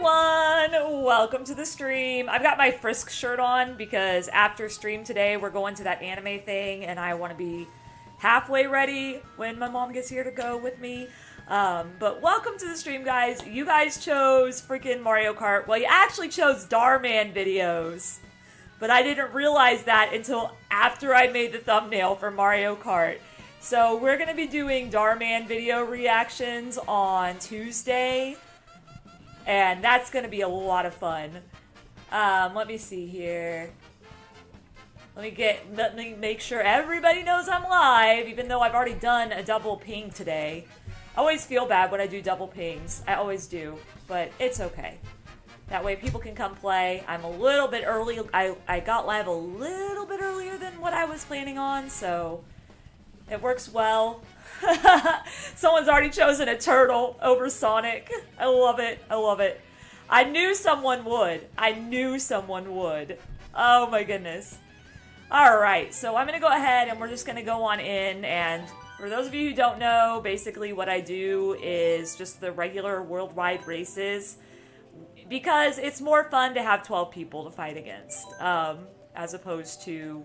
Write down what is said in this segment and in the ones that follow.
everyone! Welcome to the stream. I've got my Frisk shirt on because after stream today we're going to that anime thing and I want to be halfway ready when my mom gets here to go with me. But welcome to the stream, guys. You guys chose freaking Mario Kart. Well, you actually chose Darman videos. But I didn't realize that until after I made the thumbnail for Mario Kart. So we're going to be doing Darman video reactions on Tuesday. And that's going to be a lot of fun. Let me see here. Let me make sure everybody knows I'm live, even though I've already done a double ping today. I always feel bad when I do double pings. I always do, but it's okay. That way people can come play. I'm a little bit early. I got live a little bit earlier than what I was planning on, so it works well. Someone's already chosen a turtle over Sonic. I love it. I love it. I knew someone would. I knew someone would. Oh my goodness. Alright, so I'm going to go ahead and we're just going to go on in. And for those of you who don't know, basically what I do is just the regular worldwide races. Because it's more fun to have 12 people to fight against. As opposed to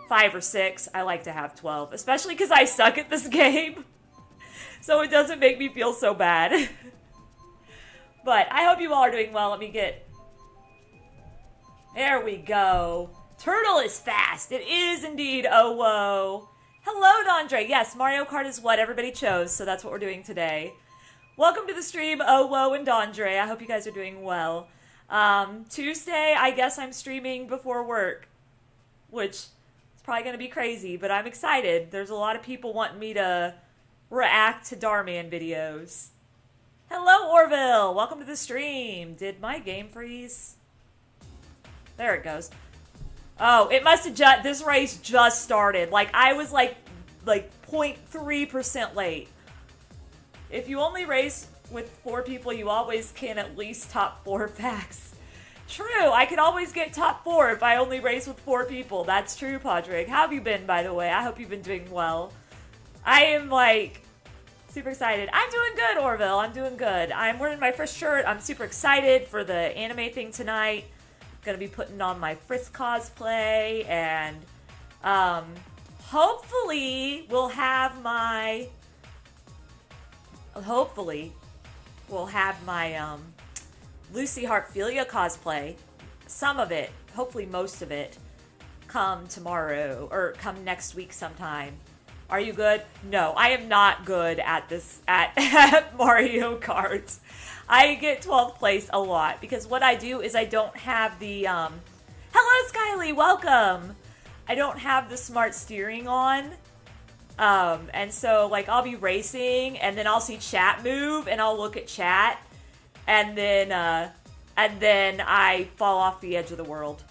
5 or 6, I like to have 12. Especially because I suck at this game. So it doesn't make me feel so bad. But I hope you all are doing well. Let me get... There we go. Turtle is fast. It is indeed. Oh, whoa. Hello, Dondre. Yes, Mario Kart is what everybody chose. So that's what we're doing today. Welcome to the stream, Oh, whoa, and Dondre. I hope you guys are doing well. Tuesday, I guess I'm streaming before work. Which... probably going to be crazy, but I'm excited. There's a lot of people wanting me to react to Darman videos. Hello, Orville! Welcome to the stream. Did my game freeze? There it goes. Oh, it must have just... This race just started. Like, I was like 0.3% late. If you only race with 4 people, you always can at least top 4 packs. True, I can always get top 4 if I only race with 4 people. That's true, Podrick. How have you been, by the way? I hope you've been doing well. I am, like, super excited. I'm doing good, Orville. I'm doing good. I'm wearing my Frisk shirt. I'm super excited for the anime thing tonight. Gonna be putting on my Frisk cosplay, and, hopefully we'll have my... Lucy Hartfilia cosplay, some of it, hopefully most of it, come tomorrow, or come next week sometime. Are you good? No, I am not good at this, at Mario Kart. I get 12th place a lot, because what I do is I don't have the, hello Skyly, welcome! I don't have the smart steering on, and so, like, I'll be racing, and then I'll see chat move, and I'll look at chat, and then I fall off the edge of the world.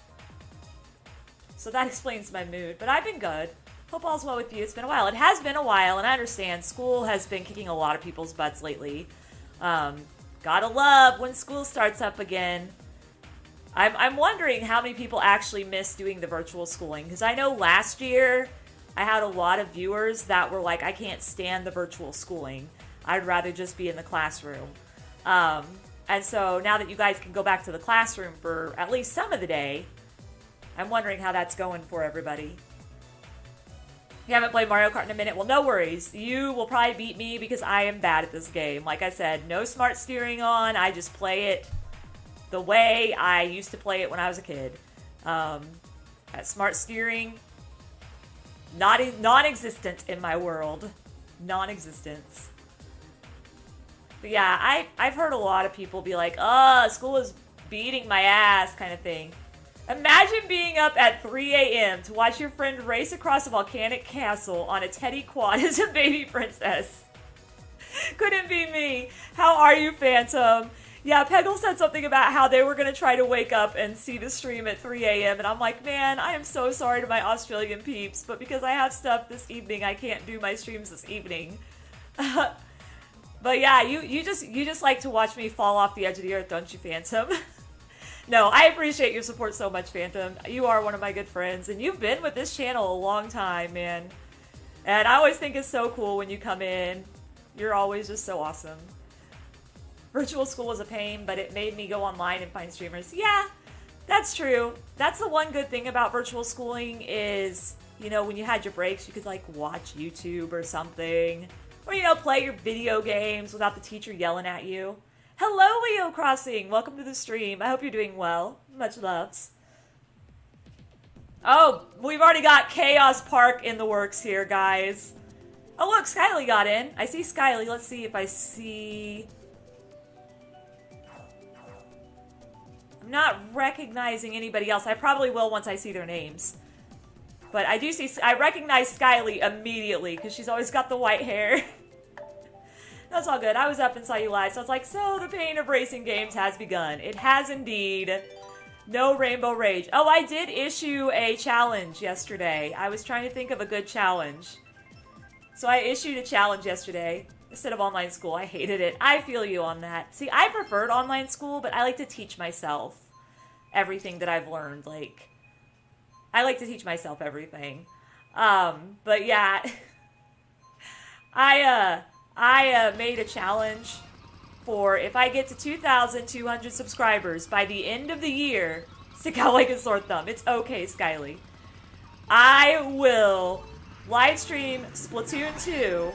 So that explains my mood. But I've been good. Hope all's well with you. It's been a while. It has been a while, and I understand school has been kicking a lot of people's butts lately. Gotta love when school starts up again. I'm wondering how many people actually miss doing the virtual schooling. Because I know last year I had a lot of viewers that were like, I can't stand the virtual schooling. I'd rather just be in the classroom. And so now that you guys can go back to the classroom for at least some of the day, I'm wondering how that's going for everybody. You haven't played Mario Kart in a minute? Well, no worries. You will probably beat me because I am bad at this game. Like I said, no smart steering on. I just play it the way I used to play it when I was a kid. That smart steering, non-existent in my world. Non-existence. But yeah, I've heard a lot of people be like, school is beating my ass kind of thing. Imagine being up at 3 a.m. to watch your friend race across a volcanic castle on a Teddy quad as a baby princess. Couldn't be me. How are you, Phantom? Yeah, Peggle said something about how they were going to try to wake up and see the stream at 3 a.m. And I'm like, man, I am so sorry to my Australian peeps. But because I have stuff this evening, I can't do my streams this evening. But yeah, you just like to watch me fall off the edge of the earth, don't you, Phantom? No, I appreciate your support so much, Phantom. You are one of my good friends, and you've been with this channel a long time, man. And I always think it's so cool when you come in. You're always just so awesome. Virtual school was a pain, but it made me go online and find streamers. Yeah, that's true. That's the one good thing about virtual schooling is, you know, when you had your breaks, you could like watch YouTube or something. Or, you know, play your video games without the teacher yelling at you. Hello, Leo Crossing. Welcome to the stream. I hope you're doing well. Much loves. Oh, we've already got Chaos Park in the works here, guys. Oh, look, Skyly got in. I see Skyly. Let's see if I see... I'm not recognizing anybody else. I probably will once I see their names. But I do see... I recognize Skyly immediately because she's always got the white hair. That's all good. I was up and saw you live, so I was like, so the pain of racing games has begun. It has indeed. No Rainbow Rage. Oh, I did issue a challenge yesterday. I was trying to think of a good challenge. So I issued a challenge yesterday instead of online school. I hated it. I feel you on that. See, I preferred online school, but I like to teach myself everything that I've learned. Like, I like to teach myself everything. But yeah, I made a challenge for if I get to 2,200 subscribers by the end of the year, stick out like a sore thumb. It's okay, Skyly. I will live stream Splatoon 2.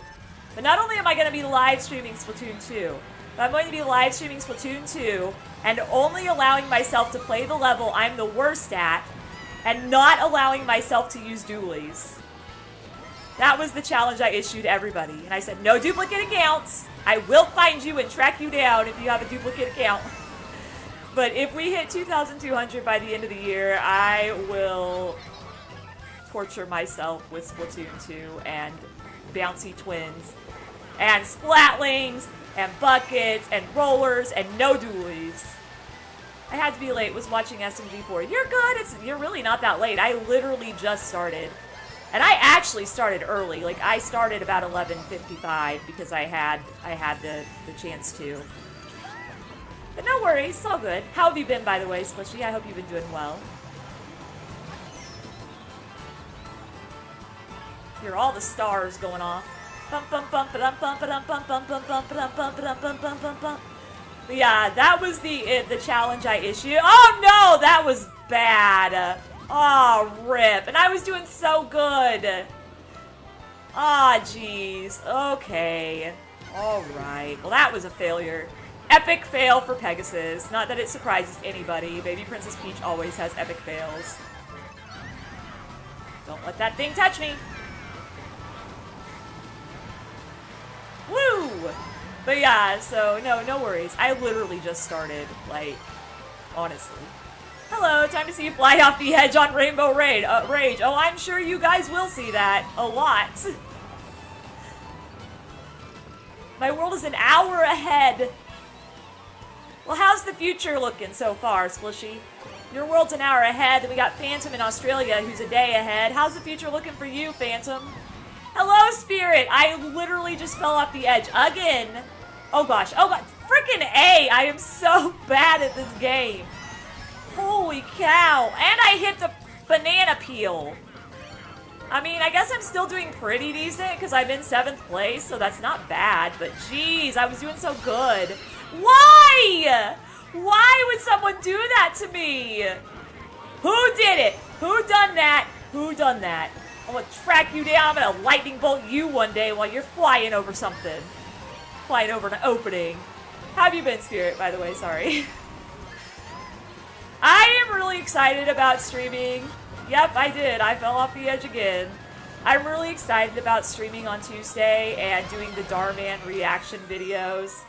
But not only am I going to be live streaming Splatoon 2, but I'm going to be live streaming Splatoon 2 and only allowing myself to play the level I'm the worst at and not allowing myself to use dualies. That was the challenge I issued everybody. And I said, no duplicate accounts. I will find you and track you down if you have a duplicate account. But if we hit 2,200 by the end of the year, I will torture myself with Splatoon 2 and Bouncy Twins and Splatlings and Buckets and Rollers and no dualies. I had to be late. Was watching SMG4. You're good. You're really not that late. I literally just started. And I actually started early. Like, I started about 11:55 because I had the chance to. But no worries, it's all good. How have you been, by the way, Splishy? I hope you've been doing well. Hear all the stars going off. Bum bum bum ba-dum bum ba-dum bum bum bum bum ba-dum bum ba-dum bum bum bum bum. But yeah, that was the challenge I issued. Oh no, that was bad. Oh, rip. And I was doing so good. Ah, jeez. Okay. Alright. Well, that was a failure. Epic fail for Pegasus. Not that it surprises anybody. Baby Princess Peach always has epic fails. Don't let that thing touch me. Woo! But yeah, so no worries. I literally just started, like, honestly. Hello, time to see you fly off the edge on Rainbow Rage. Oh, I'm sure you guys will see that a lot. My world is an hour ahead. Well, how's the future looking so far, Splishy? Your world's an hour ahead, and we got Phantom in Australia, who's a day ahead. How's the future looking for you, Phantom? Hello, Spirit! I literally just fell off the edge again. Oh gosh, frickin' A! I am so bad at this game. Holy cow! And I hit the banana peel. I mean, I guess I'm still doing pretty decent because I'm in 7th place, so that's not bad. But geez, I was doing so good. Why? Why would someone do that to me? Who did it? Who done that? Who done that? I'm gonna track you down. I'm gonna lightning bolt you one day while you're flying over something. Flying over an opening. How have you been, Spirit, by the way? Sorry. I am really excited about streaming. Yep, I did. I fell off the edge again. I'm really excited about streaming on Tuesday and doing the Darman reaction videos.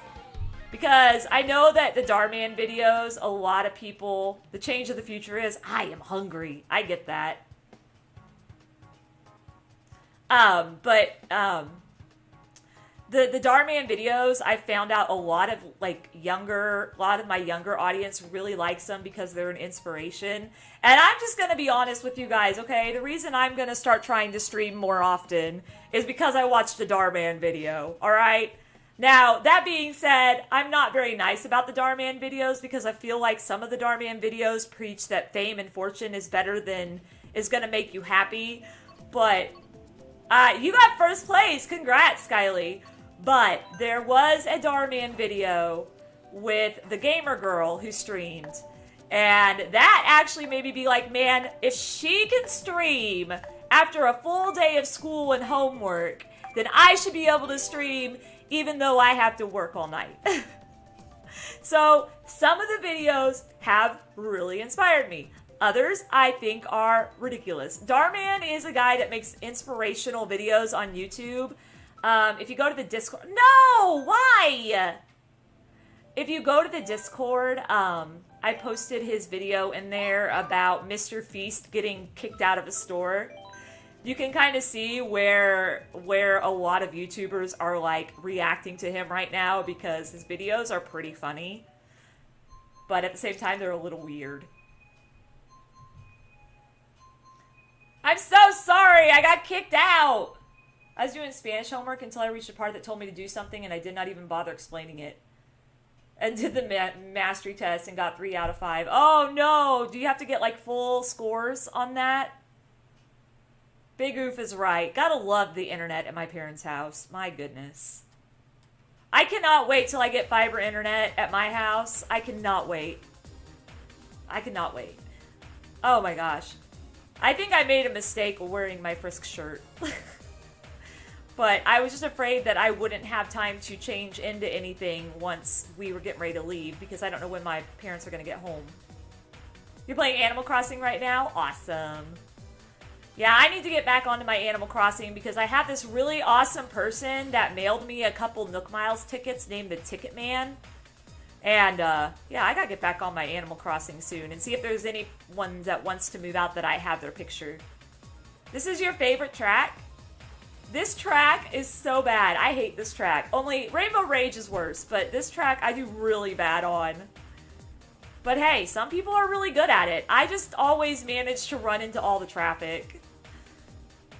Because I know that the Darman videos, a lot of people, the change of the future is, I am hungry. I get that. The Darman videos, I found out a lot of my younger audience really likes them because they're an inspiration. And I'm just gonna be honest with you guys, okay? The reason I'm gonna start trying to stream more often is because I watched the Darman video, alright? Now, that being said, I'm not very nice about the Darman videos because I feel like some of the Darman videos preach that fame and fortune is gonna make you happy. But, you got 1st place. Congrats, Skyly. But there was a Darman video with the gamer girl who streamed. And that actually made me be like, man, if she can stream after a full day of school and homework, then I should be able to stream even though I have to work all night. So some of the videos have really inspired me. Others, I think, are ridiculous. Darman is a guy that makes inspirational videos on YouTube. If you go to the Discord... No! Why? If you go to the Discord, I posted his video in there about Mr. Feast getting kicked out of a store. You can kind of see where a lot of YouTubers are, like, reacting to him right now because his videos are pretty funny. But at the same time, they're a little weird. I'm so sorry! I got kicked out! I was doing Spanish homework until I reached a part that told me to do something and I did not even bother explaining it. And did the mastery test and got 3 out of 5. Oh no! Do you have to get like full scores on that? Big Oof is right. Gotta love the internet at my parents' house. My goodness. I cannot wait till I get fiber internet at my house. I cannot wait. I cannot wait. Oh my gosh. I think I made a mistake wearing my Frisk shirt. But I was just afraid that I wouldn't have time to change into anything once we were getting ready to leave because I don't know when my parents are going to get home. You're playing Animal Crossing right now? Awesome. Yeah, I need to get back onto my Animal Crossing because I have this really awesome person that mailed me a couple Nook Miles tickets named the Ticket Man. And, yeah, I gotta get back on my Animal Crossing soon and see if there's anyone that wants to move out that I have their picture. This is your favorite track? This track is so bad. I hate this track. Only Rainbow Rage is worse, but this track I do really bad on. But hey, some people are really good at it. I just always manage to run into all the traffic.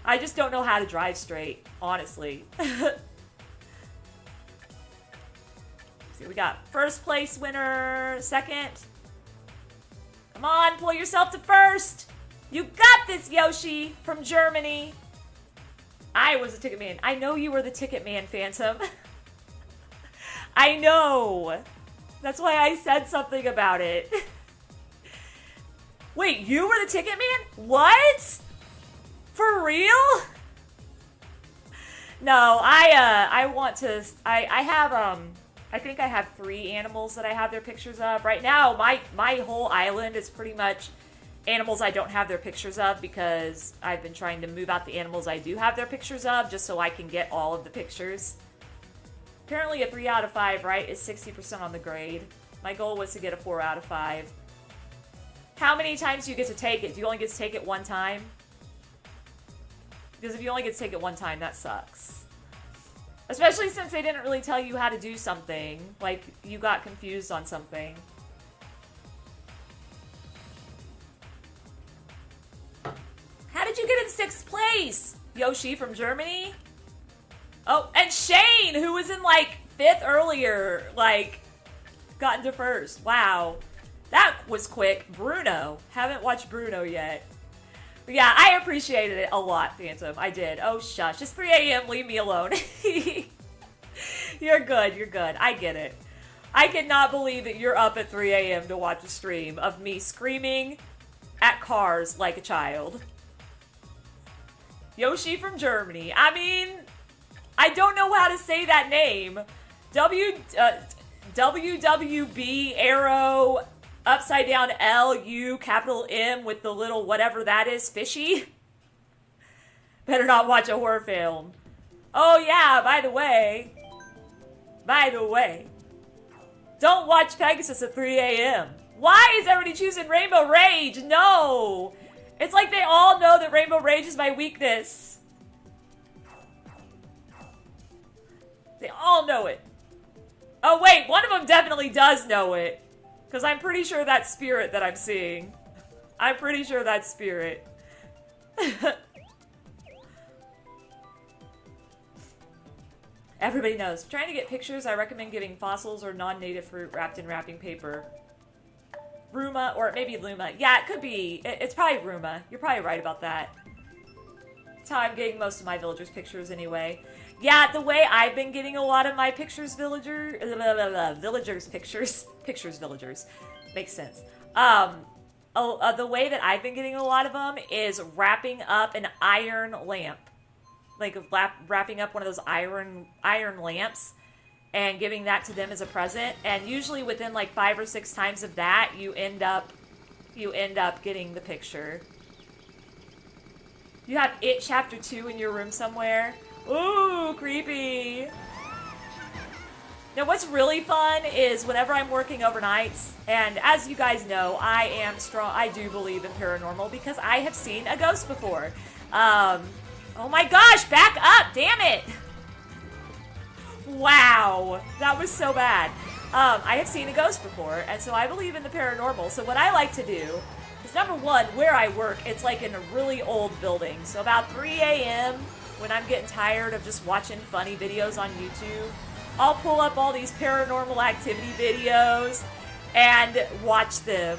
I just don't know how to drive straight, honestly. See, we got first place winner, second. Come on, pull yourself to first. You got this, Yoshi from Germany. I was the Ticket Man. I know you were the Ticket Man, Phantom. I know. That's why I said something about it. Wait, you were the Ticket Man? What? For real? No, I want to... I have, I think I have 3 animals that I have their pictures of. Right now, my whole island is pretty much animals I don't have their pictures of because I've been trying to move out the animals I do have their pictures of just so I can get all of the pictures. Apparently a 3 out of 5, right, is 60% on the grade. My goal was to get a 4 out of 5. How many times do you get to take it? Do you only get to take it 1 time? Because if you only get to take it 1 time, that sucks. Especially since they didn't really tell you how to do something. Like, you got confused on something. How did you get in 6th place? Yoshi from Germany? Oh, and Shane, who was in, like, 5th earlier, like, got into 1st. Wow. That was quick. Bruno. Haven't watched Bruno yet. But yeah, I appreciated it a lot, Phantom. I did. Oh, shush. It's 3 a.m. Leave me alone. You're good. You're good. I get it. I cannot believe that you're up at 3 a.m. to watch a stream of me screaming at cars like a child. Yoshi from Germany. I mean, I don't know how to say that name. WWB arrow upside down LU capital M with the little whatever that is fishy. Better not watch a horror film. Oh yeah, by the way, don't watch Pegasus at 3 a.m. Why is everybody choosing Rainbow Rage? No! It's like they all know that Rainbow Rage is my weakness. They all know it. Oh wait, one of them definitely does know it. Because I'm pretty sure that's Spirit that I'm seeing. I'm pretty sure that's Spirit. Everybody knows. Trying to get pictures, I recommend giving fossils or non-native fruit wrapped in wrapping paper. Ruma, or maybe Luma. Yeah, it could be. It's probably Ruma. You're probably right about that. That's how I'm getting most of my villagers' pictures anyway. Yeah, the way I've been getting a lot of my villagers pictures villagers, makes sense. The way that I've been getting a lot of them is wrapping up an iron lamp, like wrapping up one of those iron lamps, and giving that to them as a present. And usually within like 5 or 6 times of that, you end up getting the picture. You have It Chapter 2 in your room somewhere. Ooh, creepy. Now, what's really fun is whenever I'm working overnights, and as you guys know, I am strong. I do believe in paranormal because I have seen a ghost before. Oh my gosh, back up, damn it. Wow, that was so bad. I have seen a ghost before, and so I believe in the paranormal. So what I like to do is, number one, where I work, it's like in a really old building. So about 3 a.m., when I'm getting tired of just watching funny videos on YouTube, I'll pull up all these paranormal activity videos and watch them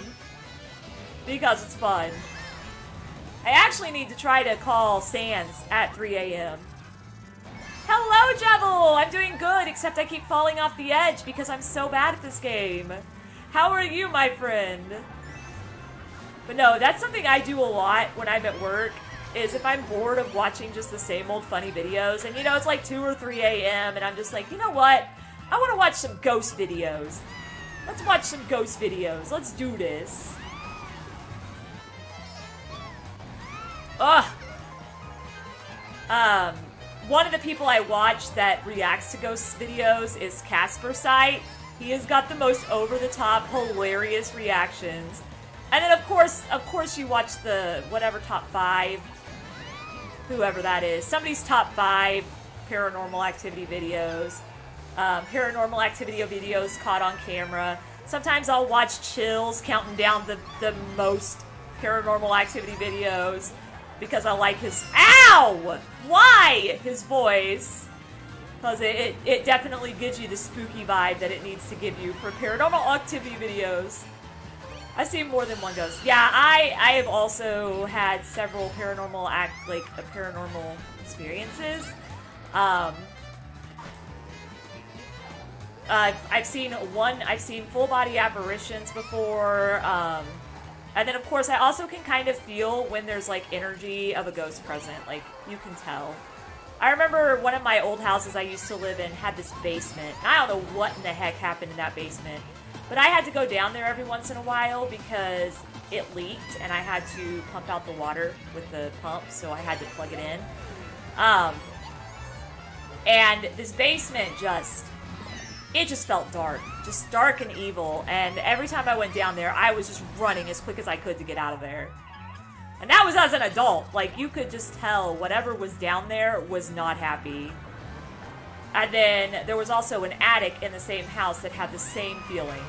because it's fun. I actually need to try to call Sans at 3 a.m. Hello, Jevil! I'm doing good, except I keep falling off the edge because I'm so bad at this game. How are you, my friend? But no, that's something I do a lot when I'm at work, is if I'm bored of watching just the same old funny videos, and you know, it's like 2 or 3 a.m., and I'm just like, you know what? I want to watch some ghost videos. Let's watch some ghost videos. Let's do this. Ugh. One of the people I watch that reacts to ghost videos is Casper Sight. He has got the most over-the-top, hilarious reactions. And then, of course, you watch the whatever top 5, whoever that is, somebody's top 5 paranormal activity videos, paranormal activity videos caught on camera. Sometimes I'll watch Chills counting down the most paranormal activity videos because I like his, ow! Why? His voice. Because it definitely gives you the spooky vibe that it needs to give you for paranormal activity videos. I've seen more than one ghost. Yeah, I have also had several paranormal experiences. I've seen full body apparitions before. And then of course I also can kind of feel when there's like energy of a ghost present. Like, you can tell. I remember one of my old houses I used to live in had this basement. I don't know what in the heck happened in that basement. But I had to go down there every once in a while because it leaked and I had to pump out the water with the pump, so I had to plug it in. And this basement just felt dark. Just dark and evil. And every time I went down there, I was just running as quick as I could to get out of there. And that was as an adult. Like, you could just tell whatever was down there was not happy. And then there was also an attic in the same house that had the same feeling.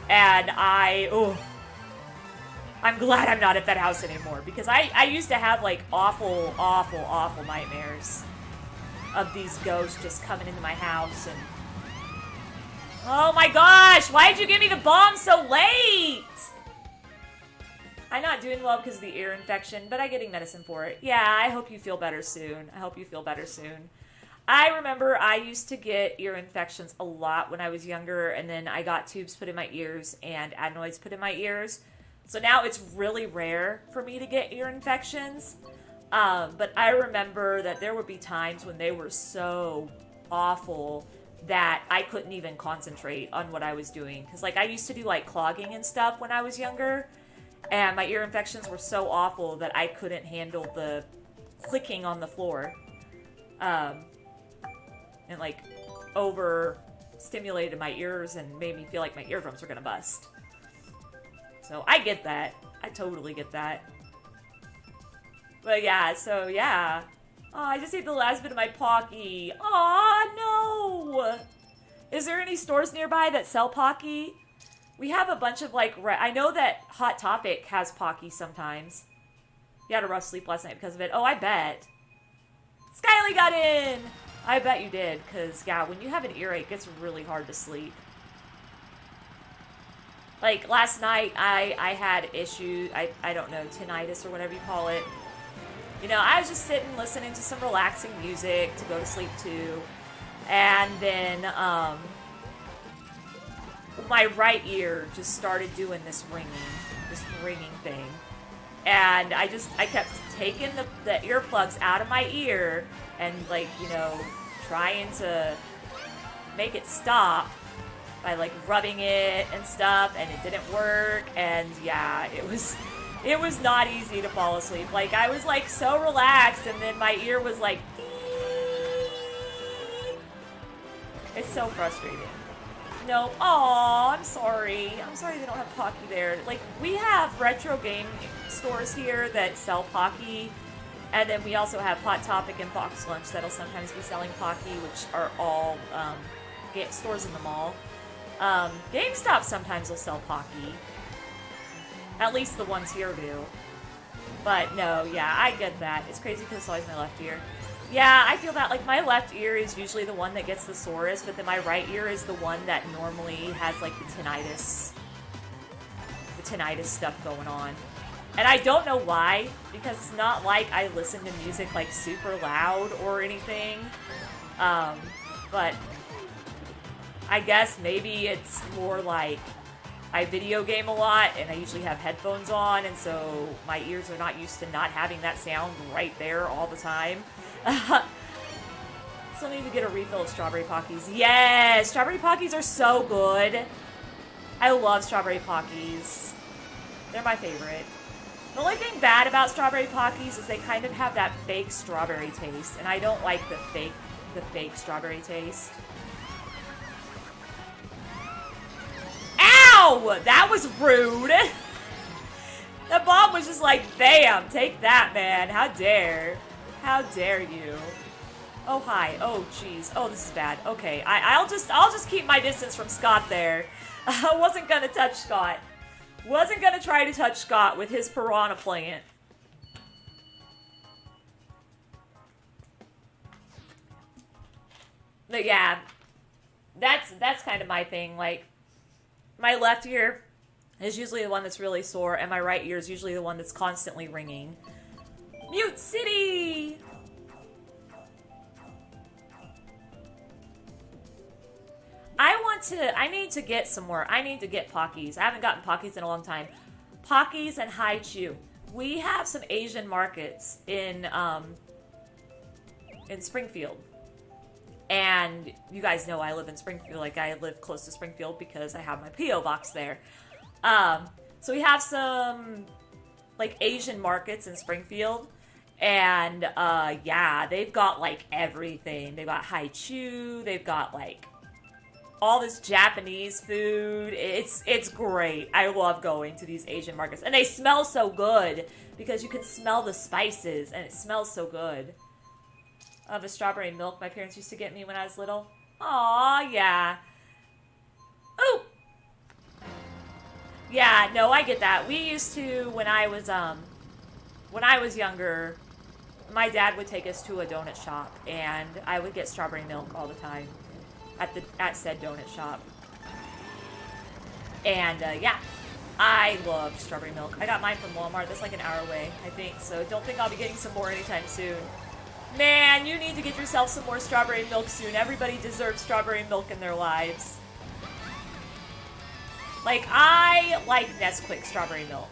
And I'm glad I'm not at that house anymore. Because I used to have, like, awful, awful, awful nightmares of these ghosts just coming into my house. And oh my gosh! Why did you give me the bomb so late? I'm not doing well because of the ear infection, but I'm getting medicine for it. Yeah, I hope you feel better soon. I hope you feel better soon. I remember I used to get ear infections a lot when I was younger, and then I got tubes put in my ears and adenoids put in my ears. So now it's really rare for me to get ear infections. But I remember that there would be times when they were so awful that I couldn't even concentrate on what I was doing. Because, like, I used to do, like, clogging and stuff when I was younger, and my ear infections were so awful that I couldn't handle the clicking on the floor. And, like, over-stimulated my ears and made me feel like my eardrums were gonna bust. So, I get that. I totally get that. But yeah, so yeah. Oh, I just ate the last bit of my Pocky. Aw, no! Is there any stores nearby that sell Pocky? We have a bunch of, like, I know that Hot Topic has Pocky sometimes. You had a rough sleep last night because of it. Oh, I bet. Skyly got in! I bet you did, because, yeah, when you have an earache, it's really hard to sleep. Like, last night, I had issues, I don't know, tinnitus or whatever you call it. You know, I was just sitting listening to some relaxing music to go to sleep to. And then my right ear just started doing this ringing thing. And I kept taking the earplugs out of my ear and, like, you know, trying to make it stop by, like, rubbing it and stuff, and it didn't work. And yeah, it was not easy to fall asleep. Like, I was, like, so relaxed, and then my ear was like, it's so frustrating. No, aw, I'm sorry. I'm sorry they don't have Pocky there. Like, we have retro game stores here that sell Pocky, and then we also have Hot Topic and Box Lunch that'll sometimes be selling Pocky, which are all stores in the mall. GameStop sometimes will sell Pocky. At least the ones here do. But no, yeah, I get that. It's crazy because it's always my left ear. Yeah, I feel that. Like, my left ear is usually the one that gets the sorest, but then my right ear is the one that normally has, like, the tinnitus stuff going on. And I don't know why, because it's not like I listen to music, like, super loud or anything. But I guess maybe it's more like I video game a lot, and I usually have headphones on, and so my ears are not used to not having that sound right there all the time. Still need to get a refill of Strawberry Pockies. Yes! Strawberry Pockies are so good. I love Strawberry Pockies. They're my favorite. The only thing bad about Strawberry Pockies is they kind of have that fake strawberry taste, and I don't like the fake strawberry taste. Ow! That was rude! That bomb was just like, bam! Take that, man. How dare. How dare you? Oh, hi. Oh, jeez. Oh, this is bad. Okay, I'll just keep my distance from Scott there. I wasn't gonna touch Scott. Wasn't gonna try to touch Scott with his piranha plant. But yeah, that's kind of my thing. Like, my left ear is usually the one that's really sore, and my right ear is usually the one that's constantly ringing. Mute City! I need to get some more. I need to get Pockies. I haven't gotten Pockies in a long time. Pockies and Haichu. We have some Asian markets in Springfield. And you guys know I live in Springfield. Like, I live close to Springfield because I have my P.O. box there. So we have some, like, Asian markets in Springfield. And, yeah, they've got, like, everything. They've got Haichu. They've got, like, all this Japanese food. It's great. I love going to these Asian markets. And they smell so good because you can smell the spices, and it smells so good. The strawberry milk my parents used to get me when I was little. Aw, yeah. Ooh! Yeah, no, I get that. We used to, when I was younger, my dad would take us to a donut shop, and I would get strawberry milk all the time at said donut shop. And, yeah, I love strawberry milk. I got mine from Walmart. That's like an hour away, I think, so don't think I'll be getting some more anytime soon. Man, you need to get yourself some more strawberry milk soon. Everybody deserves strawberry milk in their lives. Like, I like Nesquik strawberry milk.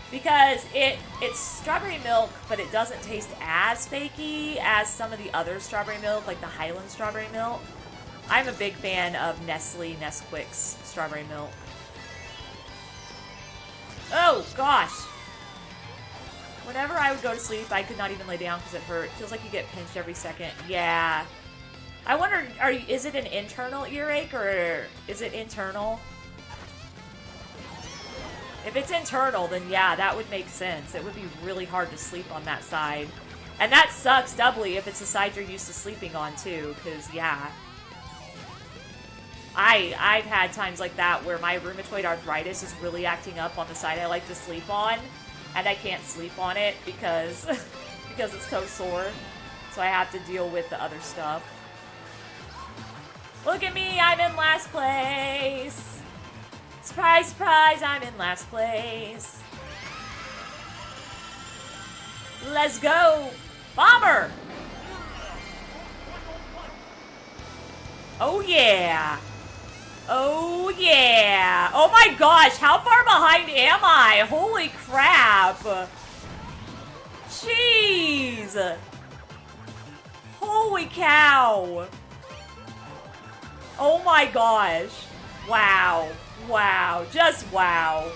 Because it's strawberry milk, but it doesn't taste as fakey as some of the other strawberry milk, like the Highland strawberry milk. I'm a big fan of Nesquik's strawberry milk. Oh, gosh. Whenever I would go to sleep, I could not even lay down because it hurt. It feels like you get pinched every second. Yeah. I wonder, is it an internal earache or is it internal? If it's internal, then yeah, that would make sense. It would be really hard to sleep on that side. And that sucks doubly if it's the side you're used to sleeping on too, because yeah. I've had times like that where my rheumatoid arthritis is really acting up on the side I like to sleep on. And I can't sleep on it because it's so sore. So I have to deal with the other stuff. Look at me, I'm in last place. Surprise, surprise, I'm in last place. Let's go. Bomber. Oh, yeah. Oh, yeah. Oh, my gosh. How far behind am I? Holy crap. Jeez. Holy cow. Oh, my gosh. Wow. Wow. Just wow.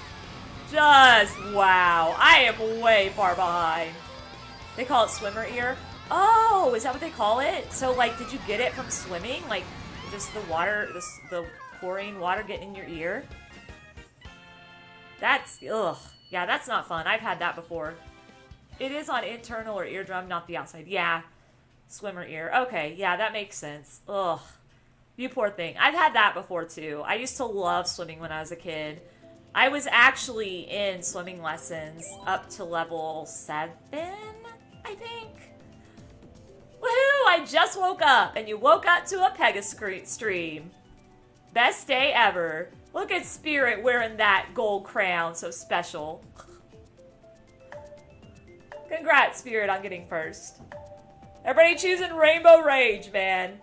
Just wow. I am way far behind. They call it swimmer ear. Oh, is that what they call it? So, like, did you get it from swimming? Like, just the water, the chlorine water getting in your ear? That's, ugh. Yeah, that's not fun. I've had that before. It is on internal or eardrum, not the outside. Yeah. Swimmer ear. Okay, yeah, that makes sense. Ugh. You poor thing. I've had that before, too. I used to love swimming when I was a kid. I was actually in swimming lessons up to level 7, I think. Woohoo! I just woke up, and you woke up to a Pegasus stream. Best day ever. Look at Spirit wearing that gold crown, so special. Congrats, Spirit, on getting first. Everybody choosing Rainbow Rage, man.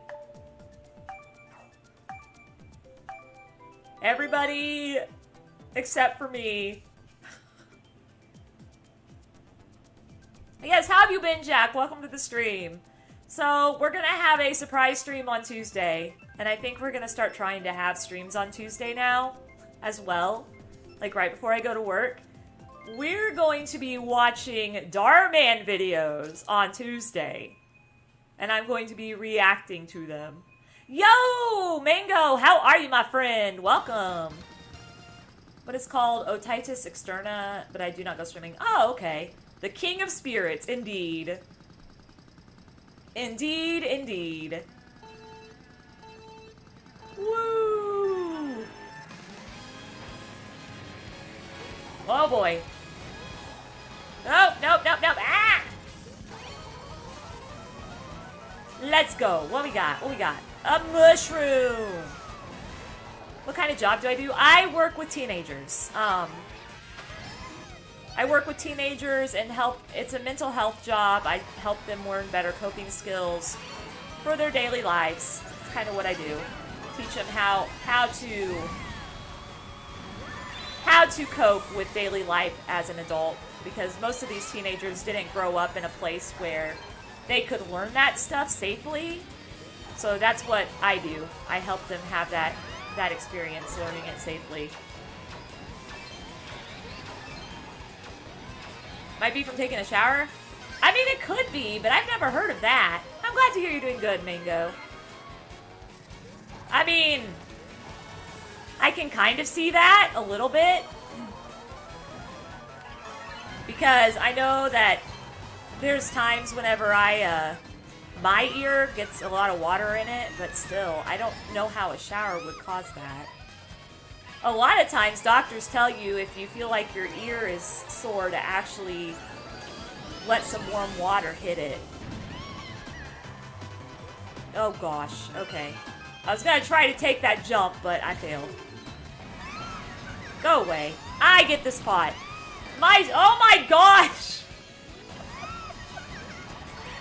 Everybody except for me. Yes, how have you been, Jack? Welcome to the stream. So, we're going to have a surprise stream on Tuesday. And I think we're going to start trying to have streams on Tuesday now as well. Like right before I go to work. We're going to be watching Darman videos on Tuesday. And I'm going to be reacting to them. Yo, Mango, how are you, my friend? Welcome. What is called otitis externa, but I do not go streaming. Oh, okay. The King of Spirits, indeed. Indeed, indeed. Woo! Oh boy. Nope, nope, nope, nope. Ah! Let's go. What we got? What we got? A mushroom. What kind of job do I do? I work with teenagers. I work with teenagers and help. It's a mental health job. I help them learn better coping skills for their daily lives. That's kind of what I do. Teach them how to cope with daily life as an adult, because most of these teenagers didn't grow up in a place where they could learn that stuff safely. So that's what I do. I help them have that experience learning it safely. Might be from taking a shower? I mean, it could be, but I've never heard of that. I'm glad to hear you're doing good, Mango. I mean, I can kind of see that a little bit. Because I know that there's times whenever my ear gets a lot of water in it, but still, I don't know how a shower would cause that. A lot of times, doctors tell you if you feel like your ear is sore to actually let some warm water hit it. Oh gosh, okay. I was gonna try to take that jump, but I failed. Go away. I get this pot. Oh my gosh!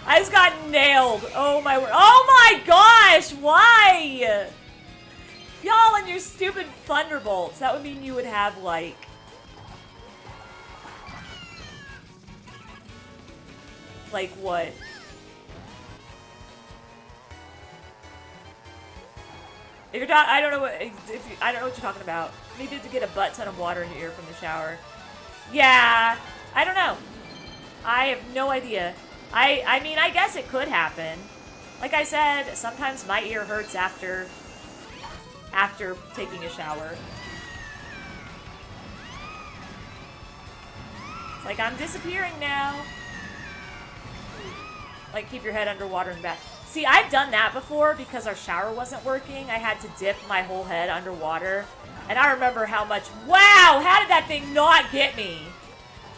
I just got nailed. Oh my word. Oh my gosh! Why? Y'all and your stupid thunderbolts. That would mean you would have, like... Like what? If you're I don't know what I don't know what you're talking about. You need to get a butt ton of water in your ear from the shower. Yeah, I don't know. I have no idea. I mean, I guess it could happen. Like I said, sometimes my ear hurts after taking a shower. It's like, I'm disappearing now. Like, keep your head underwater and back. See, I've done that before because our shower wasn't working. I had to dip my whole head underwater. And I remember how much... Wow! How did that thing not get me?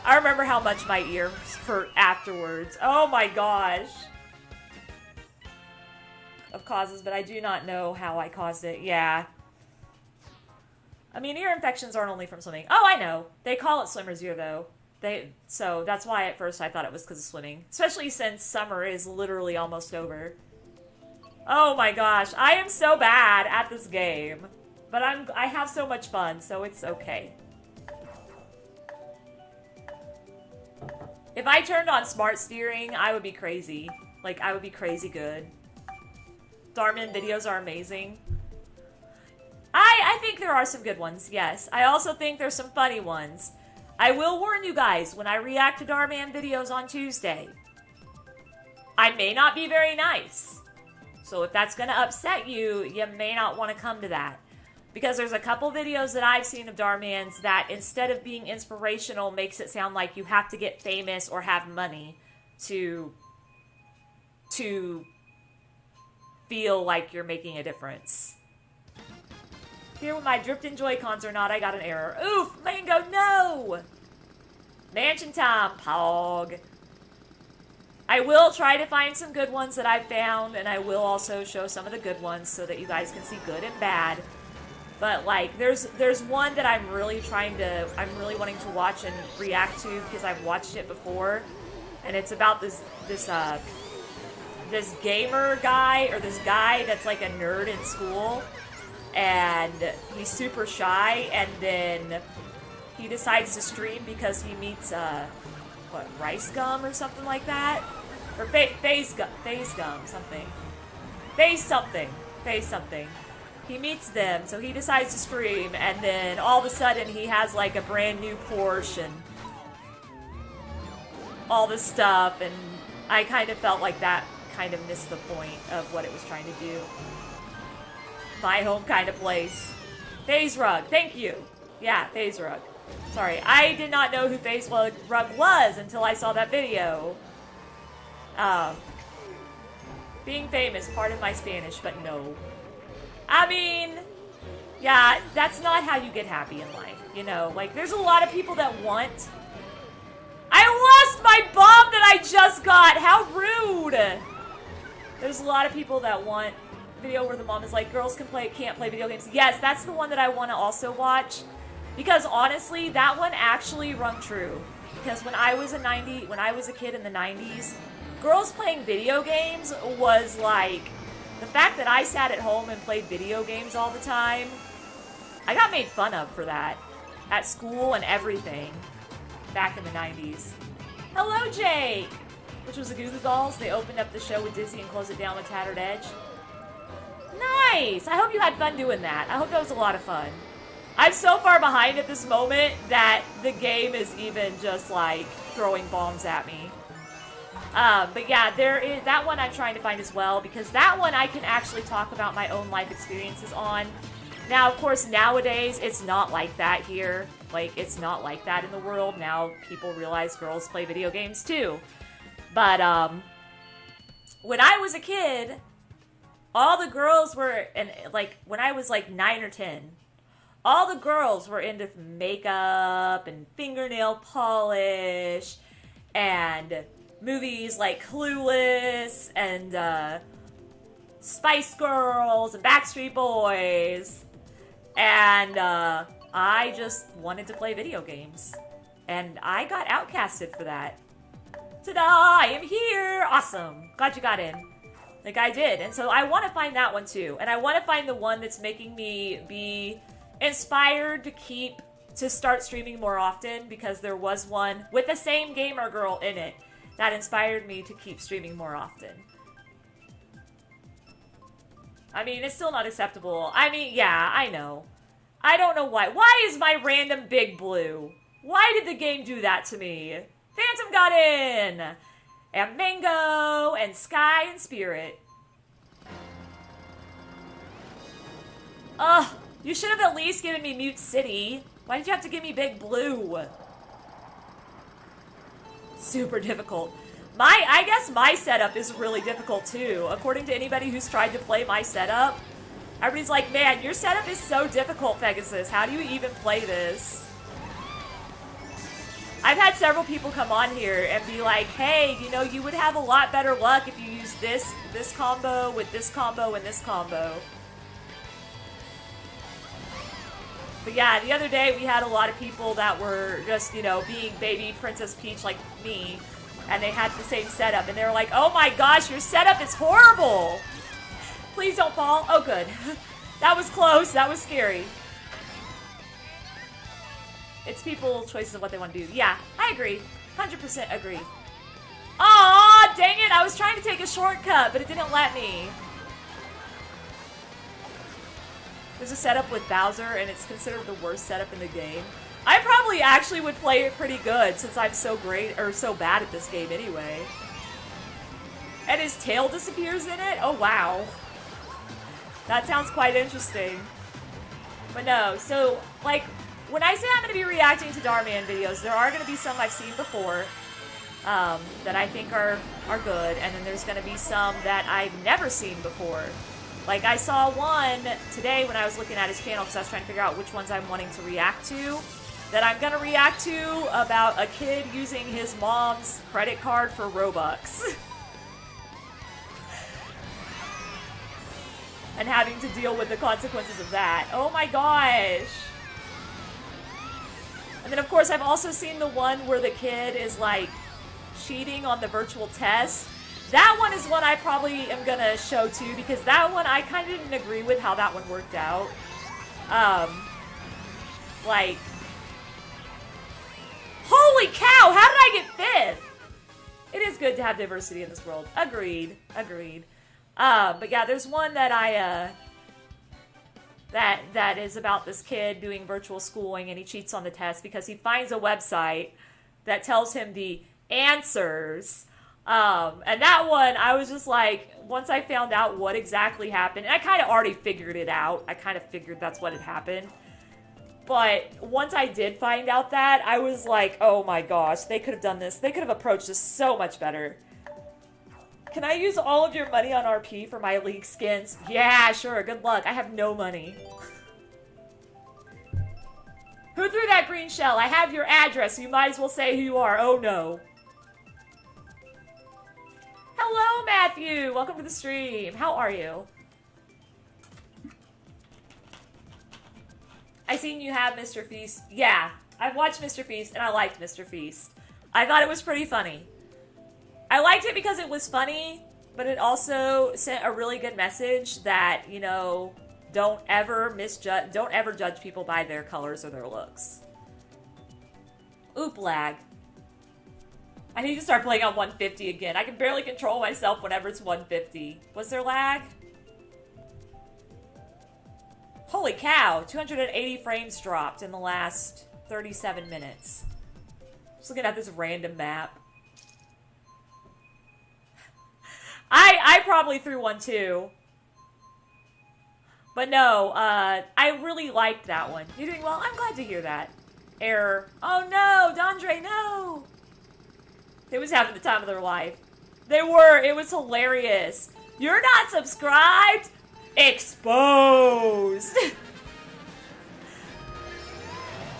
I remember how much my ears hurt afterwards. Oh my gosh. Of causes, but I do not know how I caused it. Yeah. I mean, ear infections aren't only from swimming. Oh, I know. They call it swimmer's ear, though. So that's why at first I thought it was because of swimming. Especially since summer is literally almost over. Oh my gosh, I am so bad at this game. But I have so much fun, so it's okay. If I turned on smart steering, I would be crazy. Like, I would be crazy good. Darman videos are amazing. I think there are some good ones, yes. I also think there's some funny ones. I will warn you guys, when I react to Darman videos on Tuesday, I may not be very nice. So if that's going to upset you, you may not want to come to that. Because there's a couple videos that I've seen of Darman's that instead of being inspirational makes it sound like you have to get famous or have money to feel like you're making a difference. Here with my drift and Joy-Cons or not, I got an error. Oof! Mango, no! Mansion time, pog. I will try to find some good ones that I've found, and I will also show some of the good ones so that you guys can see good and bad. But, like, there's one that I'm really wanting to watch and react to because I've watched it before. And it's about this gamer guy, or this guy that's like a nerd in school. And he's super shy, and then he decides to stream because he meets, rice gum or something like that? Or phase gum, something. Phase something. He meets them, so he decides to stream, and then all of a sudden he has like a brand new Porsche and all this stuff, and I kind of felt like that kind of missed the point of what it was trying to do. My home kind of place. FaZe Rug, thank you. Yeah, FaZe Rug. Sorry, I did not know who FaZe Rug was until I saw that video. Being famous, pardon my Spanish, but no. I mean, yeah, that's not how you get happy in life, you know? Like, there's a lot of people that want... I lost my bomb that I just got! How rude! There's a lot of people that want video where the mom is like, girls can't play video games. Yes, that's the one that I want to also watch. Because honestly, that one actually rung true. Because when I was a kid in the 90s, girls playing video games was like... The fact that I sat at home and played video games all the time, I got made fun of for that. At school and everything. Back in the 90s. Hello, Jake! Which was the Goo Goo Dolls. They opened up the show with Dizzy and closed it down with Tattered Edge. Nice! I hope you had fun doing that. I hope that was a lot of fun. I'm so far behind at this moment that the game is even just like throwing bombs at me. But yeah, there is that one I'm trying to find as well, because that one I can actually talk about my own life experiences on. Now, of course, nowadays, it's not like that here. Like, it's not like that in the world. Now, people realize girls play video games too. But, when I was a kid, all the girls were, and like, when I was like 9 or 10, all the girls were into makeup and fingernail polish and movies like Clueless and Spice Girls and Backstreet Boys. And I just wanted to play video games. And I got outcasted for that. Ta-da! I am here! Awesome. Glad you got in. Like I did. And so I want to find that one too. And I want to find the one that's making me be inspired to start streaming more often, because there was one with the same gamer girl in it that inspired me to keep streaming more often. I mean, it's still not acceptable. I mean, yeah, I know. I don't know why. Why is my random big blue? Why did the game do that to me? Phantom got in! And Mango, and Sky, and Spirit. Ugh, you should have at least given me Mute City. Why did you have to give me Big Blue? Super difficult. I guess my setup is really difficult too. According to anybody who's tried to play my setup, everybody's like, man, your setup is so difficult, Pegasus. How do you even play this? I've had several people come on here and be like, hey, you know, you would have a lot better luck if you use this combo with this combo and this combo. But yeah, the other day we had a lot of people that were just, you know, being baby Princess Peach like me, and they had the same setup, and they were like, oh my gosh, your setup is horrible! Please don't fall. Oh, good. That was close. That was scary. It's people's choices of what they want to do. Yeah, I agree. 100% agree. Aw, dang it! I was trying to take a shortcut, but it didn't let me. There's a setup with Bowser, and it's considered the worst setup in the game. I probably actually would play it pretty good, since I'm so great, or so bad at this game anyway. And his tail disappears in it? Oh, wow. That sounds quite interesting. But no, so, like, when I say I'm going to be reacting to Darman videos, there are going to be some I've seen before that I think are good, and then there's going to be some that I've never seen before. Like, I saw one today when I was looking at his channel because I was trying to figure out which ones I'm wanting to react to. That I'm going to react to about a kid using his mom's credit card for Robux. And having to deal with the consequences of that. Oh my gosh! And then, of course, I've also seen the one where the kid is, like, cheating on the virtual test. That one is one I probably am gonna show too, because that one I kind of didn't agree with how that one worked out. Like, holy cow, how did I get 5th? It is good to have diversity in this world. Agreed, agreed. But yeah, there's one that I, that is about this kid doing virtual schooling, and he cheats on the test because he finds a website that tells him the answers. And that one, I was just like, once I found out what exactly happened, and I kind of already figured it out. I kind of figured that's what had happened. But once I did find out that, I was like, oh my gosh, they could have done this. They could have approached this so much better. Can I use all of your money on RP for my league skins? Yeah, sure, good luck. I have no money. Who threw that green shell? I have your address, so you might as well say who you are. Oh no. Hello, Matthew! Welcome to the stream. How are you? I seen you have Mr. Feast. Yeah, I've watched Mr. Feast, and I liked Mr. Feast. I thought it was pretty funny. I liked it because it was funny, but it also sent a really good message that, you know, don't ever judge people by their colors or their looks. Oop, lag. I need to start playing on 150 again. I can barely control myself whenever it's 150. Was there lag? Holy cow, 280 frames dropped in the last 37 minutes. Just looking at this random map. I probably threw one too. But no, I really liked that one. You're doing well? I'm glad to hear that. Error. Oh no, Dondre, no! They was having the time of their life. They were. It was hilarious. You're not subscribed? Exposed.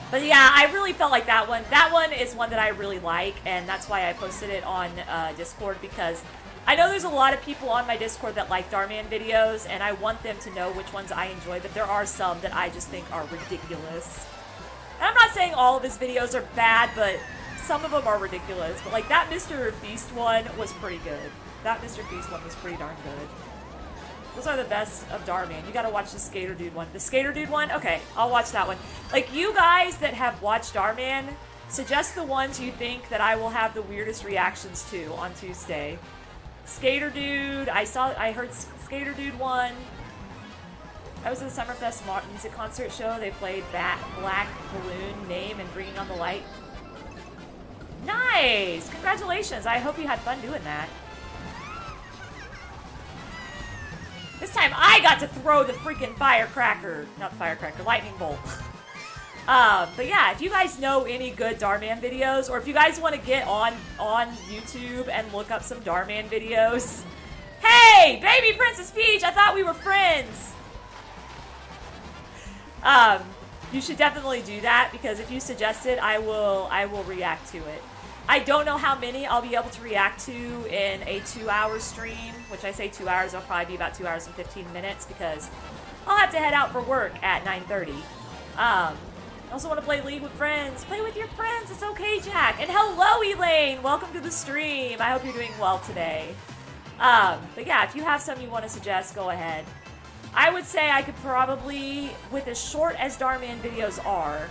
But yeah, I really felt like that one. That one is one that I really like, and that's why I posted it on Discord, because I know there's a lot of people on my Discord that like Darman videos, and I want them to know which ones I enjoy, but there are some that I just think are ridiculous. And I'm not saying all of his videos are bad, but some of them are ridiculous. But like that Mr. Feast one was pretty good. That Mr. Feast one was pretty darn good. Those are the best of Darman. You gotta watch the Skater Dude one. The Skater Dude one? Okay, I'll watch that one. Like, you guys that have watched Darman, suggest the ones you think that I will have the weirdest reactions to on Tuesday. Skater Dude, I heard Skater Dude one. I was at the Summerfest music concert show. They played that Black Balloon, Name, and Bringing on the Light. Nice! Congratulations. I hope you had fun doing that. This time I got to throw the freaking firecracker. Not firecracker, lightning bolt. But yeah, if you guys know any good Darman videos, or if you guys want to get on YouTube and look up some Darman videos. Hey, baby Princess Peach, I thought we were friends. You should definitely do that, because if you suggest it, I will react to it. I don't know how many I'll be able to react to in a 2-hour stream, which I say 2 hours, it'll probably be about 2 hours and 15 minutes, because I'll have to head out for work at 9:30. I also want to play League with friends. Play with your friends. It's okay, Jack. And hello, Elaine. Welcome to the stream. I hope you're doing well today. But yeah, if you have some you want to suggest, go ahead. I would say I could probably, with as short as Darman videos are,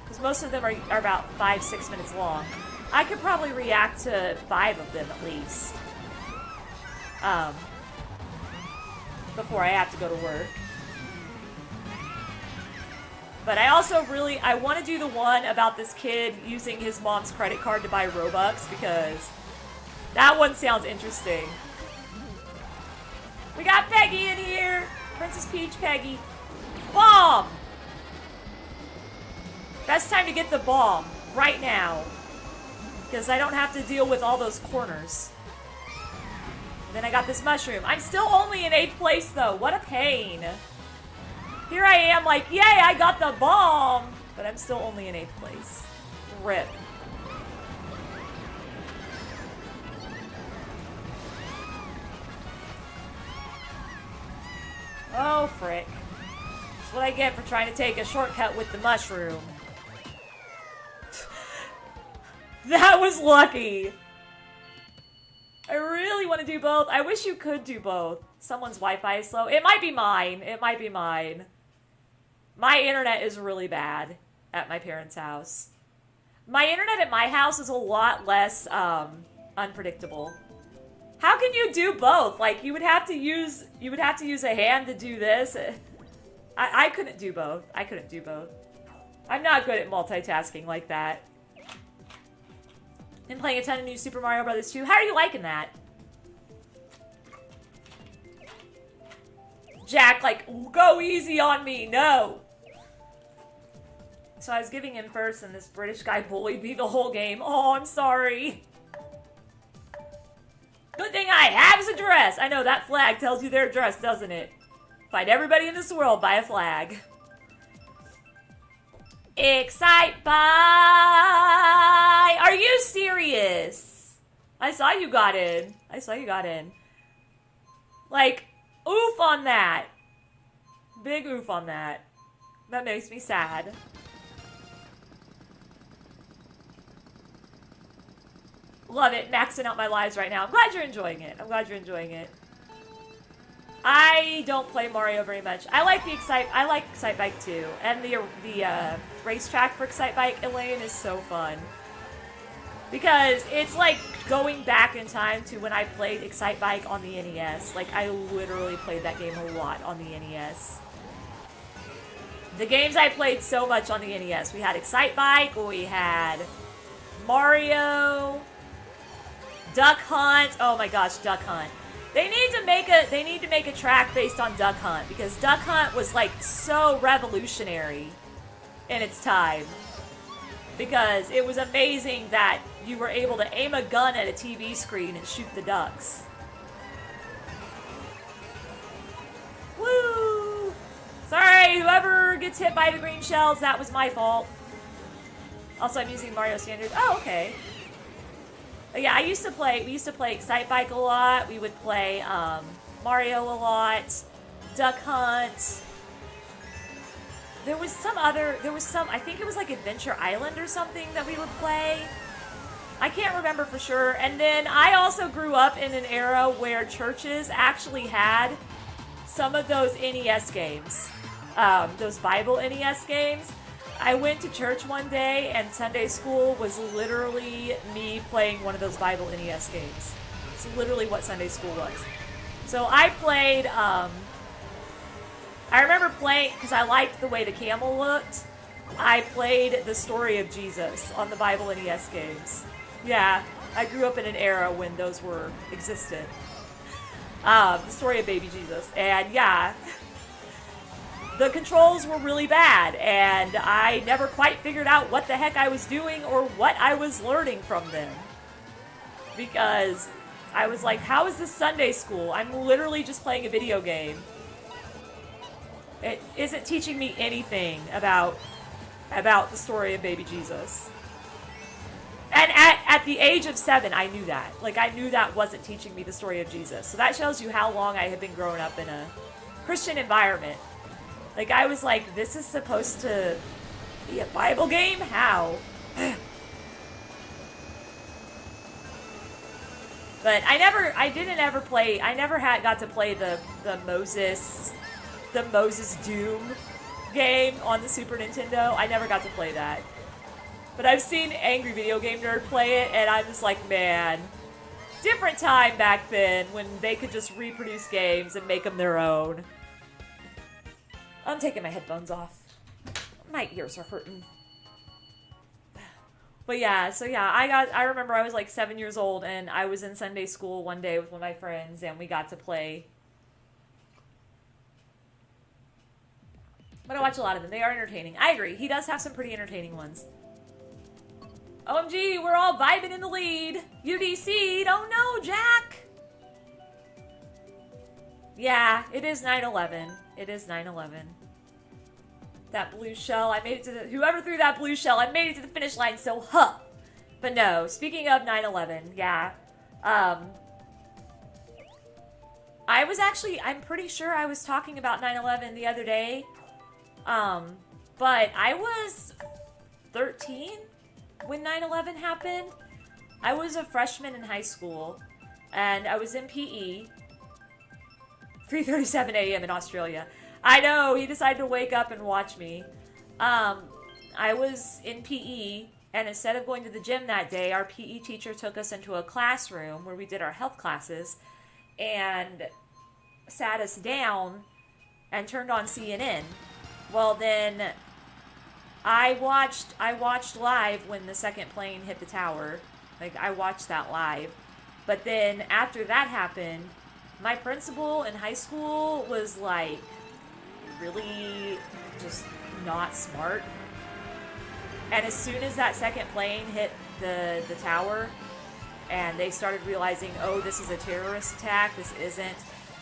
because most of them are about 5-6 minutes long, I could probably react to 5 of them at least. Before I have to go to work. But I also I want to do the one about this kid using his mom's credit card to buy Robux, because that one sounds interesting. We got Peggy in here! Princess Peach Peggy. Bomb! Best time to get the bomb. Right now. Because I don't have to deal with all those corners. And then I got this mushroom. I'm still only in 8th place, though. What a pain. Here I am like, yay, I got the bomb! But I'm still only in 8th place. RIP. Oh, frick. That's what I get for trying to take a shortcut with the mushroom. That was lucky. I really want to do both. I wish you could do both. Someone's Wi-Fi is slow. It might be mine. It might be mine. My internet is really bad at my parents' house. My internet at my house is a lot less unpredictable. How can you do both? Like, you would have to use a hand to do this. I couldn't do both. I couldn't do both. I'm not good at multitasking like that. Been playing a ton of new Super Mario Bros. 2. How are you liking that? Jack, like, go easy on me. No. So I was giving him first, and this British guy bullied me the whole game. Oh, I'm sorry. Good thing I have his address. I know that flag tells you their address, doesn't it? Find everybody in this world by a flag. Excite Bye! Are you serious? I saw you got in. I saw you got in. Like, oof on that. Big oof on that. That makes me sad. Love it. Maxing out my lives right now. I'm glad you're enjoying it. I'm glad you're enjoying it. I don't play Mario very much. I like Excite Bike too. And the racetrack for Excite Bike, Elaine, is so fun. Because it's like going back in time to when I played Excite Bike on the NES. Like, I literally played that game a lot on the NES. The games I played so much on the NES. We had Excite Bike, we had Mario, Duck Hunt. Oh my gosh, Duck Hunt. They need to make a track based on Duck Hunt, because Duck Hunt was like so revolutionary in its time. Because it was amazing that you were able to aim a gun at a TV screen and shoot the ducks. Woo! Sorry, whoever gets hit by the green shells, that was my fault. Also, I'm using Mario Standard. Oh, okay. But yeah, we used to play Excite Bike a lot. We would play Mario a lot, Duck Hunt. There was some, I think it was like Adventure Island or something that we would play. I can't remember for sure. And then I also grew up in an era where churches actually had some of those NES games, those Bible NES games. I went to church one day, and Sunday school was literally me playing one of those Bible NES games. It's literally what Sunday school was. So I played, I remember playing, because I liked the way the camel looked, I played the story of Jesus on the Bible NES games. Yeah, I grew up in an era when those existed. The story of baby Jesus. And yeah, the controls were really bad, and I never quite figured out what the heck I was doing or what I was learning from them. Because I was like, how is this Sunday school? I'm literally just playing a video game. It isn't teaching me anything about the story of baby Jesus. And at the age of 7, I knew that. Like, I knew that wasn't teaching me the story of Jesus. So that shows you how long I had been growing up in a Christian environment. Like, I was like, this is supposed to be a Bible game? How? But I never got to play the Moses Doom game on the Super Nintendo. I never got to play that. But I've seen Angry Video Game Nerd play it, and I'm just like, man, different time back then when they could just reproduce games and make them their own. I'm taking my headphones off. My ears are hurting. But yeah, so yeah, I remember I was like 7 years old and I was in Sunday school one day with one of my friends and we got to play. But I watch a lot of them. They are entertaining. I agree. He does have some pretty entertaining ones. OMG, we're all vibing in the lead. UDC, don't know, Jack. Yeah, it is 9/11. It is 9/11. That blue shell, I made it to the... Whoever threw that blue shell, I made it to the finish line, so huh. But no, speaking of 9/11, yeah. I was actually... I'm pretty sure I was talking about 9/11 the other day. But I was 13 when 9/11 happened. I was a freshman in high school, and I was in PE. 3:37 a.m. in Australia. I know, he decided to wake up and watch me. I was in PE, and instead of going to the gym that day, our PE teacher took us into a classroom where we did our health classes, and sat us down and turned on CNN. Well, then I watched live when the second plane hit the tower. Like, I watched that live. But then after that happened, my principal in high school was like really just not smart. And as soon as that second plane hit the tower and they started realizing, oh, this is a terrorist attack, this isn't.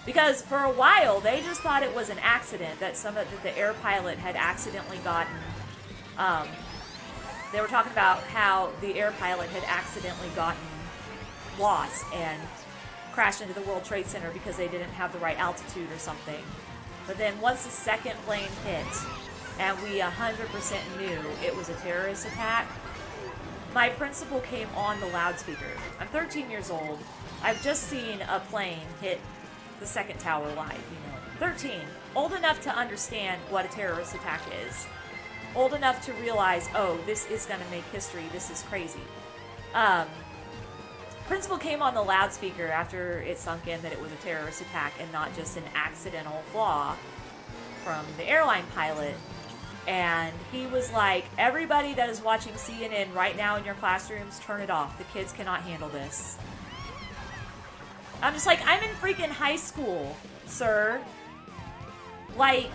Because for a while, they just thought it was an accident, that the air pilot had accidentally gotten... they were talking about how the air pilot had accidentally gotten lost and crashed into the World Trade Center because they didn't have the right altitude or something. But then once the second plane hit, and we 100% knew it was a terrorist attack, my principal came on the loudspeaker. I'm 13 years old. I've just seen a plane hit the second tower live, 13. Old enough to understand what a terrorist attack is. Old enough to realize, oh, this is going to make history. This is crazy. Principal came on the loudspeaker after it sunk in that it was a terrorist attack and not just an accidental flaw from the airline pilot. And he was like, everybody that is watching CNN right now in your classrooms, turn it off. The kids cannot handle this. I'm just like, I'm in freaking high school, sir. Like,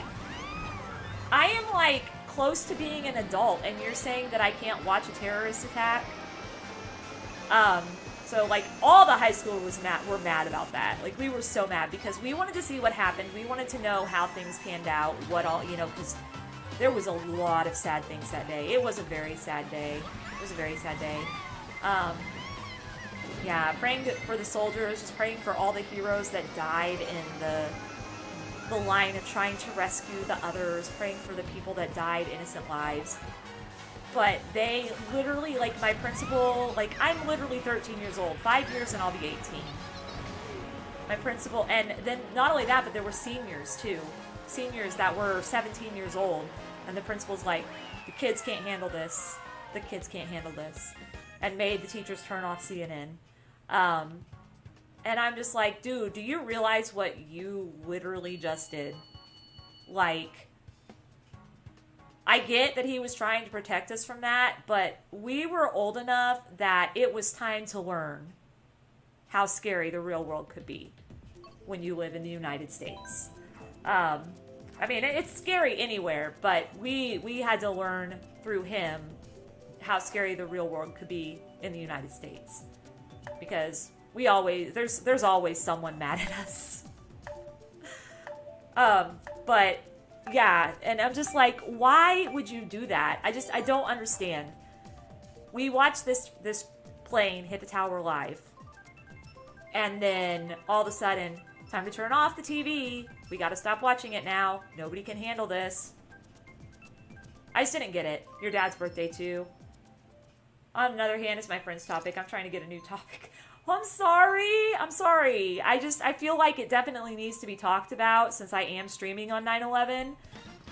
I am like close to being an adult and you're saying that I can't watch a terrorist attack? So, like, all the high school were mad about that. Like, we were so mad because we wanted to see what happened. We wanted to know how things panned out, what all, because there was a lot of sad things that day. It was a very sad day. Yeah, praying for the soldiers, just praying for all the heroes that died in the line of trying to rescue the others, praying for the people that died innocent lives. But they literally, like, my principal, like, I'm literally 13 years old. 5 years and I'll be 18. My principal, and then not only that, but there were seniors, too. Seniors that were 17 years old. And the principal's like, the kids can't handle this. The kids can't handle this. And made the teachers turn off CNN. And I'm just like, dude, do you realize what you literally just did? Like... I get that he was trying to protect us from that, but we were old enough that it was time to learn how scary the real world could be when you live in the United States. I mean, it's scary anywhere, but we had to learn through him how scary the real world could be in the United States. Because there's always someone mad at us. But... yeah, and I'm just like, why would you do that? I don't understand. We watched this plane hit the tower live. And then, all of a sudden, time to turn off the TV. We gotta stop watching it now. Nobody can handle this. I just didn't get it. Your dad's birthday, too. On the other hand, it's my friend's topic. I'm trying to get a new topic. Oh, I'm sorry. I'm sorry. I feel like it definitely needs to be talked about since I am streaming on 9/11.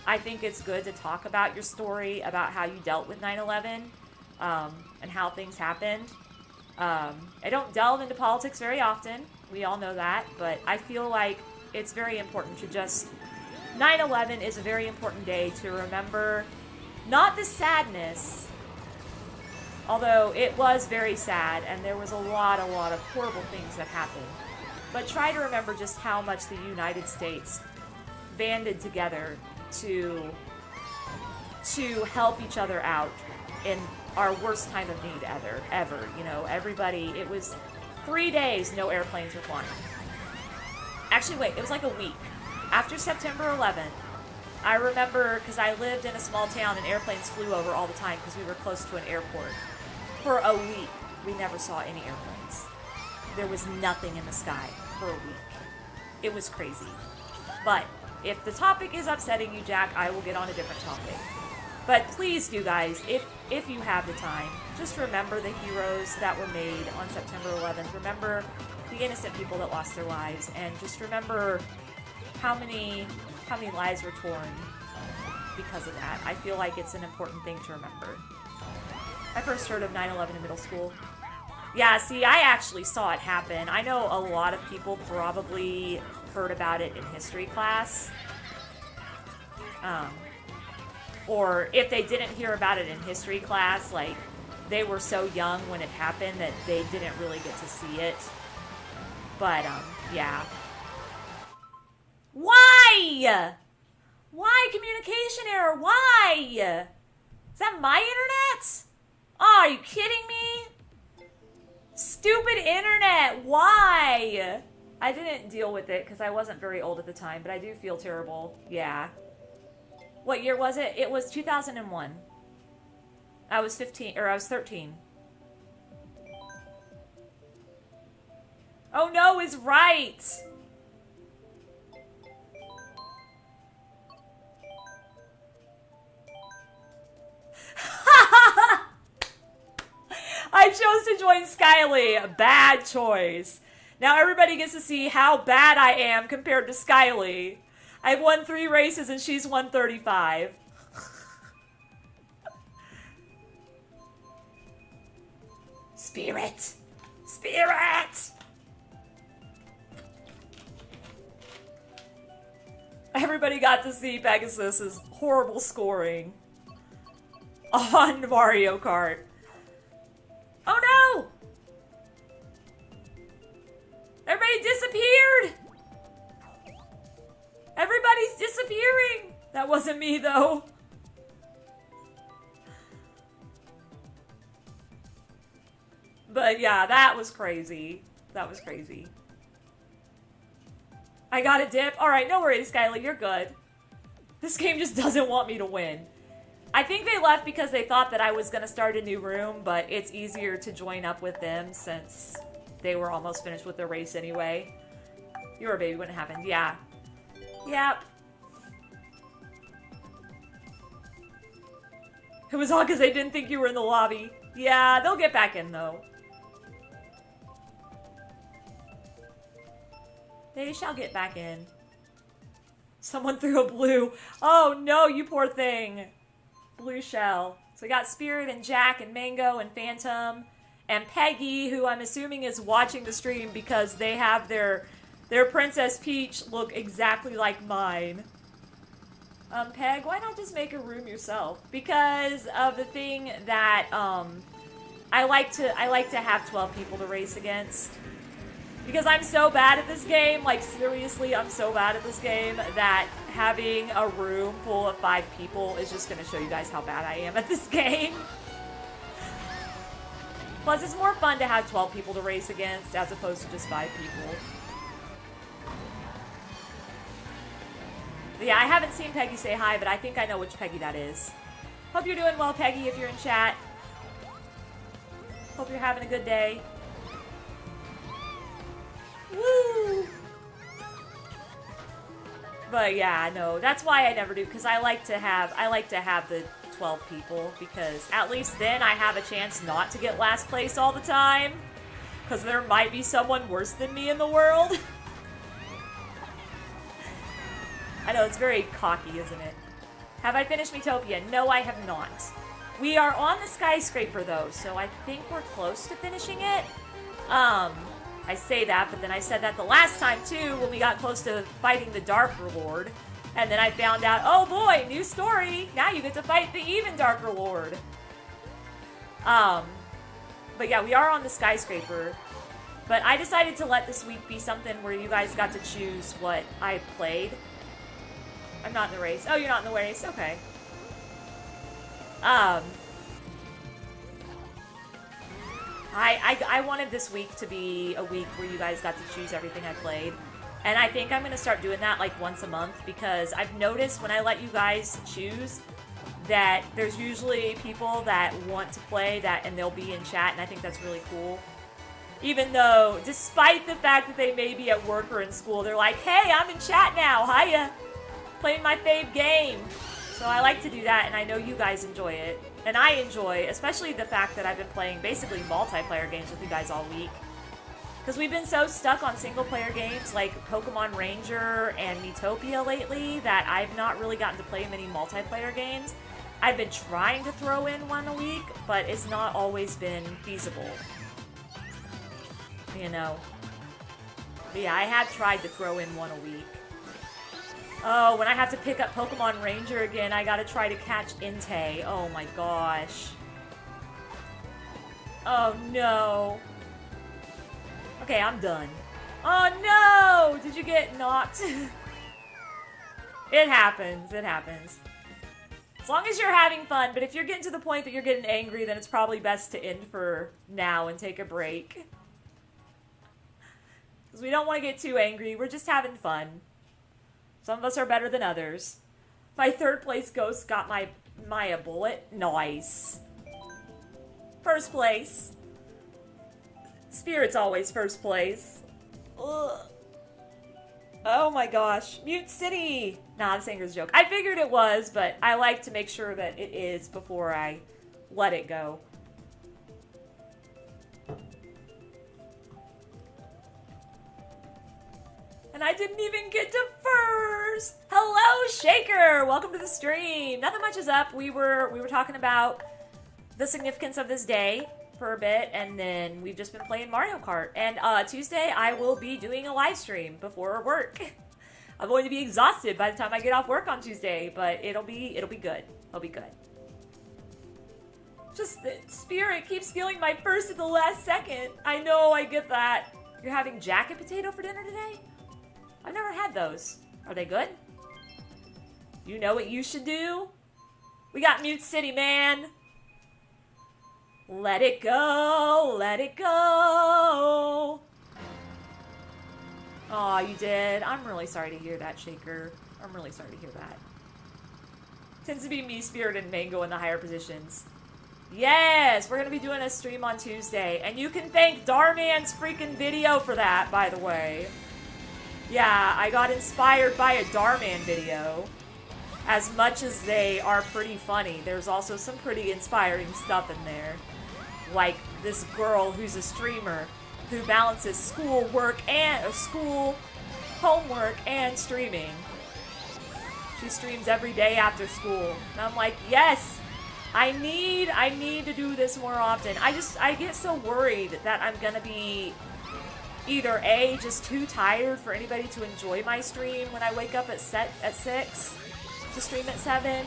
I think it's good to talk about your story, about how you dealt with 9/11, and how things happened. I don't delve into politics very often. We all know that. But I feel like it's very important to just... 9/11 is a very important day to remember not the sadness, although it was very sad and there was a lot of horrible things that happened. But try to remember just how much the United States banded together to help each other out in our worst time of need ever. You know, everybody, it was 3 days no airplanes were flying. Actually, wait, it was like a week. After September 11th, I remember, because I lived in a small town and airplanes flew over all the time because we were close to an airport. For a week, we never saw any airplanes. There was nothing in the sky for a week. It was crazy. But if the topic is upsetting you, Jack, I will get on a different topic. But please do, guys, if you have the time, just remember the heroes that were made on September 11th. Remember the innocent people that lost their lives, and just remember how many lives were torn because of that. I feel like it's an important thing to remember. I first heard of 9/11 in middle school. Yeah, see, I actually saw it happen. I know a lot of people probably heard about it in history class. Or if they didn't hear about it in history class, like, they were so young when it happened that they didn't really get to see it. But, yeah. Why? Why communication error? Why? Is that my internet? Oh, are you kidding me? Stupid internet. Why? I didn't deal with it because I wasn't very old at the time, but I do feel terrible. Yeah. What year was it? It was 2001. I was 15, or I was 13. Oh no, it's right. I chose to join Skyly. Bad choice. Now everybody gets to see how bad I am compared to Skyly. I've won 3 races and she's won 35. Spirit! Spirit! Everybody got to see Pegasus's horrible scoring on Mario Kart. Oh no! Everybody disappeared! Everybody's disappearing! That wasn't me, though. But yeah, that was crazy. That was crazy. I got a dip. Alright, no worries, Skyly. You're good. This game just doesn't want me to win. I think they left because they thought that I was going to start a new room, but it's easier to join up with them since they were almost finished with their race anyway. You were a baby when it happened. Yeah. Yep. It was all because they didn't think you were in the lobby. Yeah, they'll get back in, though. They shall get back in. Someone threw a blue. Oh, no, you poor thing. Blue shell. So we got Spirit and Jack and Mango and Phantom and Peggy, who I'm assuming is watching the stream because they have their Princess Peach look exactly like mine. Peg, why not just make a room yourself? Because of the thing that I like to have 12 people to race against. Because I'm so bad at this game, like seriously, I'm so bad at this game that having a room full of 5 people is just going to show you guys how bad I am at this game. Plus, it's more fun to have 12 people to race against as opposed to just 5 people. But yeah, I haven't seen Peggy say hi, but I think I know which Peggy that is. Hope you're doing well, Peggy, if you're in chat. Hope you're having a good day. Woo! But yeah, no, that's why I never do, because I like to have the 12 people, because at least then I have a chance not to get last place all the time, because there might be someone worse than me in the world. I know, it's very cocky, isn't it? Have I finished Metopia? No, I have not. We are on the skyscraper, though, so I think we're close to finishing it. I say that, but then I said that the last time, too, when we got close to fighting the Dark Reward. And then I found out, oh boy, new story! Now you get to fight the even Darker Lord. But yeah, we are on the skyscraper. But I decided to let this week be something where you guys got to choose what I played. I'm not in the race. Oh, you're not in the race? Okay. I wanted this week to be a week where you guys got to choose everything I played. And I think I'm going to start doing that like once a month, because I've noticed when I let you guys choose that there's usually people that want to play that and they'll be in chat, and I think that's really cool. Even though, despite the fact that they may be at work or in school, they're like, hey, I'm in chat now, hiya, playing my fave game. So I like to do that, and I know you guys enjoy it. And I enjoy, especially the fact that I've been playing basically multiplayer games with you guys all week. Because we've been so stuck on single-player games like Pokemon Ranger and Metopia lately that I've not really gotten to play many multiplayer games. I've been trying to throw in one a week, but it's not always been feasible. You know. But yeah, I have tried to throw in one a week. Oh, when I have to pick up Pokemon Ranger again, I gotta try to catch Entei. Oh my gosh. Oh no. Okay, I'm done. Oh no! Did you get knocked? It happens, it happens. As long as you're having fun, but if you're getting to the point that you're getting angry, then it's probably best to end for now and take a break. Because we don't want to get too angry, we're just having fun. Some of us are better than others. My third place ghost got my Maya bullet. Nice. First place. Spirit's always first place. Ugh. Oh my gosh. Mute City! Nah, this anger's a joke. I figured it was, but I like to make sure that it is before I let it go. And I didn't even get to first! Hello, Shaker! Welcome to the stream! Nothing much is up. We were talking about the significance of this day for a bit, and then we've just been playing Mario Kart. And Tuesday, I will be doing a live stream before work. I'm going to be exhausted by the time I get off work on Tuesday, but it'll be good. It'll be good. Just the Spirit keeps stealing my first at the last second. I know, I get that. You're having jacket potato for dinner today? I've never had those. Are they good? You know what you should do? We got Mute City, man. Let it go. Let it go. Aw, you did. I'm really sorry to hear that, Shaker. I'm really sorry to hear that. Tends to be me, Spirit, and Mango in the higher positions. Yes, we're going to be doing a stream on Tuesday. And you can thank Darman's freaking video for that, by the way. Yeah, I got inspired by a Darman video. As much as they are pretty funny, there's also some pretty inspiring stuff in there. Like this girl who's a streamer who balances school, homework, and streaming. She streams every day after school. And I'm like, yes, I need to do this more often. I get so worried that I'm gonna be either A, just too tired for anybody to enjoy my stream when I wake up at 6 to stream at 7,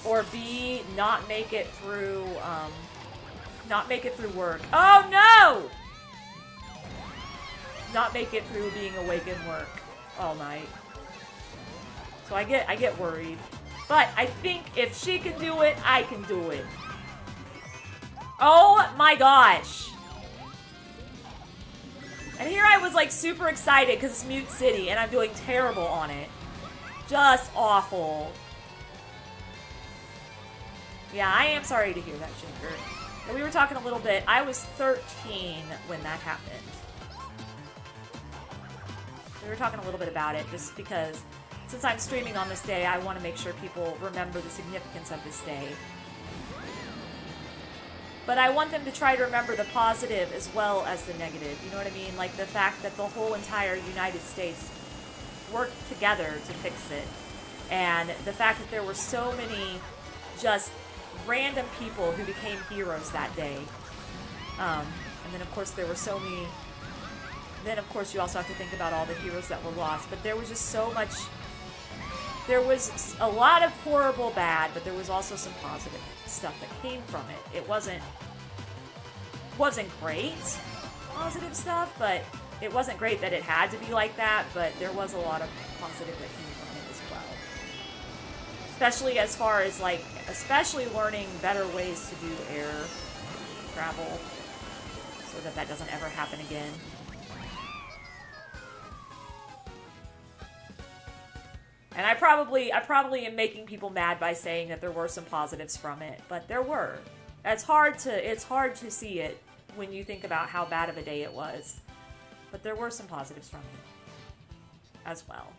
or B, not make it through work. Oh no! Not make it through being awake in work all night. So I get worried. But I think if she can do it, I can do it. Oh my gosh! And here I was like super excited because it's Mute City and I'm doing terrible on it. Just awful. Yeah, I am sorry to hear that, Shaker. And we were talking a little bit. I was 13 when that happened. We were talking a little bit about it just because since I'm streaming on this day, I want to make sure people remember the significance of this day. But I want them to try to remember the positive as well as the negative. You know what I mean? Like the fact that the whole entire United States worked together to fix it. And the fact that there were so many just random people who became heroes that day. And then, of course, there were so many... Then, of course, you also have to think about all the heroes that were lost. But there was just so much... There was a lot of horrible bad, but there was also some positive stuff that came from it. It wasn't great, positive stuff, but it wasn't great that it had to be like that, but there was a lot of positive that came from it as well. Especially as far as, like, especially learning better ways to do air travel so that that doesn't ever happen again. And I probably am making people mad by saying that there were some positives from it, but there were. It's hard to see it when you think about how bad of a day it was. But there were some positives from it as well.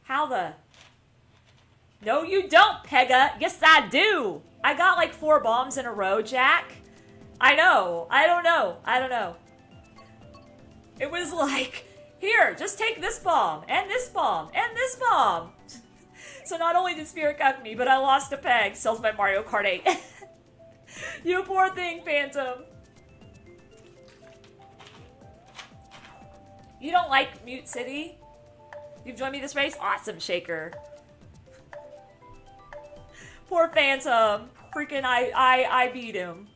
How the... No, you don't, Pega! Yes, I do! I got like 4 bombs in a row, Jack. I know. I don't know. It was like, here, just take this bomb, and this bomb, and this bomb. So not only did Spirit cuff me, but I lost a peg. Sells my Mario Kart 8. You poor thing, Phantom. You don't like Mute City? You've joined me this race? Awesome, Shaker. Poor Phantom. Freaking I beat him.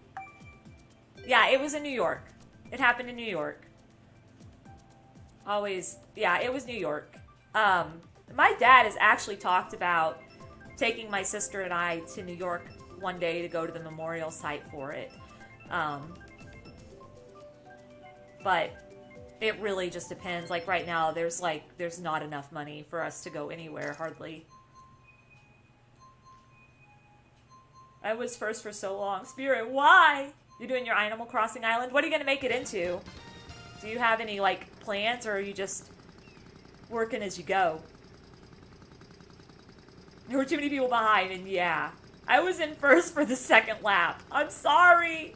Yeah, it was in New York. It happened in New York. Always, yeah, it was New York. My dad has actually talked about taking my sister and I to New York one day to go to the memorial site for it. But it really just depends. Like right now, there's not enough money for us to go anywhere, hardly. I was first for so long. Spirit, why? You doing your Animal Crossing island? What are you going to make it into? Do you have any, like, plans, or are you just working as you go? There were too many people behind, and yeah. I was in first for the second lap. I'm sorry.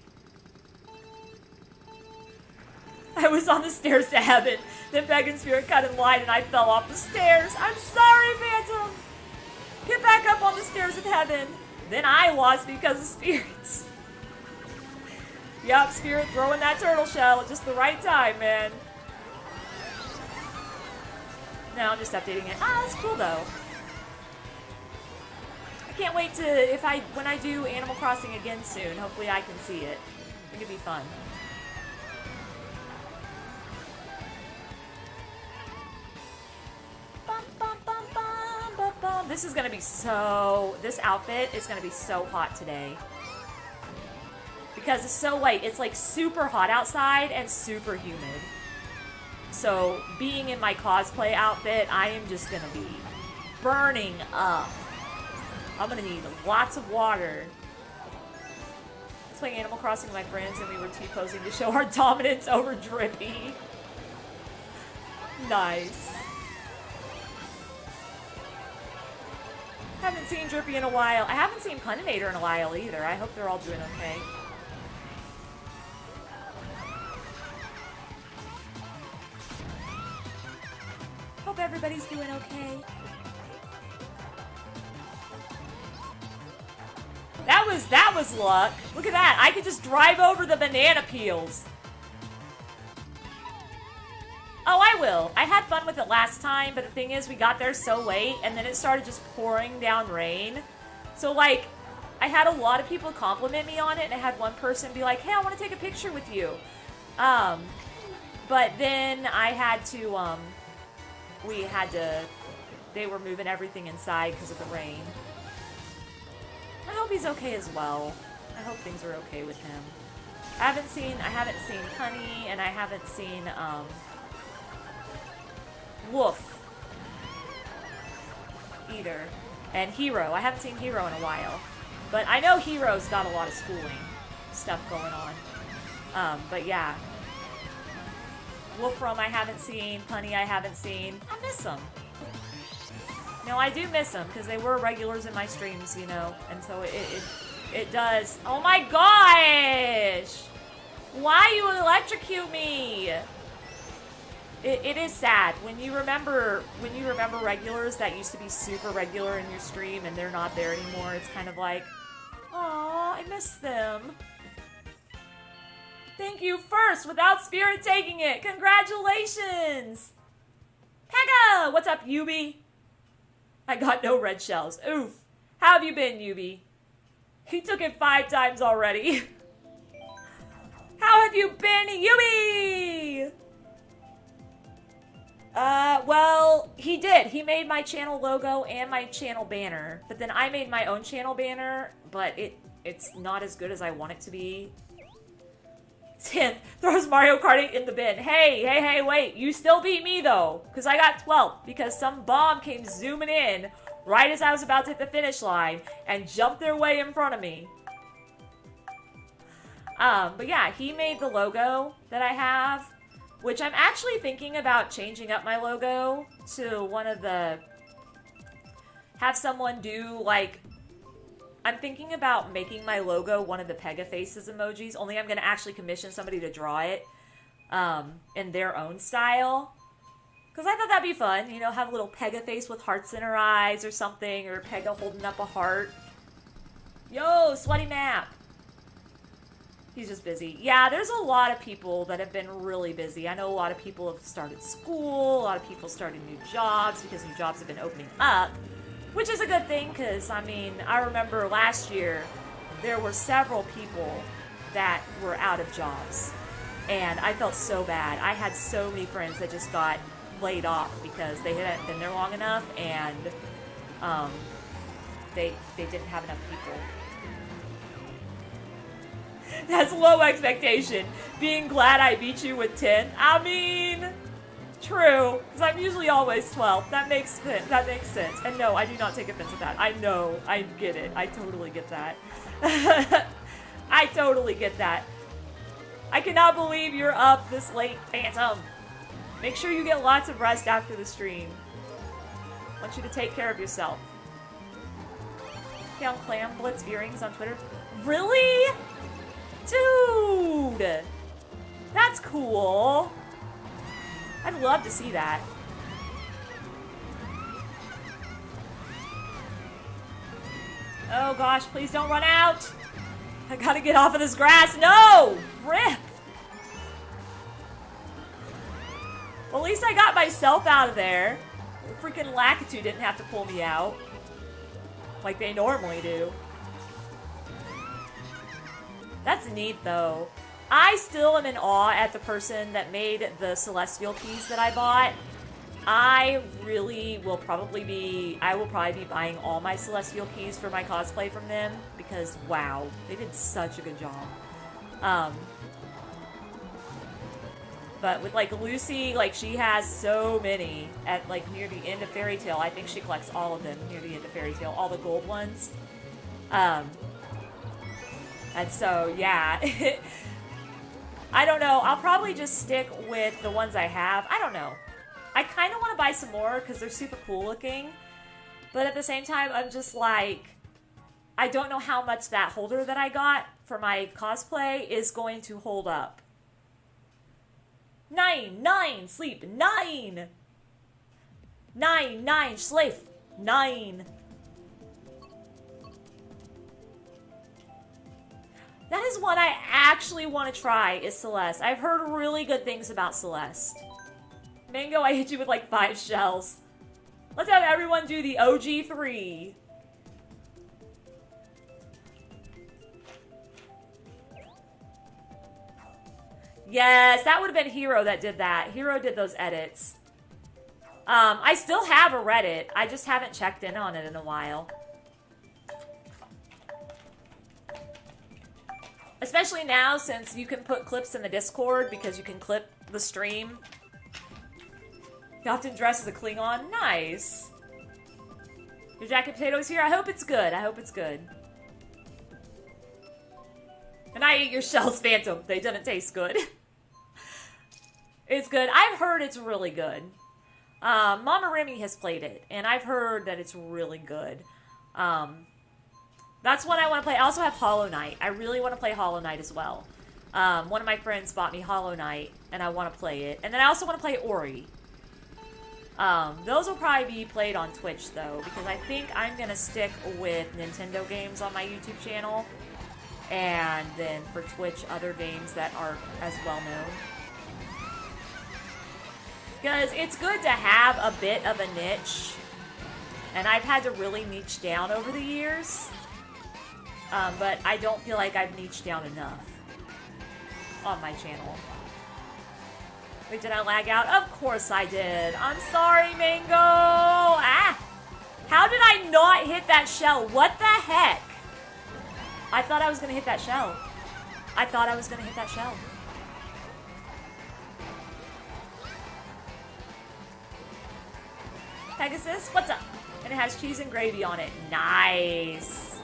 I was on the stairs to heaven. Then Peg and Spirit cut in line, and I fell off the stairs. I'm sorry, Phantom. Get back up on the stairs of heaven. Then I lost because of spirits. Yup, Spirit throwing that turtle shell at just the right time, man. No, I'm just updating it. Ah, that's cool though. I can't wait to, when I do Animal Crossing again soon, hopefully I can see it. I think it'd be fun. Bum, bum, bum, bum, bum, bum. This outfit is gonna be so hot today. Because it's so late. It's like super hot outside and super humid. So being in my cosplay outfit, I am just gonna be burning up. I'm gonna need lots of water. I was playing Animal Crossing with my friends and we were T-posing to show our dominance over Drippy. Nice. Haven't seen Drippy in a while. I haven't seen Puninator in a while either. I hope they're all doing okay. Hope everybody's doing okay. That was luck. Look at that. I could just drive over the banana peels. Oh, I will. I had fun with it last time, but the thing is, we got there so late, and then it started just pouring down rain. So, like, I had a lot of people compliment me on it, and I had one person be like, hey, I want to take a picture with you. But then I had to, they were moving everything inside because of the rain. I hope he's okay as well. I hope things are okay with him. I haven't seen Honey, and I haven't seen, Wolf either. And Hero. I haven't seen Hero in a while. But I know Hero's got a lot of schooling stuff going on. But yeah. Wolfram I haven't seen. Punny I haven't seen. I miss them. No, I do miss them because they were regulars in my streams, you know, and so it does. Oh my gosh! Why you electrocute me? It is sad when you remember regulars that used to be super regular in your stream and they're not there anymore. It's kind of like, aw, I miss them. Thank you first without Spirit taking it. Congratulations! Pega! What's up, Yubi? I got no red shells. Oof. How have you been, Yubi? He took it 5 times already. How have you been, Yubi? Well, he did. He made my channel logo and my channel banner. But then I made my own channel banner, but it's not as good as I want it to be. Tim throws Mario Kart in the bin. Hey, wait. You still beat me, though. Because I got 12. Because some bomb came zooming in right as I was about to hit the finish line and jumped their way in front of me. But yeah, he made the logo that I have, which I'm actually thinking about changing up my logo to one of the... Have someone do, like... I'm thinking about making my logo one of the Pegafaces emojis, only I'm going to actually commission somebody to draw it in their own style. Because I thought that'd be fun, you know, have a little Pegaface with hearts in her eyes or something, or Pega holding up a heart. Yo, sweaty map! He's just busy. Yeah, there's a lot of people that have been really busy. I know a lot of people have started school, a lot of people started new jobs because new jobs have been opening up. Which is a good thing, because, I mean, I remember last year, there were several people that were out of jobs. And I felt so bad. I had so many friends that just got laid off because they hadn't been there long enough, and they didn't have enough people. That's low expectation. Being glad I beat you with 10. I mean... True, because I'm usually always 12. That makes sense. And no, I do not take offense at that. I know. I get it. I totally get that. I totally get that. I cannot believe you're up this late, Phantom. Make sure you get lots of rest after the stream. I want you to take care of yourself. Found Clam Blitz earrings on Twitter. Really? Dude! That's cool. I'd love to see that. Oh gosh, please don't run out! I gotta get off of this grass. No! Rip! Well, at least I got myself out of there. Freaking Lakitu didn't have to pull me out. Like they normally do. That's neat, though. I still am in awe at the person that made the Celestial keys that I bought. I will probably be buying all my Celestial keys for my cosplay from them because, wow, they did such a good job. But with, like, Lucy, like, she has so many at, like, near the end of Fairy Tail. I think she collects all of them near the end of Fairy Tail, all the gold ones. And so, yeah. I don't know. I'll probably just stick with the ones I have. I don't know. I kind of want to buy some more because they're super cool looking. But at the same time, I'm just like... I don't know how much that holder that I got for my cosplay is going to hold up. 9, sleep, 9! 9, sleep, 9. That is one I actually want to try, is Celeste. I've heard really good things about Celeste. Mango, I hit you with like 5 shells. Let's have everyone do the OG 3. Yes, that would have been Hero that did that. Hero did those edits. I still have a Reddit. I just haven't checked in on it in a while. Especially now, since you can put clips in the Discord because you can clip the stream. You often dress as a Klingon. Nice. Your jacket potato's here. I hope it's good. I hope it's good. And I ate your shells, Phantom. They didn't taste good. It's good. I've heard it's really good. Mama Remy has played it, and I've heard that it's really good. That's what I want to play. I also have Hollow Knight. I really want to play Hollow Knight as well. One of my friends bought me Hollow Knight, and I want to play it. And then I also want to play Ori. Those will probably be played on Twitch, though, because I think I'm going to stick with Nintendo games on my YouTube channel. And then for Twitch, other games that aren't as well known. Because it's good to have a bit of a niche. And I've had to really niche down over the years. But I don't feel like I've niched down enough on my channel. Wait, did I lag out? Of course I did. I'm sorry, Mango. Ah! How did I not hit that shell? What the heck? I thought I was going to hit that shell. I thought I was going to hit that shell. Pegasus, what's up? And it has cheese and gravy on it. Nice.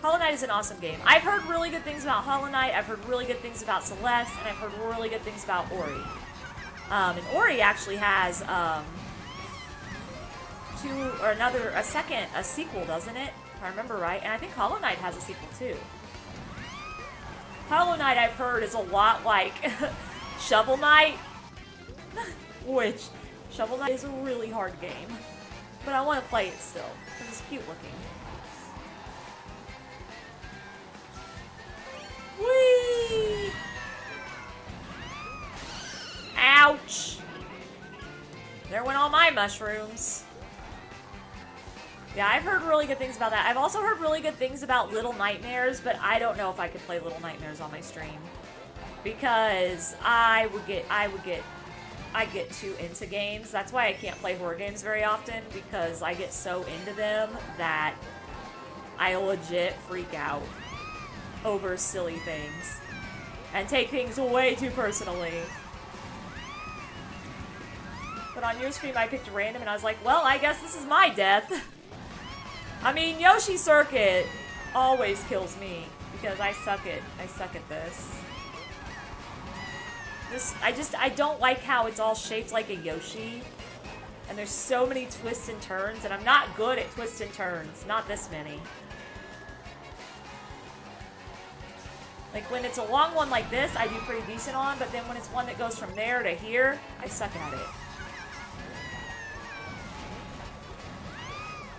Hollow Knight is an awesome game. I've heard really good things about Hollow Knight. I've heard really good things about Celeste, and I've heard really good things about Ori. And Ori actually has a sequel, doesn't it? If I remember right. And I think Hollow Knight has a sequel too. Hollow Knight, I've heard, is a lot like Shovel Knight, which Shovel Knight is a really hard game, but I want to play it still because it's cute looking. Whee! Ouch! There went all my mushrooms. Yeah, I've heard really good things about that. I've also heard really good things about Little Nightmares, but I don't know if I could play Little Nightmares on my stream because I get too into games. That's why I can't play horror games very often, because I get so into them that I legit freak out over silly things and take things way too personally. But on your stream I picked random and I was like, well, I guess this is my death. I mean, Yoshi Circuit always kills me because I suck at this. I don't like how it's all shaped like a Yoshi. And there's so many twists and turns, and I'm not good at twists and turns. Not this many. Like, when it's a long one like this, I do pretty decent on, but then when it's one that goes from there to here, I suck at it.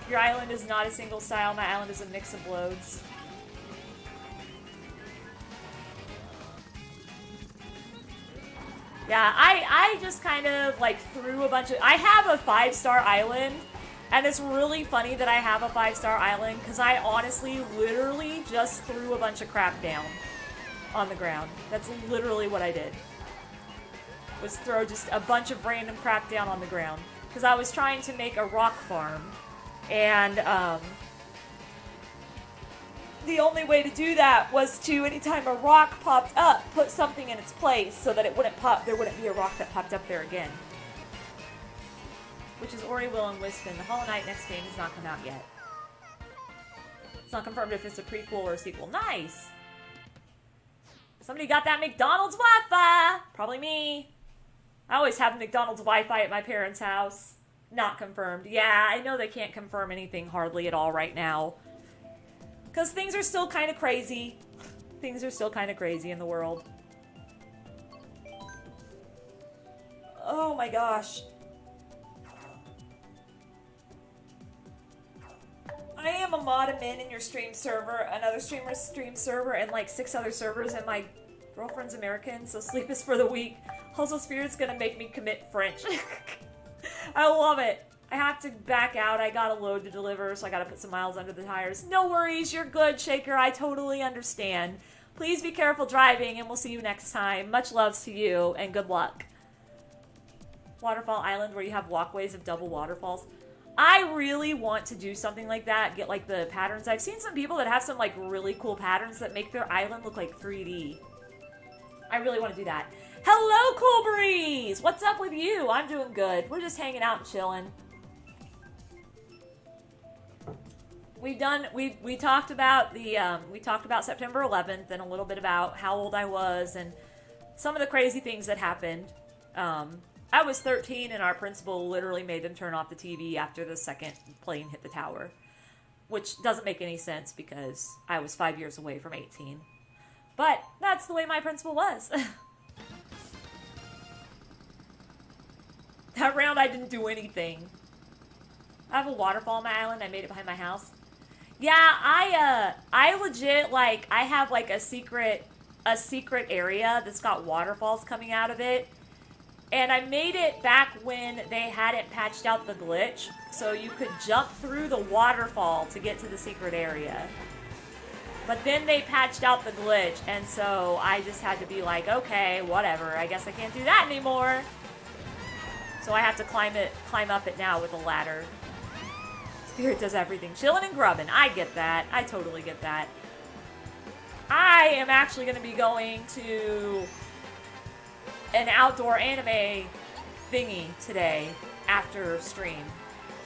Your island is not a single style. My island is a mix of loads. Yeah, I just kind of, like, threw a bunch of... I have a 5-star island, and it's really funny that I have a 5-star island, because I honestly, literally just threw a bunch of crap down on the ground. That's literally what I did. Was throw just a bunch of random crap down on the ground. Because I was trying to make a rock farm, and, the only way to do that was to, anytime a rock popped up, put something in its place so that it wouldn't pop, there wouldn't be a rock that popped up there again. Which is Ori, Will, and Wisp, and the Hollow Knight next game has not come out yet. It's not confirmed if it's a prequel or a sequel. Nice! Somebody got that McDonald's Wi-Fi! Probably me. I always have McDonald's Wi-Fi at my parents' house. Not confirmed. Yeah, I know they can't confirm anything hardly at all right now. Because things are still kind of crazy. Things are still kind of crazy in the world. Oh my gosh. I am a mod admin in your stream server, another streamer's stream server, and like 6 other servers, and my girlfriend's American, so sleep is for the weak. Also, Spirit's gonna make me commit French. I love it. I have to back out. I got a load to deliver, so I gotta put some miles under the tires. No worries, you're good, Shaker. I totally understand. Please be careful driving, and we'll see you next time. Much loves to you, and good luck. Waterfall Island, where you have walkways of double waterfalls. I really want to do something like that, get like the patterns. I've seen some people that have some like really cool patterns that make their island look like 3D. I really want to do that. Hello, Cool Breeze! What's up with you? I'm doing good. We're just hanging out and chilling. We talked about the we talked about September 11th and a little bit about how old I was and some of the crazy things that happened. I was 13 and our principal literally made them turn off the TV after the second plane hit the tower. Which doesn't make any sense because I was 5 years away from 18. But that's the way my principal was. That round I didn't do anything. I have a waterfall on my island. I made it behind my house. Yeah, I legit, like, I have like a secret area that's got waterfalls coming out of it. And I made it back when they hadn't patched out the glitch, so you could jump through the waterfall to get to the secret area. But then they patched out the glitch, and so I just had to be like, okay, whatever, I guess I can't do that anymore. So I have to climb up it now with a ladder. Spirit does everything. Chilling and grubbing. I get that. I totally get that. I am actually going to be going to an outdoor anime thingy today after stream.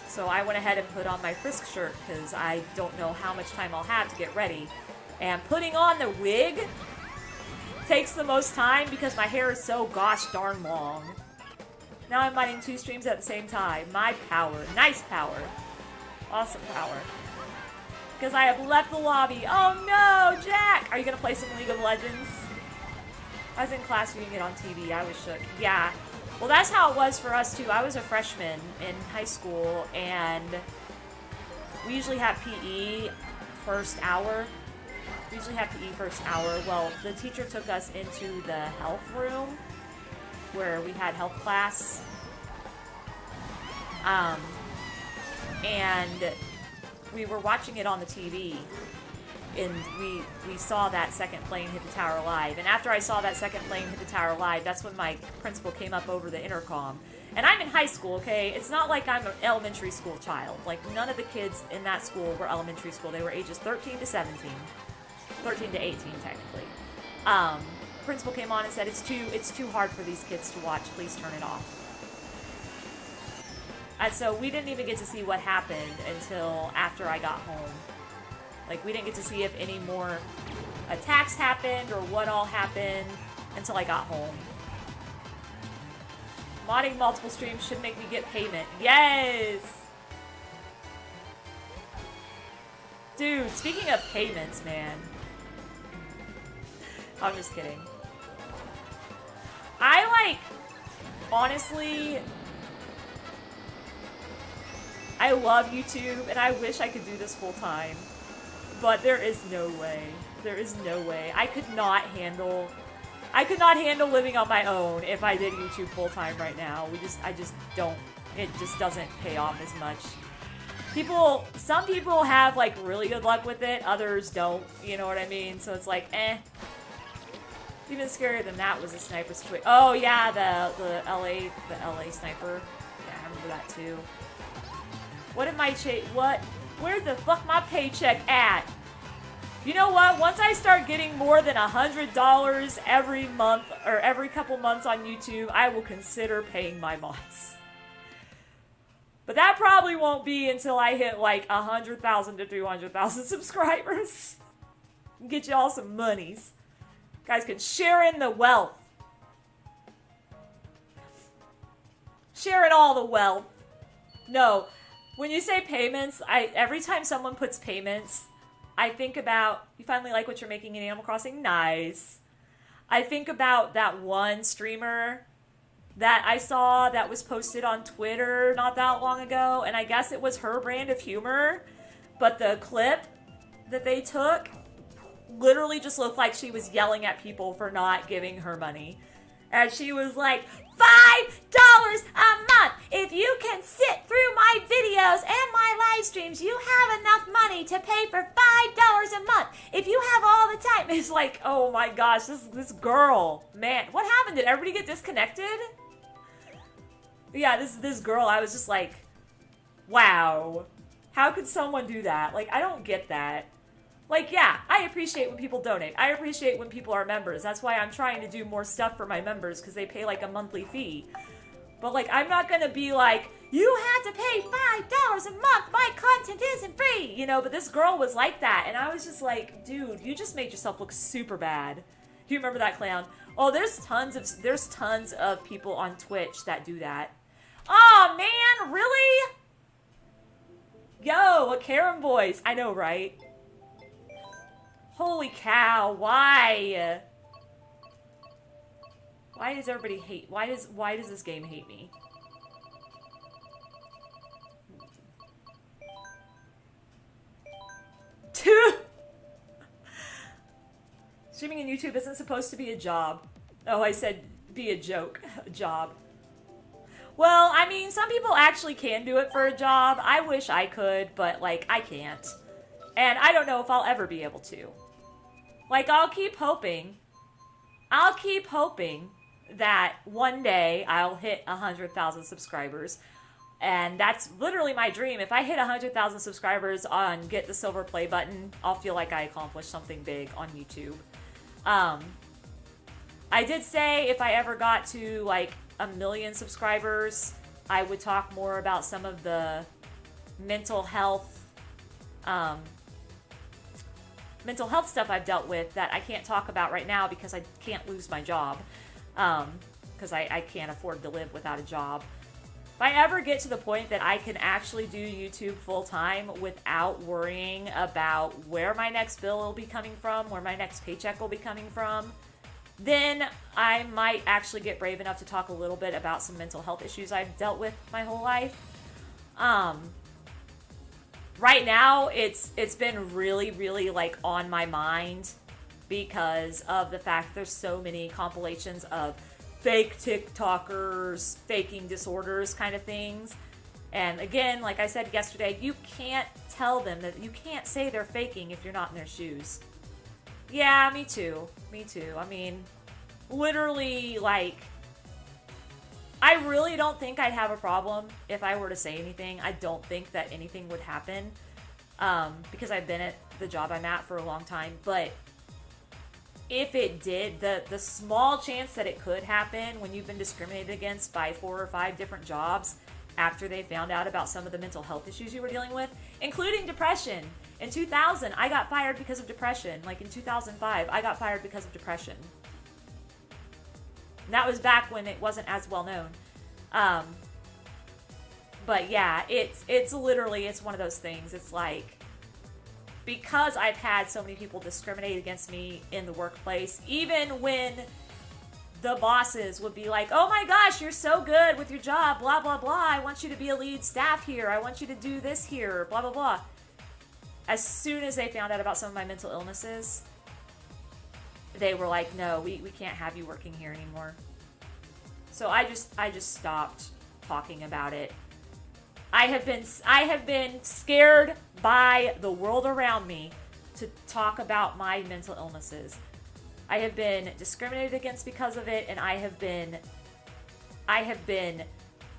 So I went ahead and put on my Frisk shirt because I don't know how much time I'll have to get ready. And putting on the wig takes the most time because my hair is so gosh darn long. Now I'm running 2 streams at the same time. My power. Nice power. Awesome power. Because I have left the lobby. Oh no, Jack! Are you going to play some League of Legends? I was in class viewing it on TV. I was shook. Yeah. Well, that's how it was for us, too. I was a freshman in high school, and we usually have PE first hour. Well, the teacher took us into the health room where we had health class. And we were watching it on the TV. And we saw that second plane hit the tower live. And after I saw that second plane hit the tower live, that's when my principal came up over the intercom. And I'm in high school, okay? It's not like I'm an elementary school child. Like, none of the kids in that school were elementary school. They were ages 13 to 17. 13 to 18, technically. Principal came on and said, it's too hard for these kids to watch. Please turn it off. And so we didn't even get to see what happened until after I got home. Like, we didn't get to see if any more attacks happened or what all happened until I got home. Modding multiple streams should make me get payment. Yes! Dude, speaking of payments, man. I'm just kidding. Honestly, I love YouTube, and I wish I could do this full time. But there is no way. There is no way. I could not handle living on my own if I did YouTube full time right now. I just don't. It just doesn't pay off as much. Some people have like really good luck with it. Others don't. You know what I mean? So it's like, eh. Even scarier than that was a sniper situation. Oh yeah, the LA sniper. Yeah, I remember that too. What did my where the fuck my paycheck at? You know what? Once I start getting more than $100 every month or every couple months on YouTube, I will consider paying my mods. But that probably won't be until I hit like 100,000 to 200,000 subscribers. Get y'all some monies. Guys can share in the wealth. Share in all the wealth. No. When you say payments, every time someone puts payments, I think about, you finally like what you're making in Animal Crossing? Nice. I think about that one streamer that I saw that was posted on Twitter not that long ago, and I guess it was her brand of humor, but the clip that they took literally just looked like she was yelling at people for not giving her money. And she was like, $5 a month! If you can sit through my videos and my live streams, you have enough money to pay for $5 a month. If you have all the time. It's like, oh my gosh, this girl. Man, what happened? Did everybody get disconnected? Yeah, this girl, I was just like, wow. How could someone do that? Like, I don't get that. Like, yeah, I appreciate when people donate. I appreciate when people are members. That's why I'm trying to do more stuff for my members, because they pay, like, a monthly fee. But, like, I'm not gonna be like, you have to pay $5 a month, my content isn't free! You know, but this girl was like that, and I was just like, dude, you just made yourself look super bad. Do you remember that, Clown? Oh, there's tons of people on Twitch that do that. Oh man, really? Yo, a Karen voice. I know, right? Holy cow, why? Why does everybody hate? Why does this game hate me? Streaming on YouTube isn't supposed to be a job. Oh, I said be a joke. A job. Well, I mean, some people actually can do it for a job. I wish I could, but, like, I can't. And I don't know if I'll ever be able to. Like, I'll keep hoping that one day I'll hit 100,000 subscribers. And that's literally my dream. If I hit 100,000 subscribers on Get the Silver Play button, I'll feel like I accomplished something big on YouTube. I did say if I ever got to, like, 1 million subscribers, I would talk more about some of the mental health stuff I've dealt with that I can't talk about right now because I can't lose my job. Because I can't afford to live without a job. If I ever get to the point that I can actually do YouTube full-time without worrying about where my next bill will be coming from, where my next paycheck will be coming from, then I might actually get brave enough to talk a little bit about some mental health issues I've dealt with my whole life. Right now, it's been really, really, like, on my mind because of the fact there's so many compilations of fake TikTokers, faking disorders kind of things. And again, like I said yesterday, you can't tell them that you can't say they're faking if you're not in their shoes. Yeah, me too. Me too. I mean, literally, like, I really don't think I'd have a problem if I were to say anything. I don't think that anything would happen because I've been at the job I'm at for a long time. But if it did, the small chance that it could happen when you've been discriminated against by 4 or 5 different jobs after they found out about some of the mental health issues you were dealing with, including depression. In 2000, I got fired because of depression. Like in 2005, I got fired because of depression. And that was back when it wasn't as well known. But yeah, it's literally, it's one of those things. It's like, because I've had so many people discriminate against me in the workplace, even when the bosses would be like, oh my gosh, you're so good with your job, blah, blah, blah. I want you to be a lead staff here. I want you to do this here, blah, blah, blah. As soon as they found out about some of my mental illnesses, they were like, no, we can't have you working here anymore. So I just stopped talking about it. I have been scared by the world around me to talk about my mental illnesses. I have been discriminated against because of it, and I have been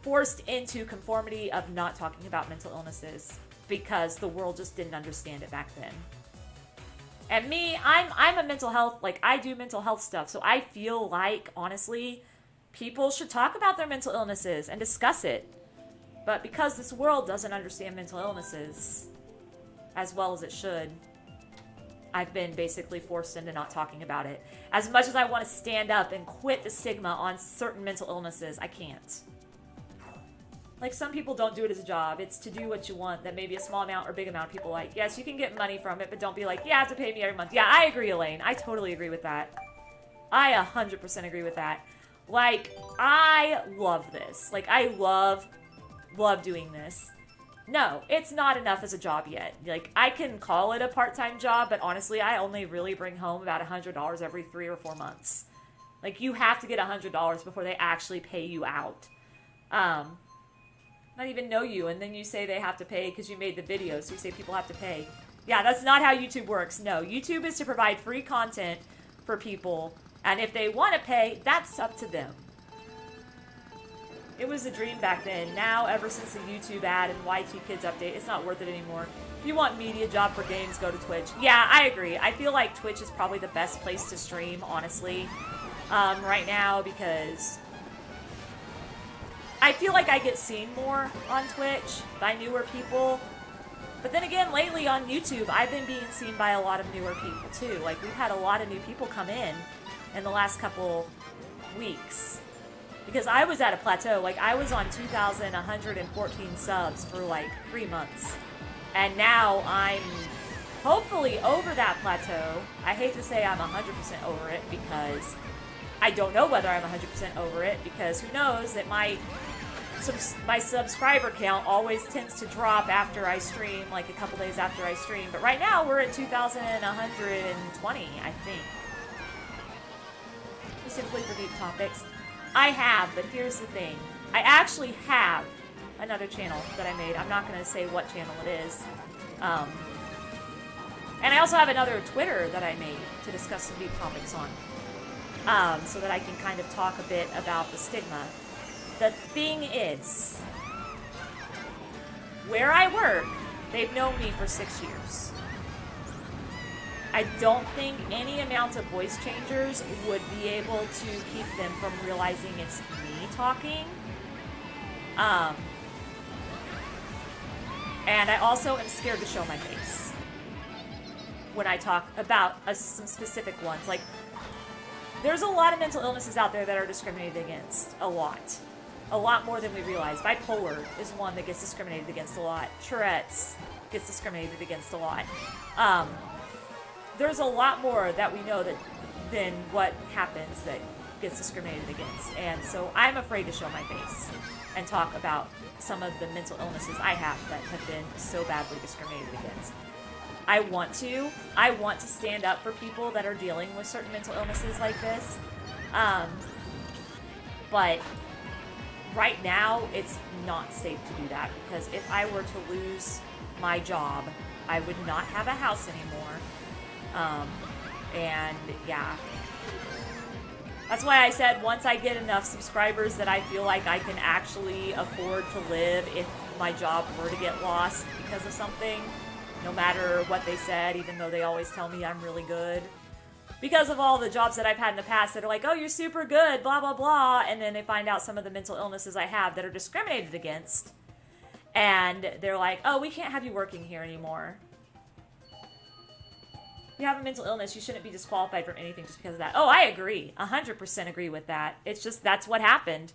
forced into conformity of not talking about mental illnesses because the world just didn't understand it back then. And me, I'm a mental health, like, I do mental health stuff, so I feel like, honestly, people should talk about their mental illnesses and discuss it. But because this world doesn't understand mental illnesses as well as it should, I've been basically forced into not talking about it. As much as I want to stand up and quit the stigma on certain mental illnesses, I can't. Like, some people don't do it as a job. It's to do what you want that maybe a small amount or big amount of people like. Yes, you can get money from it, but don't be like, you have to pay me every month. Yeah, I agree, Elaine. I totally agree with that. I 100% agree with that. Like, I love this. Like, I love doing this. No, it's not enough as a job yet. Like, I can call it a part-time job, but honestly, I only really bring home about $100 every 3 or 4 months. Like, you have to get $100 before they actually pay you out. Not even know you, and then you say they have to pay because you made the video, so you say people have to pay. Yeah, that's not how YouTube works. No, YouTube is to provide free content for people, and if they want to pay, that's up to them. It was a dream back then. Now, ever since the YouTube ad and YT Kids update, it's not worth it anymore. If you want media job for games, go to Twitch. Yeah, I agree. I feel like Twitch is probably the best place to stream, honestly, right now, because I feel like I get seen more on Twitch by newer people. But then again, lately on YouTube, I've been being seen by a lot of newer people, too. Like, we've had a lot of new people come in. in the last couple weeks. Because I was at a plateau. Like, I was on 2,114 subs for like 3 months. And now I'm hopefully over that plateau. I hate to say I'm 100% over it because I don't know whether I'm 100% over it, because who knows, that my subscriber count always tends to drop after I stream, like a couple days after I stream. But right now we're at 2,120, I think. Simply for deep topics. I have, but here's the thing. I actually have another channel that I made. I'm not going to say what channel it is. And I also have another Twitter that I made to discuss some deep topics on. So that I can kind of talk a bit about the stigma. The thing is, where I work, they've known me for 6 years. I don't think any amount of voice changers would be able to keep them from realizing it's me talking. And I also am scared to show my face when I talk about some specific ones. Like, there's a lot of mental illnesses out there that are discriminated against. A lot. A lot more than we realize. Bipolar is one that gets discriminated against a lot. Tourette's gets discriminated against a lot. There's a lot more that we know than what happens that gets discriminated against. And so I'm afraid to show my face and talk about some of the mental illnesses I have that have been so badly discriminated against. I want to stand up for people that are dealing with certain mental illnesses like this. But right now, it's not safe to do that, because if I were to lose my job, I would not have a house anymore. And yeah. That's why I said once I get enough subscribers that I feel like I can actually afford to live if my job were to get lost because of something, no matter what they said, even though they always tell me I'm really good. Because of all the jobs that I've had in the past that are like, oh, you're super good, blah, blah, blah. And then they find out some of the mental illnesses I have that are discriminated against. And they're like, oh, we can't have you working here anymore. You have a mental illness, you shouldn't be disqualified from anything just because of that. Oh, I agree. 100% agree with that. It's just, that's what happened.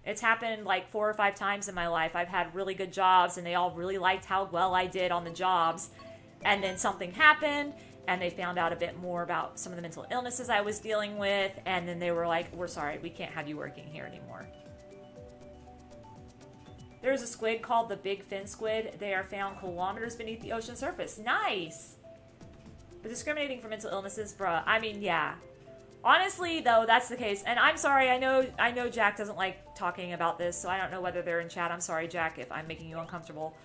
It's happened like 4 or 5 times in my life. I've had really good jobs, and they all really liked how well I did on the jobs. And then something happened, and they found out a bit more about some of the mental illnesses I was dealing with, and then they were like, we're sorry, we can't have you working here anymore. There's a squid called the big fin squid. They are found kilometers beneath the ocean surface. Nice! But discriminating for mental illnesses, bruh. I mean, yeah. Honestly, though, that's the case. And I'm sorry, I know Jack doesn't like talking about this, so I don't know whether they're in chat. I'm sorry, Jack, if I'm making you uncomfortable.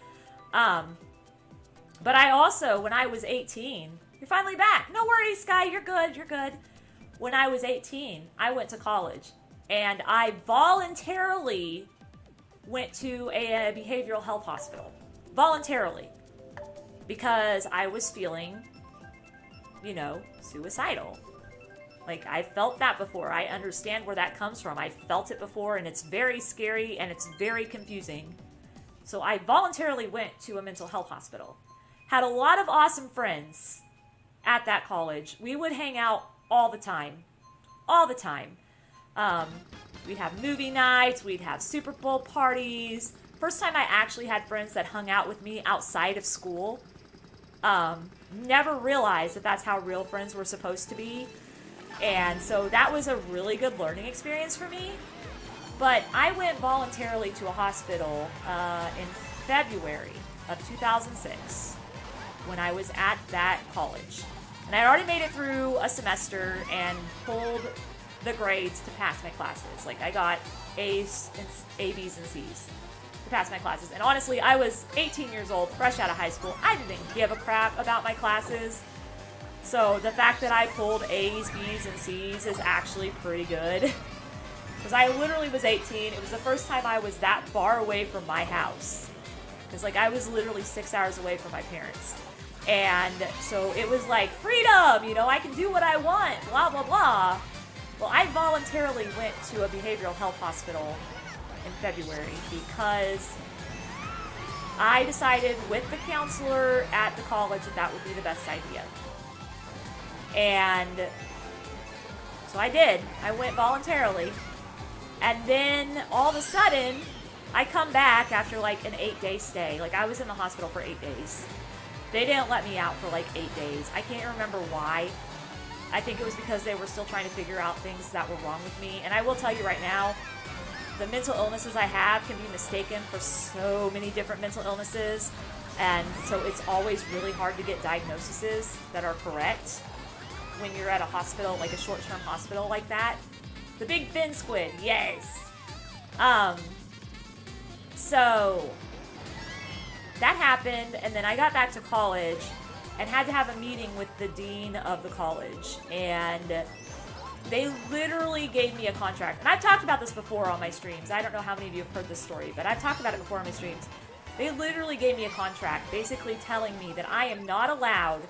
But I also, when I was 18... You're finally back. No worries, Sky. You're good. You're good. When I was 18, I went to college. And I voluntarily went to a behavioral health hospital. Voluntarily. Because I was feeling, you know, suicidal. Like, I felt that before. I understand where that comes from. I felt it before, and it's very scary, and it's very confusing. So I voluntarily went to a mental health hospital. Had a lot of awesome friends at that college. We would hang out all the time. All the time. We'd have movie nights. We'd have Super Bowl parties. First time I actually had friends that hung out with me outside of school. Never realized that that's how real friends were supposed to be. And so that was a really good learning experience for me. But I went voluntarily to a hospital in February of 2006 when I was at that college. And I already made it through a semester and pulled the grades to pass my classes. Like, I got A's, and A, B's, and C's to pass my classes. And honestly, I was 18 years old, fresh out of high school. I didn't give a crap about my classes. So the fact that I pulled A's, B's, and C's is actually pretty good. Because I literally was 18. It was the first time I was that far away from my house. Because, like, I was literally 6 hours away from my parents. And so it was like, freedom, you know, I can do what I want, blah, blah, blah. Well, I voluntarily went to a behavioral health hospital in February because I decided with the counselor at the college that that would be the best idea. And So I did. I went voluntarily. And then all of a sudden, I come back after like an 8-day stay. Like I was in the hospital for 8 days. They didn't let me out for like 8 days. I can't remember why. I think it was because they were still trying to figure out things that were wrong with me. And I will tell you right now, the mental illnesses I have can be mistaken for so many different mental illnesses. And so it's always really hard to get diagnoses that are correct when you're at a hospital, like a short-term hospital like that. The big fin squid, yes. So that happened, and then I got back to college and had to have a meeting with the dean of the college, and they literally gave me a contract. And I've talked about this before on my streams. I don't know how many of you have heard this story, but I've talked about it before on my streams. They literally gave me a contract basically telling me that I am not allowed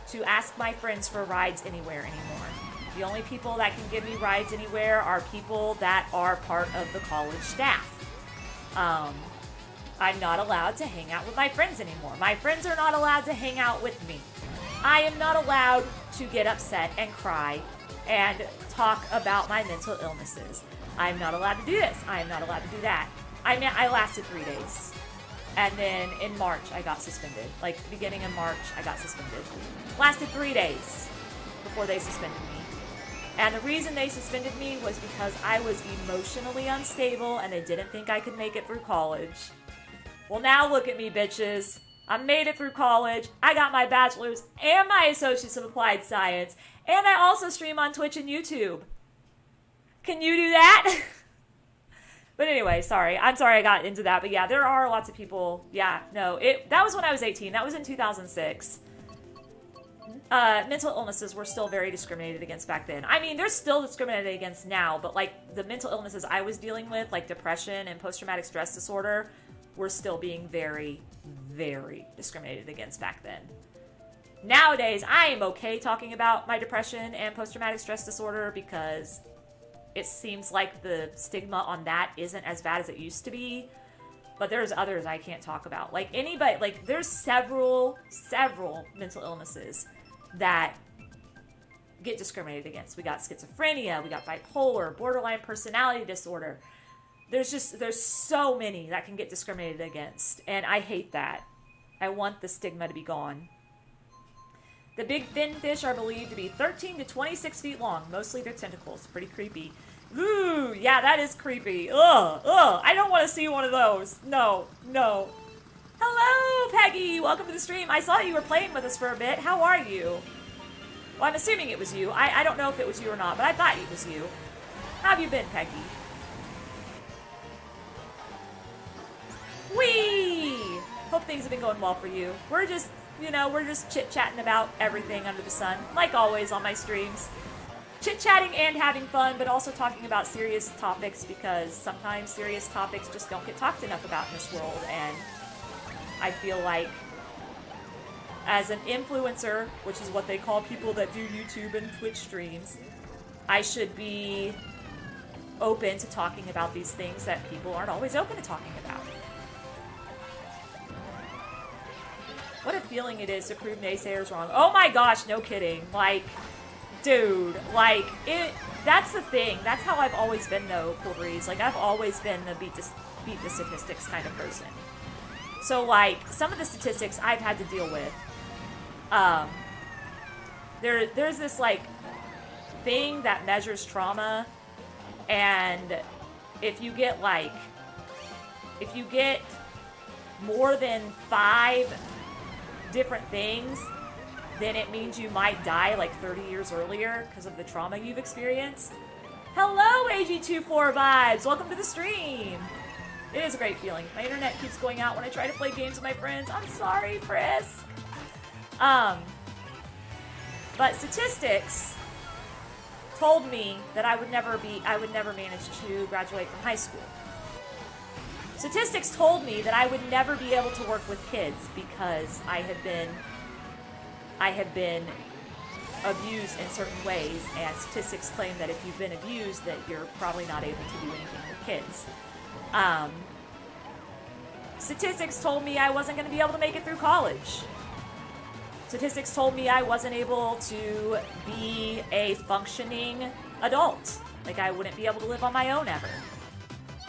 to ask my friends for rides anywhere anymore. The only people that can give me rides anywhere are people that are part of the college staff. I'm not allowed to hang out with my friends anymore. My friends are not allowed to hang out with me. I am not allowed to get upset and cry and talk about my mental illnesses. I'm not allowed to do this. I am not allowed to do that. I lasted 3 days. And then in March, I got suspended. Like, beginning of March, I got suspended. Lasted 3 days before they suspended me. And the reason they suspended me was because I was emotionally unstable and they didn't think I could make it through college. Well, now look at me, bitches. I made it through college. I got my bachelor's and my associate's of applied science. And I also stream on Twitch and YouTube. Can you do that? But anyway, sorry. I'm sorry I got into that. But yeah, there are lots of people. Yeah, no. That was when I was 18. That was in 2006. Mental illnesses were still very discriminated against back then. I mean, they're still discriminated against now. But like the mental illnesses I was dealing with, like depression and post-traumatic stress disorder, were still being very, very discriminated against back then. Nowadays, I am okay talking about my depression and post-traumatic stress disorder because it seems like the stigma on that isn't as bad as it used to be. But there's others I can't talk about. Like anybody, like there's several mental illnesses that get discriminated against. We got schizophrenia, we got bipolar, borderline personality disorder. There's so many that can get discriminated against. And I hate that. I want the stigma to be gone. The big fin fish are believed to be 13 to 26 feet long. Mostly their tentacles. Pretty creepy. Ooh, yeah, that is creepy. Ugh. I don't want to see one of those. No. Hello, Peggy. Welcome to the stream. I saw that you were playing with us for a bit. How are you? Well, I'm assuming it was you. I don't know if it was you or not, but I thought it was you. How have you been, Peggy? Whee! Hope things have been going well for you. We're just chit-chatting about everything under the sun, like always on my streams. Chit-chatting and having fun, but also talking about serious topics because sometimes serious topics just don't get talked enough about in this world, and I feel like as an influencer, which is what they call people that do YouTube and Twitch streams, I should be open to talking about these things that people aren't always open to talking about. What a feeling it is to prove naysayers wrong. Oh my gosh, no kidding. Like, dude, like, that's the thing. That's how I've always been, though, Cool Breeze. Like, I've always been the beat the statistics kind of person. So, like, some of the statistics I've had to deal with, there's this, like, thing that measures trauma, and if you get more than 5 different things, then it means you might die like 30 years earlier because of the trauma you've experienced. Hello, AG24 Vibes! Welcome to the stream! It is a great feeling. My internet keeps going out when I try to play games with my friends. I'm sorry, Frisk! But statistics told me that I would never manage to graduate from high school. Statistics told me that I would never be able to work with kids because I have been abused in certain ways, and statistics claim that if you've been abused, that you're probably not able to do anything with kids. Statistics told me I wasn't going to be able to make it through college. Statistics told me I wasn't able to be a functioning adult. Like, I wouldn't be able to live on my own ever.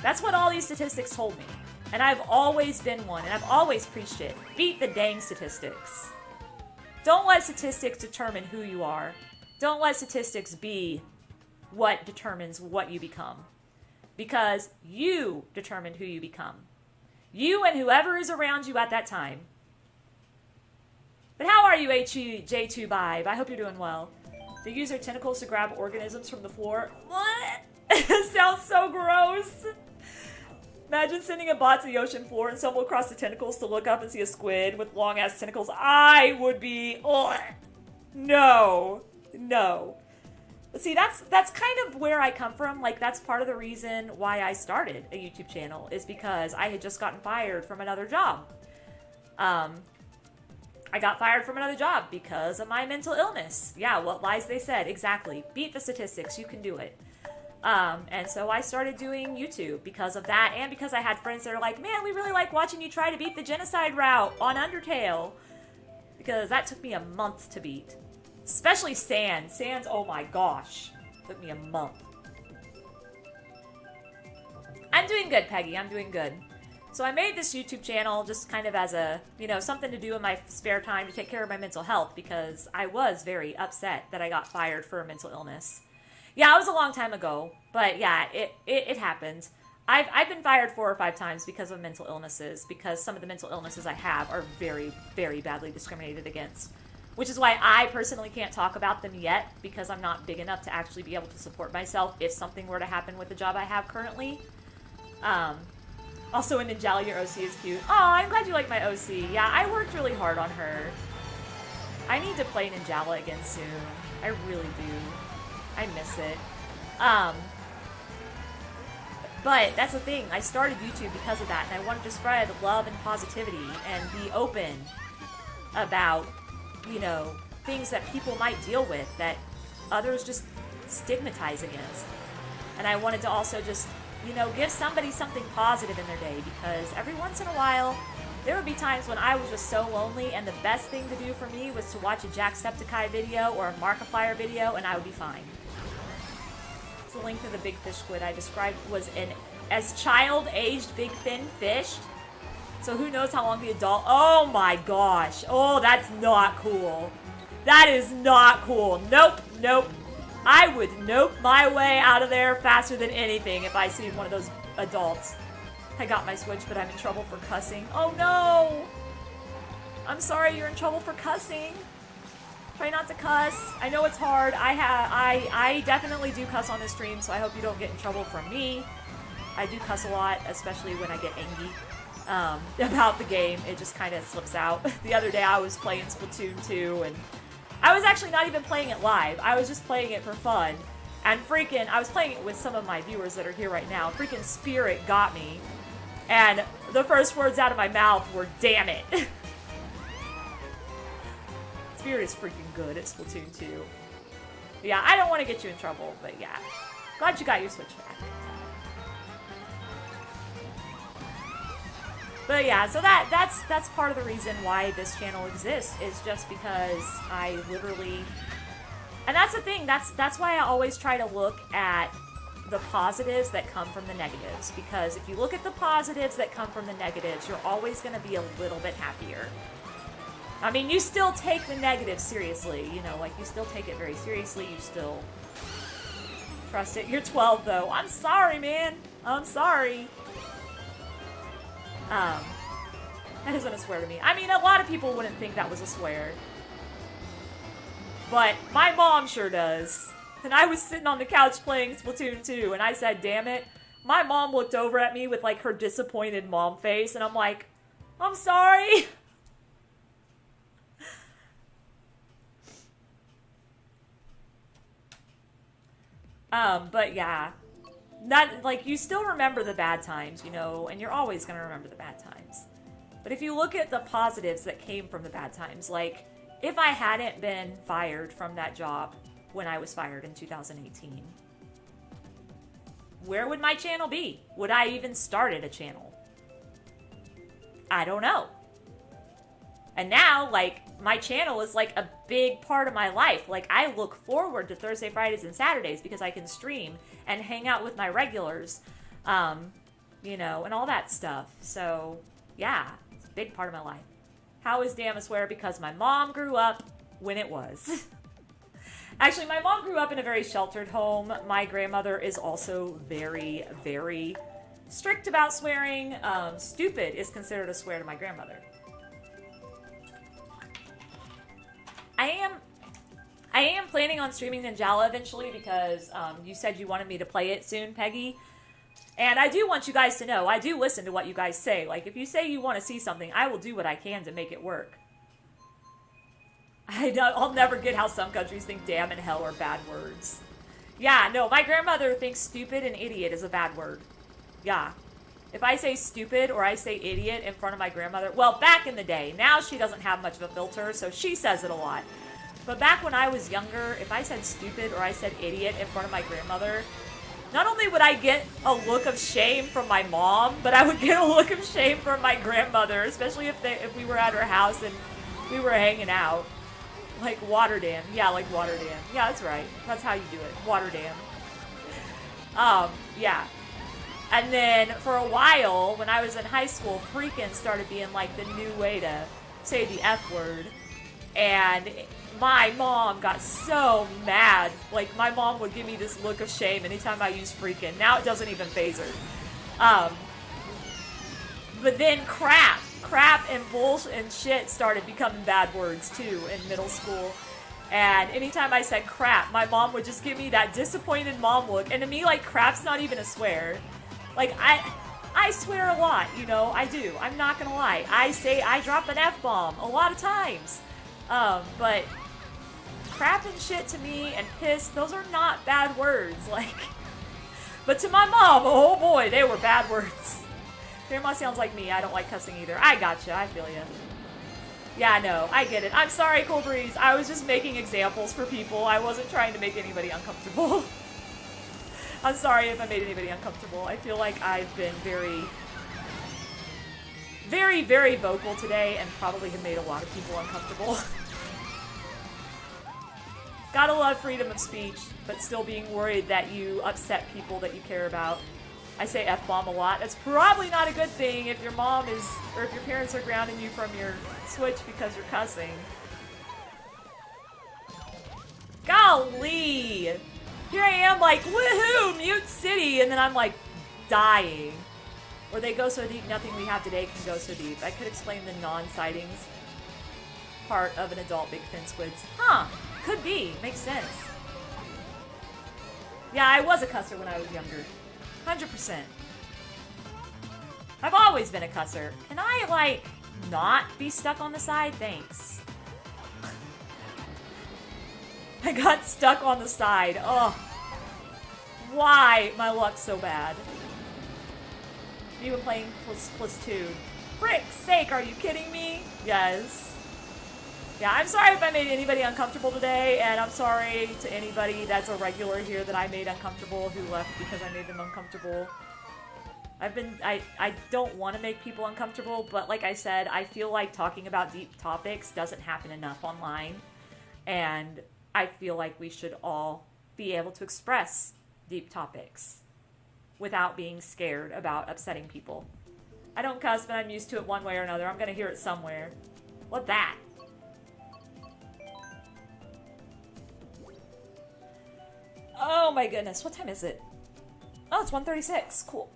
That's what all these statistics told me. And I've always been one, and I've always preached it. Beat the dang statistics. Don't let statistics determine who you are. Don't let statistics be what determines what you become. Because you determine who you become. You and whoever is around you at that time. But how are you, J2Vibe? I hope you're doing well. They use their tentacles to grab organisms from the floor. What? Sounds so gross. Imagine sending a bot to the ocean floor and stumble across the tentacles to look up and see a squid with long-ass tentacles. I would be... Ugh. No. No. But see, that's kind of where I come from. Like, that's part of the reason why I started a YouTube channel, is because I had just gotten fired from another job. I got fired from another job because of my mental illness. Yeah, what lies they said. Exactly. Beat the statistics. You can do it. And so I started doing YouTube because of that, and because I had friends that are like, man, we really like watching you try to beat the genocide route on Undertale. Because that took me a month to beat. Especially Sans. Sans, oh my gosh. Took me a month. I'm doing good, Peggy. I'm doing good. So I made this YouTube channel just kind of as a, something to do in my spare time to take care of my mental health, because I was very upset that I got fired for a mental illness. Yeah, it was a long time ago, but yeah, it happened. I've been fired 4 or 5 times because of mental illnesses, because some of the mental illnesses I have are very, very badly discriminated against. Which is why I personally can't talk about them yet, because I'm not big enough to actually be able to support myself if something were to happen with the job I have currently. Also, in Ninjala, your OC is cute. Oh, I'm glad you like my OC. Yeah, I worked really hard on her. I need to play Ninjala again soon. I really do. I miss it. But that's the thing. I started YouTube because of that, and I wanted to spread love and positivity and be open about, things that people might deal with that others just stigmatize against. And I wanted to also just, give somebody something positive in their day, because every once in a while, there would be times when I was just so lonely, and the best thing to do for me was to watch a Jacksepticeye video or a Markiplier video, and I would be fine. The length of the big fish squid I described was as child-aged big thin fish. So who knows how long the adult... Oh my gosh. Oh, that's not cool. That is not cool. Nope, nope. I would nope my way out of there faster than anything if I see one of those adults. I got my Switch, but I'm in trouble for cussing. Oh no! I'm sorry you're in trouble for cussing. Try not to cuss. I know it's hard. I definitely do cuss on this stream, so I hope you don't get in trouble from me. I do cuss a lot, especially when I get angry about the game. It just kind of slips out. The other day I was playing Splatoon 2, and I was actually not even playing it live. I was just playing it for fun. And freaking, I was playing it with some of my viewers that are here right now. Freaking Spirit got me. And the first words out of my mouth were, damn it. Spirit is freaking good at Splatoon 2. Yeah, I don't want to get you in trouble, but yeah. Glad you got your Switch back. But yeah, so that's part of the reason why this channel exists, is just because I literally... And that's the thing, that's why I always try to look at the positives that come from the negatives. Because if you look at the positives that come from the negatives, you're always going to be a little bit happier. I mean, you still take the negatives seriously, you still take it very seriously, you still trust it. You're 12, though. I'm sorry, man. I'm sorry. That isn't a swear to me. I mean, a lot of people wouldn't think that was a swear. But my mom sure does. And I was sitting on the couch playing Splatoon 2, and I said, damn it. My mom looked over at me with, her disappointed mom face, and I'm like, I'm sorry. But yeah, you still remember the bad times, and you're always going to remember the bad times. But if you look at the positives that came from the bad times, if I hadn't been fired from that job when I was fired in 2018, where would my channel be? Would I even started a channel? I don't know. And now, like, my channel is like a big part of my life. Like, I look forward to Thursday, Fridays, and Saturdays because I can stream and hang out with my regulars, you know, and all that stuff. So, yeah, it's a big part of my life. How is damn a swear? Because my mom grew up when it was. Actually, my mom grew up in a very sheltered home. My grandmother is also very, very strict about swearing. Stupid is considered a swear to my grandmother. I am planning on streaming Ninjala eventually because you said you wanted me to play it soon, Peggy. And I do want you guys to know, I do listen to what you guys say. Like, if you say you want to see something, I will do what I can to make it work. I'll never get how some countries think damn and hell are bad words. Yeah, no, my grandmother thinks stupid and idiot is a bad word. Yeah. If I say stupid or I say idiot in front of my grandmother, well, back in the day, now she doesn't have much of a filter, so she says it a lot. But back when I was younger, if I said stupid or I said idiot in front of my grandmother, not only would I get a look of shame from my mom, but I would get a look of shame from my grandmother, especially if we were at her house and we were hanging out. Like water dam. Yeah, like water dam. Yeah, that's right. That's how you do it. Water dam. Yeah. And then for a while, when I was in high school, freaking started being like the new way to say the F word. And my mom got so mad. Like, my mom would give me this look of shame anytime I used freaking. Now it doesn't even faze her. But then crap and bullshit and shit started becoming bad words too in middle school. And anytime I said crap, my mom would just give me that disappointed mom look. And to me, like, crap's not even a swear. Like, I swear a lot, you know, I do. I'm not gonna lie. I drop an F-bomb a lot of times. But crap and shit to me and piss, those are not bad words. Like, but to my mom, oh boy, they were bad words. Grandma sounds like me. I don't like cussing either. I gotcha. I feel ya. Yeah, no, I get it. I'm sorry, Cold Breeze. I was just making examples for people. I wasn't trying to make anybody uncomfortable. I'm sorry if I made anybody uncomfortable. I feel like I've been very, very, very vocal today and probably have made a lot of people uncomfortable. Gotta love freedom of speech, but still being worried that you upset people that you care about. I say F-bomb a lot. That's probably not a good thing if your mom is, or if your parents are grounding you from your Switch because you're cussing. Golly! Here I am like, woohoo, Mute City, and then I'm like, dying. Or they go so deep, nothing we have today can go so deep. I could explain the non-sightings part of an adult big fin squids. Huh, could be, makes sense. Yeah, I was a cusser when I was younger. 100%. I've always been a cusser. Can I, like, not be stuck on the side? Thanks. I got stuck on the side. Ugh. Why? My luck's so bad. You were playing plus 2. Frick's sake, are you kidding me? Yes. Yeah, I'm sorry if I made anybody uncomfortable today, and I'm sorry to anybody that's a regular here that I made uncomfortable who left because I made them uncomfortable. I don't want to make people uncomfortable, but like I said, I feel like talking about deep topics doesn't happen enough online, and I feel like we should all be able to express deep topics without being scared about upsetting people. I don't cuss, but I'm used to it one way or another. I'm gonna hear it somewhere. What that? Oh my goodness, what time is it? Oh, it's 1:36. Cool.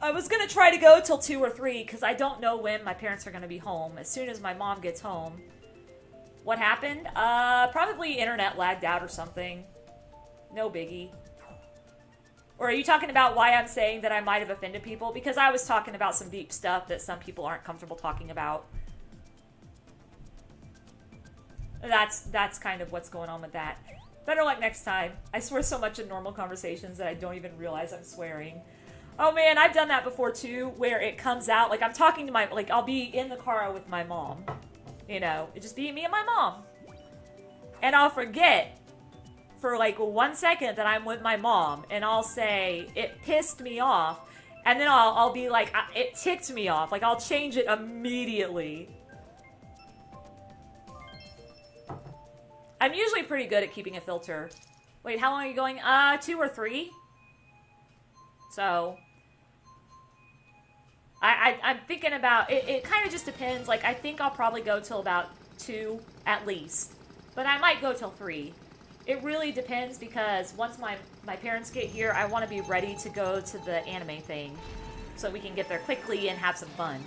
I was gonna try to go till 2 or 3 because I don't know when my parents are gonna be home. As soon as my mom gets home. What happened? Probably internet lagged out or something. No biggie. Or are you talking about why I'm saying that I might have offended people? Because I was talking about some deep stuff that some people aren't comfortable talking about. That's kind of what's going on with that. Better luck next time. I swear so much in normal conversations that I don't even realize I'm swearing. Oh man, I've done that before too, where it comes out, like I'm talking to my, like I'll be in the car with my mom. You know, it just be me and my mom. And I'll forget for like 1 second that I'm with my mom, and I'll say, it pissed me off, and then I'll be like, it ticked me off. Like I'll change it immediately. I'm usually pretty good at keeping a filter. Wait, how long are you going? 2 or 3? So, I'm thinking about, it kind of just depends. Like, I think I'll probably go till about 2 at least. But I might go till 3. It really depends because once my parents get here, I want to be ready to go to the anime thing. So we can get there quickly and have some fun.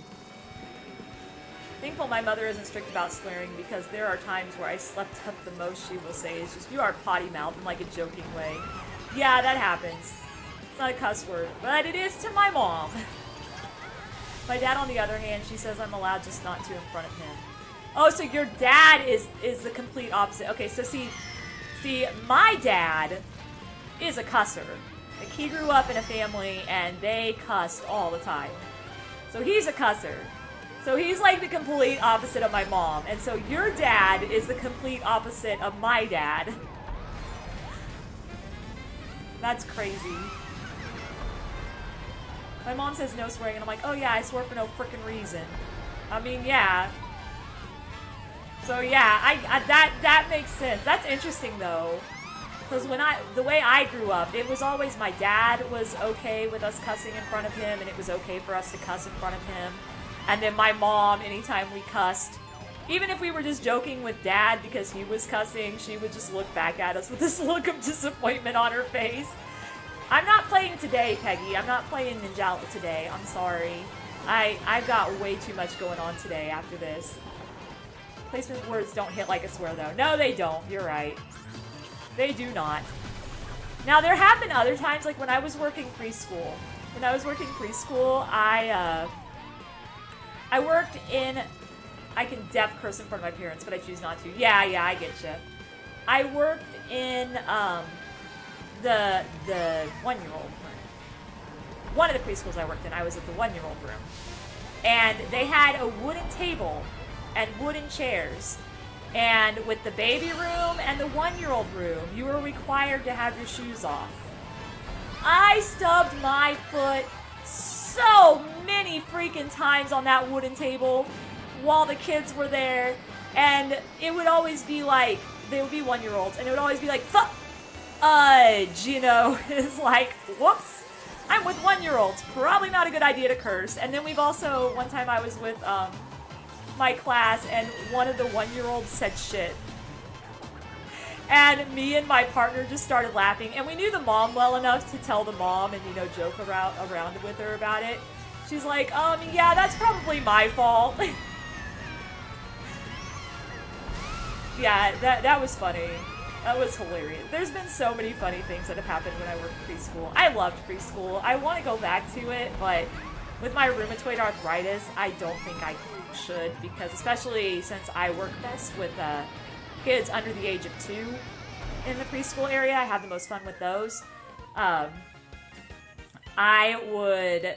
Thankful my mother isn't strict about swearing because there are times where I slept up. The most she will say is just, you are potty mouth in like a joking way. Yeah, that happens. It's not a cuss word, but it is to my mom. My dad, on the other hand, she says I'm allowed just not to in front of him. Oh, so your dad is the complete opposite. Okay, so see, my dad is a cusser. Like, he grew up in a family and they cussed all the time. So he's a cusser. So he's like the complete opposite of my mom. And so your dad is the complete opposite of my dad. That's crazy. My mom says no swearing, and I'm like, oh yeah, I swear for no frickin' reason. I mean, yeah. So yeah, that makes sense. That's interesting though, because the way I grew up, it was always my dad was okay with us cussing in front of him, and it was okay for us to cuss in front of him. And then my mom, anytime we cussed, even if we were just joking with dad because he was cussing, she would just look back at us with this look of disappointment on her face. I'm not playing today, Peggy. I'm not playing Ninjala today. I'm sorry. I've got way too much going on today after this. Placement words don't hit like a swear, though. No, they don't. You're right. They do not. Now, there have been other times, like when I was working preschool. When I was working preschool, I worked in... I can def curse in front of my parents, but I choose not to. Yeah, I get you. I worked in the 1-year-old room. One of the preschools I worked in, I was at the 1-year-old room. And they had a wooden table and wooden chairs. And with the baby room and the 1-year-old room, you were required to have your shoes off. I stubbed my foot so many freaking times on that wooden table while the kids were there. And it would always be like, they would be 1-year-olds, and it would always be like, fudge, you know. It's like, whoops. I'm with 1-year-olds. Probably not a good idea to curse. And then we've also, one time I was with my class, and one of the 1-year-olds said shit. And me and my partner just started laughing. And we knew the mom well enough to tell the mom and, you know, joke around with her about it. She's like, yeah, that's probably my fault. Yeah, that was funny. That was hilarious. There's been so many funny things that have happened when I worked preschool. I loved preschool. I want to go back to it, but with my rheumatoid arthritis, I don't think I should, because especially since I work best with kids under the age of 2 in the preschool area, I have the most fun with those. I would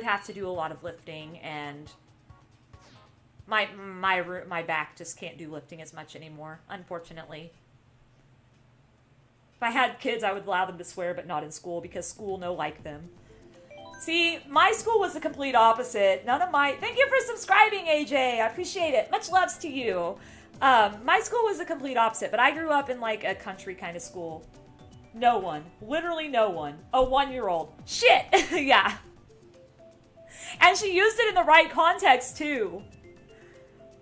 have to do a lot of lifting, and my back just can't do lifting as much anymore, unfortunately. If I had kids, I would allow them to swear, but not in school, because school no like them. See, my school was the complete opposite. Thank you for subscribing, AJ. I appreciate it. Much loves to you. My school was the complete opposite, but I grew up in like a country kind of school. No one. Literally no one. A 1-year-old. Shit! Yeah. And she used it in the right context, too.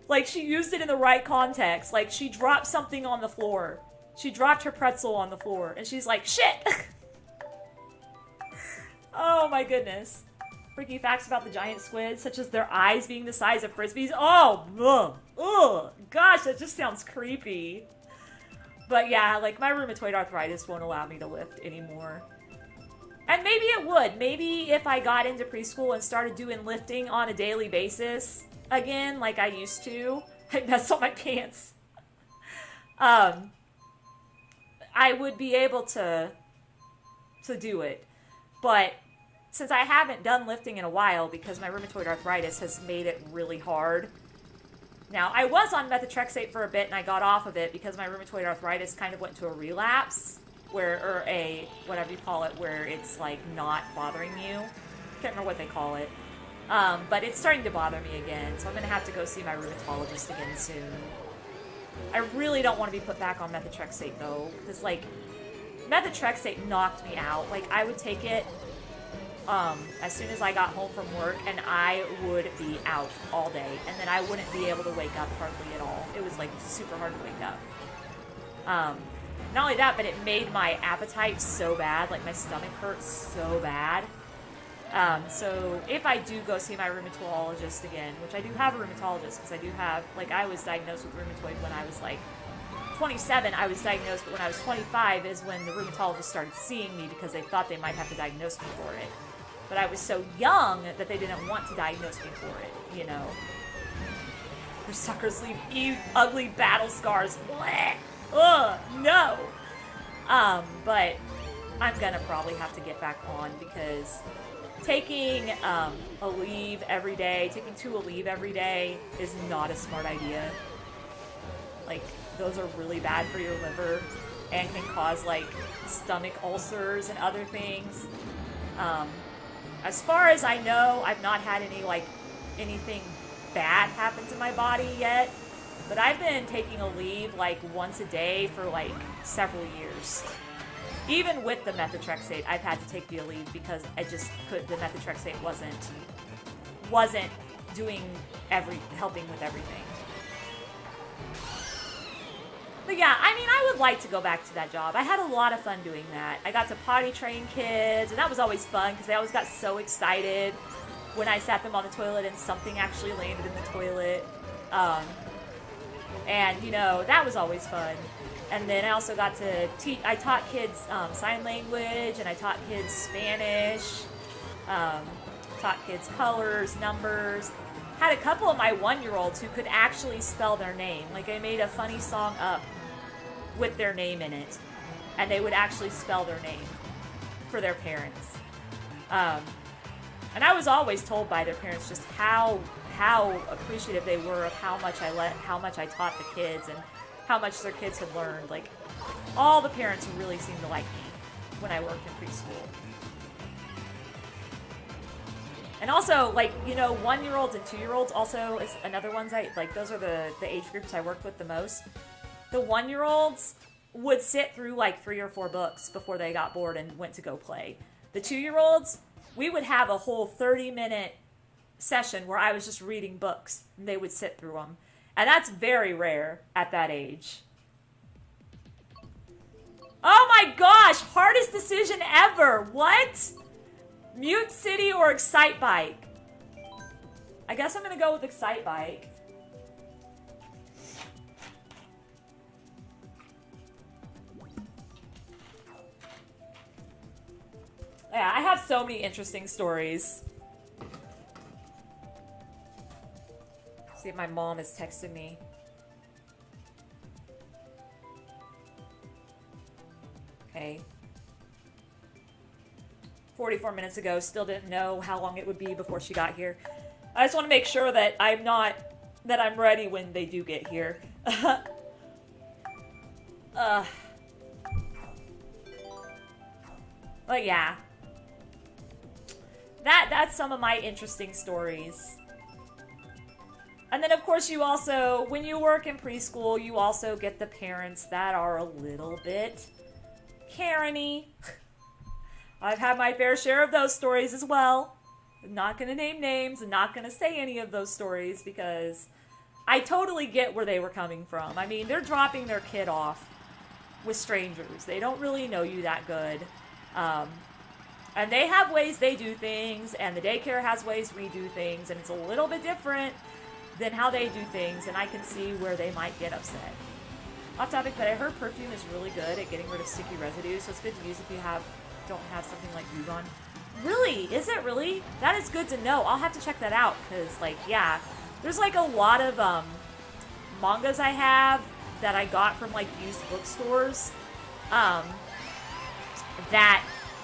Like, she used it in the right context. Like, she dropped something on the floor. She dropped her pretzel on the floor, and she's like, shit! Oh my goodness. Freaky facts about the giant squids, such as their eyes being the size of frisbees. Oh, ugh, gosh, that just sounds creepy. But yeah, like, my rheumatoid arthritis won't allow me to lift anymore. And maybe it would. Maybe if I got into preschool and started doing lifting on a daily basis again, like I used to, I'd mess up my pants. I would be able to do it. But since I haven't done lifting in a while because my rheumatoid arthritis has made it really hard. Now, I was on methotrexate for a bit and I got off of it because my rheumatoid arthritis kind of went into a relapse, or a, whatever you call it, where it's like not bothering you. Can't remember what they call it. But it's starting to bother me again, so I'm going to have to go see my rheumatologist again soon. I really don't want to be put back on methotrexate though, because like methotrexate knocked me out. Like I would take it as soon as I got home from work, and I would be out all day, and then I wouldn't be able to wake up hardly at all. It was like super hard to wake up. Not only that, but it made my appetite so bad, like my stomach hurt so bad. So if I do go see my rheumatologist again, which I do have a rheumatologist, because I do have, like, I was diagnosed with rheumatoid when I was like 27. I was diagnosed, but when I was 25 is when the rheumatologist started seeing me because they thought they might have to diagnose me for it. But I was so young that they didn't want to diagnose me for it, you know. Your suckers leave ugly battle scars. Blech. Ugh, no. But I'm gonna probably have to get back on because taking a leave every day, taking 2 a leave every day is not a smart idea. Like, those are really bad for your liver and can cause, like, stomach ulcers and other things. As far as I know, I've not had any, like, anything bad happen to my body yet. But I've been taking a leave, like, once a day for, like, several years. Even with the methotrexate, I've had to take the leave because I just the methotrexate wasn't doing helping with everything. But yeah, I mean, I would like to go back to that job. I had a lot of fun doing that. I got to potty train kids, and that was always fun because they always got so excited when I sat them on the toilet and something actually landed in the toilet. And, you know, that was always fun. And then I also got to I taught kids sign language, and I taught kids Spanish, taught kids colors, numbers. Had a couple of my 1-year-olds who could actually spell their name. Like, I made a funny song up with their name in it, and they would actually spell their name for their parents. And I was always told by their parents just how appreciative they were of how much I taught the kids and how much their kids had learned. Like, all the parents really seemed to like me when I worked in preschool. And also, like, you know, 1-year-olds and 2-year-olds also is another ones those are the age groups I worked with the most. The 1-year-olds would sit through like 3 or 4 books before they got bored and went to go play. The 2-year-olds, we would have a whole 30-minute session where I was just reading books, and they would sit through them. And that's very rare at that age. Oh my gosh, hardest decision ever. What? Mute City or Excite Bike? I guess I'm gonna go with Excite Bike. Yeah, I have so many interesting stories. See if my mom is texting me. Okay. 44 minutes ago, still didn't know how long it would be before she got here. I just want to make sure that I'm ready when they do get here. But yeah. That's some of my interesting stories. And then, of course, you also, when you work in preschool, you also get the parents that are a little bit Karen-y. I've had my fair share of those stories as well. I'm not going to name names. I'm not going to say any of those stories because I totally get where they were coming from. I mean, they're dropping their kid off with strangers. They don't really know you that good. And they have ways they do things, and the daycare has ways we do things, and it's a little bit different than how they do things, and I can see where they might get upset. Off topic, but I heard perfume is really good at getting rid of sticky residue, so it's good to use if you don't have something like glue gun. Really? Is it really? That is good to know. I'll have to check that out, because, like, yeah. There's, like, a lot of mangas I have that I got from, like, used bookstores that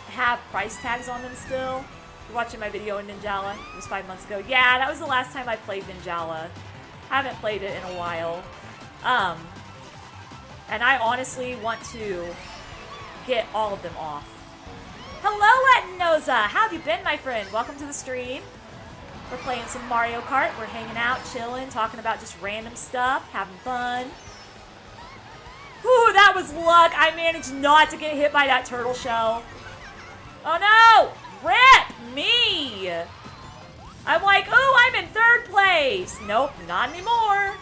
have price tags on them still. You're watching my video in Ninjala. It was 5 months ago. Yeah, that was the last time I played Ninjala. Haven't played it in a while. And I honestly want to get all of them off. Hello, Etinoza! How have you been, my friend? Welcome to the stream. We're playing some Mario Kart. We're hanging out, chilling, talking about just random stuff, having fun. Ooh, that was luck. I managed not to get hit by that turtle shell. Oh no! Rip me! I'm like, ooh, I'm in 3rd place. Nope, not anymore.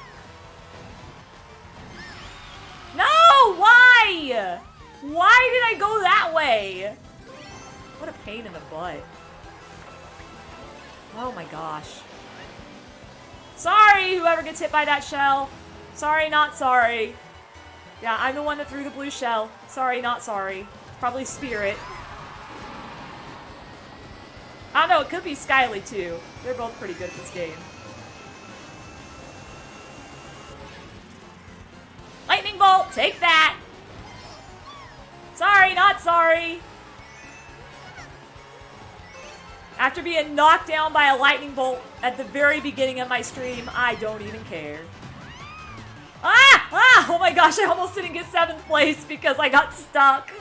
No, why? Why did I go that way? What a pain in the butt. Oh my gosh. Sorry, whoever gets hit by that shell. Sorry, not sorry. Yeah, I'm the one that threw the blue shell. Sorry, not sorry. Probably Spirit. I don't know, it could be Skyly too. They're both pretty good at this game. Lightning Bolt, take that! Sorry, not sorry. After being knocked down by a lightning bolt at the very beginning of my stream, I don't even care. Ah! Ah! Oh my gosh, I almost didn't get 7th place because I got stuck.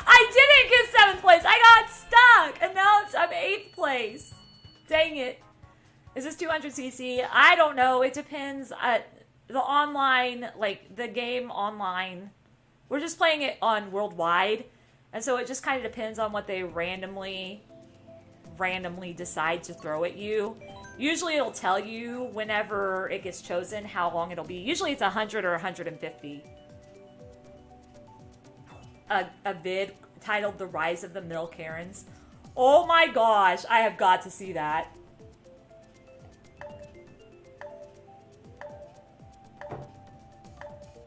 I didn't get 7th place, I got stuck! And now I'm 8th place. Dang it. Is this 200cc? I don't know, it depends. The online, like the game online, we're just playing it on worldwide. And so it just kind of depends on what they randomly decide to throw at you. Usually it'll tell you whenever it gets chosen how long it'll be. Usually it's 100 or 150. A vid titled The Rise of the Middle Karens. Oh my gosh, I have got to see that.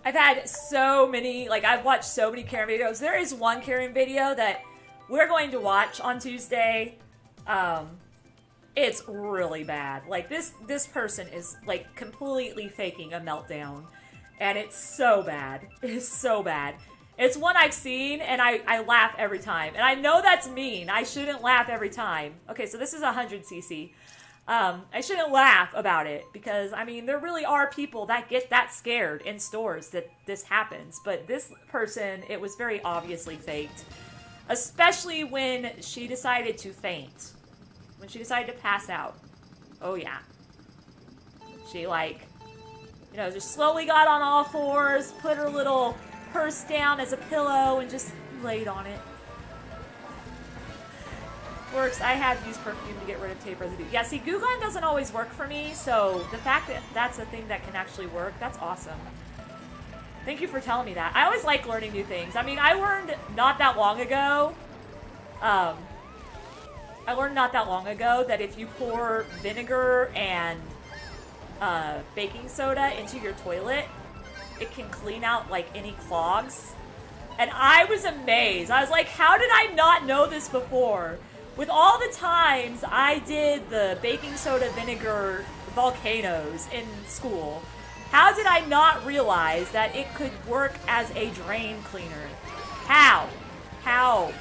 I've had so many, like I've watched so many Karen videos. There is one Karen video that we're going to watch on Tuesday. It's really bad. Like this person is like completely faking a meltdown. And it's so bad. It is so bad. It's one I've seen and I laugh every time. And I know that's mean. I shouldn't laugh every time. Okay, so this is 100cc. I shouldn't laugh about it because, I mean, there really are people that get that scared in stores that this happens. But this person, it was very obviously faked. Especially when she decided to faint. When she decided to pass out. Oh, yeah. She, like, you know, just slowly got on all fours, put her little purse down as a pillow, and just laid on it. Works. I have used perfume to get rid of tape residue. Yeah, see, Goo Gone doesn't always work for me, so the fact that that's a thing that can actually work, that's awesome. Thank you for telling me that. I always like learning new things. I mean, I learned not that long ago, that if you pour vinegar and baking soda into your toilet, it can clean out, like, any clogs. And I was amazed. I was like, how did I not know this before? With all the times I did the baking soda vinegar volcanoes in school, how did I not realize that it could work as a drain cleaner? How? How?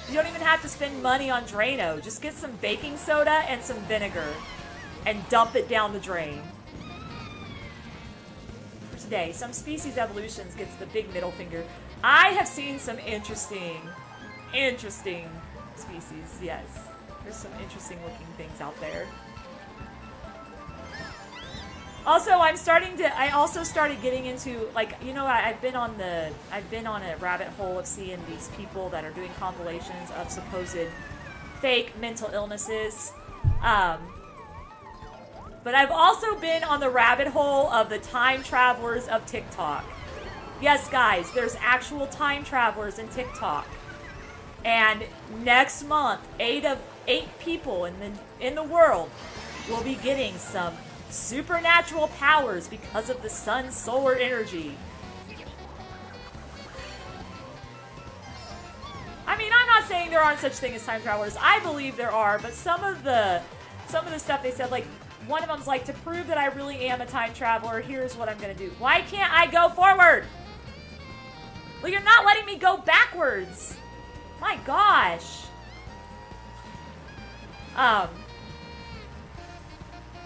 You don't even have to spend money on Drano. Just get some baking soda and some vinegar and dump it down the drain. For today, some species evolutions gets the big middle finger. I have seen some interesting species, yes. There's some interesting looking things out there. Also, I also started getting into, like, you know, I've been on a rabbit hole of seeing these people that are doing compilations of supposed fake mental illnesses. But I've also been on the rabbit hole of the time travelers of TikTok. Yes, guys, there's actual time travelers in TikTok. And next month, 8 people in the world will be getting some supernatural powers because of the sun's solar energy. I mean, I'm not saying there aren't such things as time travelers. I believe there are, but some of the stuff they said, like, one of them's like, to prove that I really am a time traveler, here's what I'm gonna do. Why can't I go forward? Well, you're not letting me go backwards. My gosh.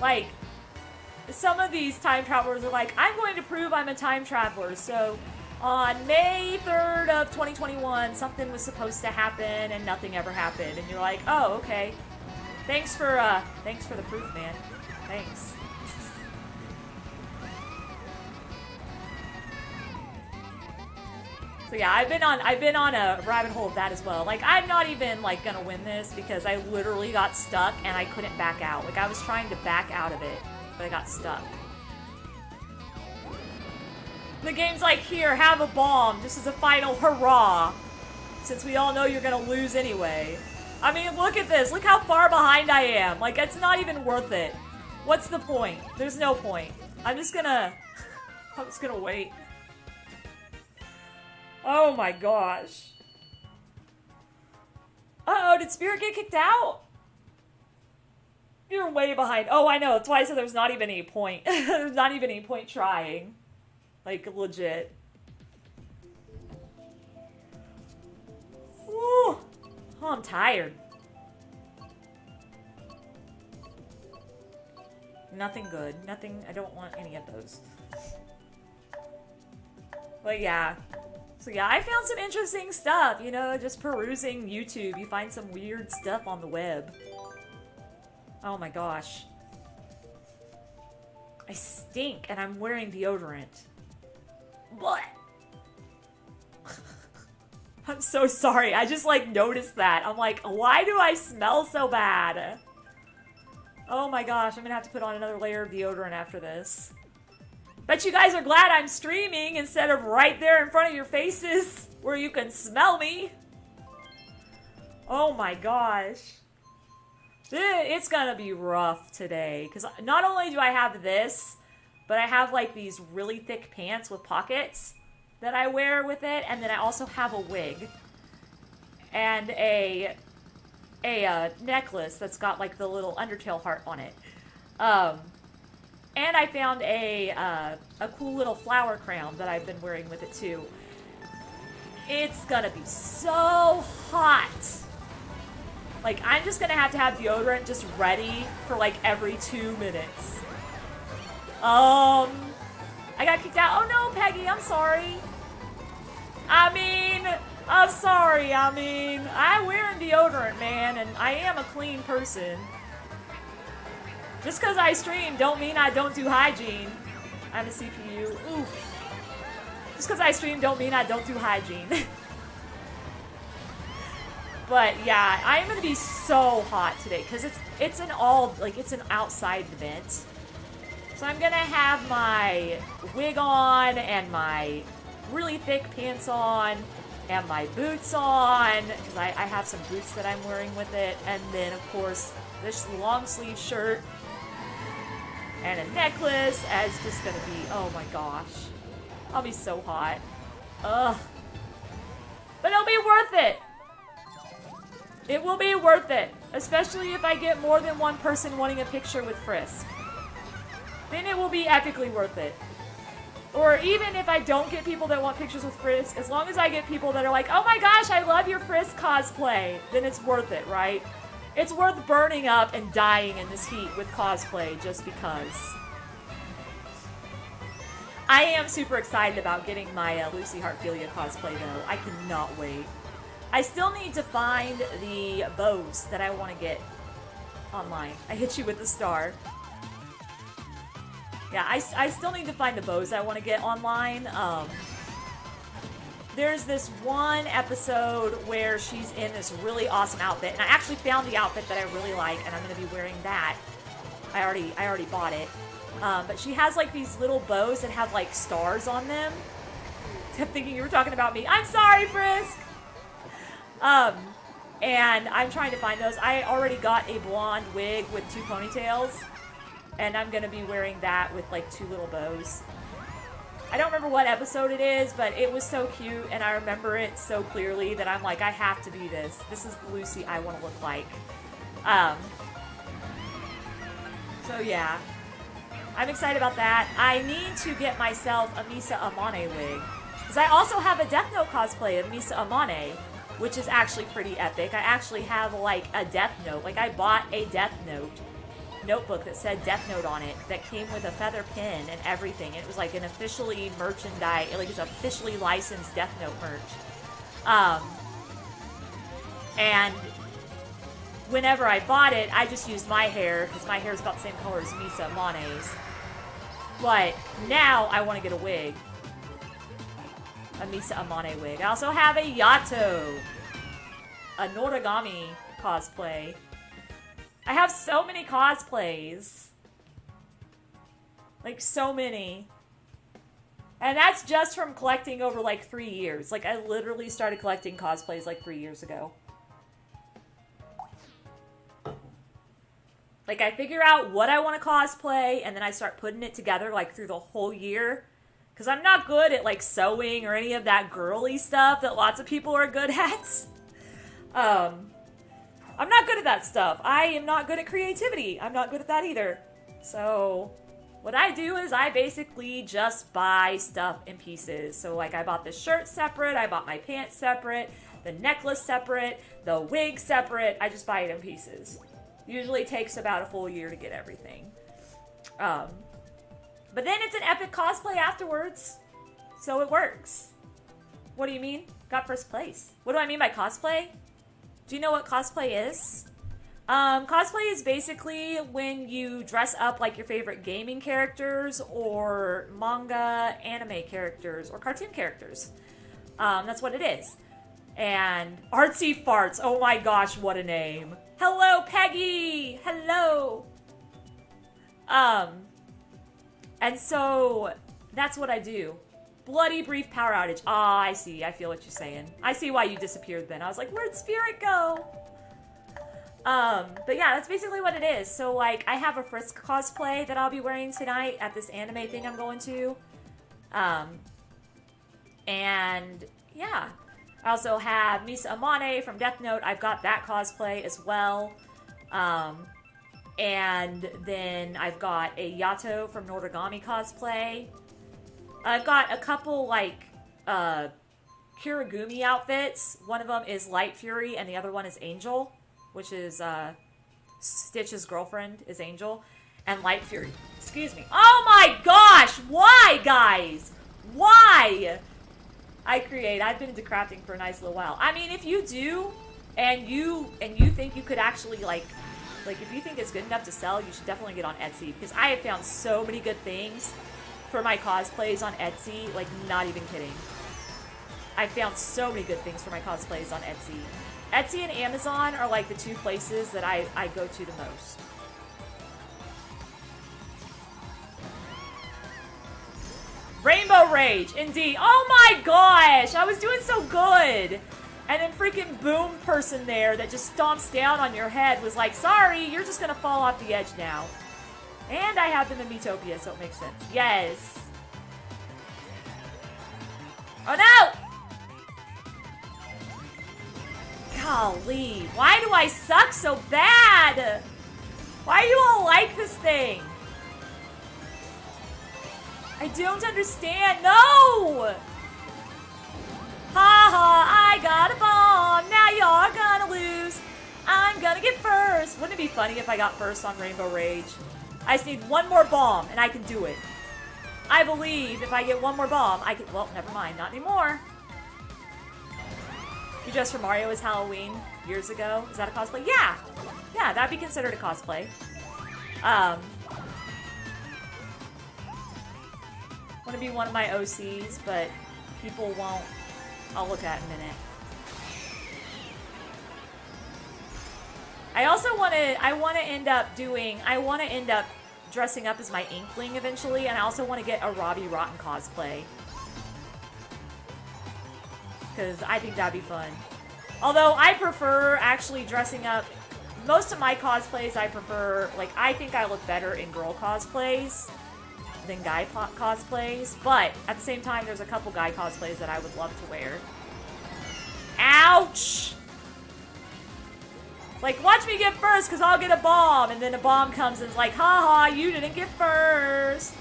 Like, some of these time travelers are like, I'm going to prove I'm a time traveler. So, on May 3rd of 2021, something was supposed to happen and nothing ever happened. And you're like, oh, okay. Thanks for the proof, man. Thanks. So yeah, I've been on a rabbit hole of that as well. Like, I'm not even like gonna win this because I literally got stuck and I couldn't back out. Like, I was trying to back out of it, but I got stuck. The game's like, here, have a bomb. This is a final hurrah. Since we all know you're gonna lose anyway. I mean, look at this. Look how far behind I am. Like, it's not even worth it. What's the point? There's no point. I'm just gonna wait. Oh my gosh. Uh-oh, did Spirit get kicked out? You're way behind. Oh, I know. That's why I said there's not even any point. There's not even any point trying. Like, legit. Woo! Oh, I'm tired. Nothing good. Nothing. I don't want any of those. But yeah. So yeah, I found some interesting stuff. You know, just perusing YouTube. You find some weird stuff on the web. Oh my gosh. I stink and I'm wearing deodorant. What? I'm so sorry. I just like noticed that. I'm like, why do I smell so bad? Oh my gosh, I'm gonna have to put on another layer of deodorant after this. Bet you guys are glad I'm streaming instead of right there in front of your faces where you can smell me. Oh my gosh. It's gonna be rough today because not only do I have this, but I have like these really thick pants with pockets that I wear with it, and then I also have a wig and a necklace that's got like the little Undertale heart on it. And I found a cool little flower crown that I've been wearing with it too. It's gonna be so hot. Like, I'm just gonna have to have deodorant just ready for like every 2 minutes. I got kicked out. Oh no, Peggy, I'm sorry. I'm sorry. I'm wearing deodorant, man, and I am a clean person. Just because I stream don't mean I don't do hygiene. I'm a CPU. Oof. Just because I stream don't mean I don't do hygiene. But yeah, I am going to be so hot today because it's an outside event. So I'm going to have my wig on and my really thick pants on and my boots on because I have some boots that I'm wearing with it. And then, of course, this long sleeve shirt and a necklace. And it's just going to be, oh my gosh. I'll be so hot. Ugh. But it'll be worth it. It will be worth it. Especially if I get more than one person wanting a picture with Frisk. Then it will be epically worth it. Or even if I don't get people that want pictures with Frisk, as long as I get people that are like, oh my gosh, I love your Frisk cosplay, then it's worth it, right? It's worth burning up and dying in this heat with cosplay just because. I am super excited about getting my Lucy Heartfilia cosplay though. I cannot wait. I still need to find the bows that I want to get online. I hit you with the star. Yeah, I still need to find the bows I want to get online. There's this one episode where she's in this really awesome outfit, and I actually found the outfit that I really like, and I'm going to be wearing that. I already bought it. But she has like these little bows that have like stars on them. I'm thinking you were talking about me. I'm sorry, Frisk! And I'm trying to find those. I already got a blonde wig with 2 ponytails. And I'm going to be wearing that with like 2 little bows. I don't remember what episode it is, but it was so cute. And I remember it so clearly that I'm like, I have to be this. This is the Lucy I want to look like. So yeah. I'm excited about that. I need to get myself a Misa Amane wig. Because I also have a Death Note cosplay of Misa Amane, which is actually pretty epic. I actually have like a Death Note. Like I bought a Death Note notebook that said Death Note on it that came with a feather pin and everything. It was like an officially merchandise, like it's officially licensed Death Note merch. And whenever I bought it, I just used my hair because my hair is about the same color as Misa Amane's. But now I want to get a wig. a Misa Amane wig. I also have a Yato, a Noragami cosplay. I have so many cosplays. Like, so many. And that's just from collecting over, like, 3 years. Like, I literally started collecting cosplays, like, 3 years ago. Like, I figure out what I want to cosplay, and then I start putting it together, like, through the whole year. Because I'm not good at, like, sewing or any of that girly stuff that lots of people are good at. I'm not good at that stuff. I am not good at creativity. I'm not good at that either. So, what I do is I basically just buy stuff in pieces. So, like, I bought the shirt separate, I bought my pants separate, the necklace separate, the wig separate. I just buy it in pieces. Usually takes about a full year to get everything. But then it's an epic cosplay afterwards. So it works. What do you mean? Got first place. What do I mean by cosplay? Do you know what cosplay is? Cosplay is basically when you dress up like your favorite gaming characters or manga, anime characters, or cartoon characters. That's what it is. And Artsy Farts. Oh my gosh, what a name. Hello, Peggy! Hello! And so, that's what I do. Bloody brief power outage. Ah, I see. I feel what you're saying. I see why you disappeared then. I was like, where'd Spirit go? But yeah, that's basically what it is. So, like, I have a Frisk cosplay that I'll be wearing tonight at this anime thing I'm going to. And, yeah. I also have Misa Amane from Death Note. I've got that cosplay as well. And then I've got a Yato from Noragami cosplay. I've got a couple, like, Kirigumi outfits. One of them is Light Fury, and the other one is Angel, which is, Stitch's girlfriend is Angel. And Light Fury. Excuse me. Oh my gosh! Why, guys? Why? I've been into crafting for a nice little while. I mean, if you do, and you think you could actually, like, if you think it's good enough to sell, you should definitely get on Etsy. Because I have found so many good things for my cosplays on Etsy. Like, not even kidding. I've found so many good things for my cosplays on Etsy. Etsy and Amazon are, like, the two places that I go to the most. Rainbow Rage, indeed. Oh my gosh! I was doing so good! And then freaking boom person there that just stomps down on your head was like, sorry, you're just gonna fall off the edge now. And I have them in Miitopia, so it makes sense. Yes. Oh no! Golly, why do I suck so bad? Why do you all like this thing? I don't understand. No! Ha ha, I got a bomb. Now you're gonna lose. I'm gonna get first. Wouldn't it be funny if I got first on Rainbow Rage? I just need one more bomb and I can do it. I believe if I get one more bomb, I can. Well, never mind. Not anymore. You dressed for Mario as Halloween years ago. Is that a cosplay? Yeah. Yeah, that'd be considered a cosplay. Want to be one of my OCs, but people won't. I'll look at it in a minute. I also want to end up dressing up as my Inkling eventually, and I also want to get a Robbie Rotten cosplay. Because I think that'd be fun. Although I prefer actually dressing up, most of my cosplays I prefer, like, I think I look better in girl cosplays than guy cosplays, but at the same time, there's a couple guy cosplays that I would love to wear. Ouch! Like, watch me get first, because I'll get a bomb, and then a bomb comes and it's like, haha, you didn't get first!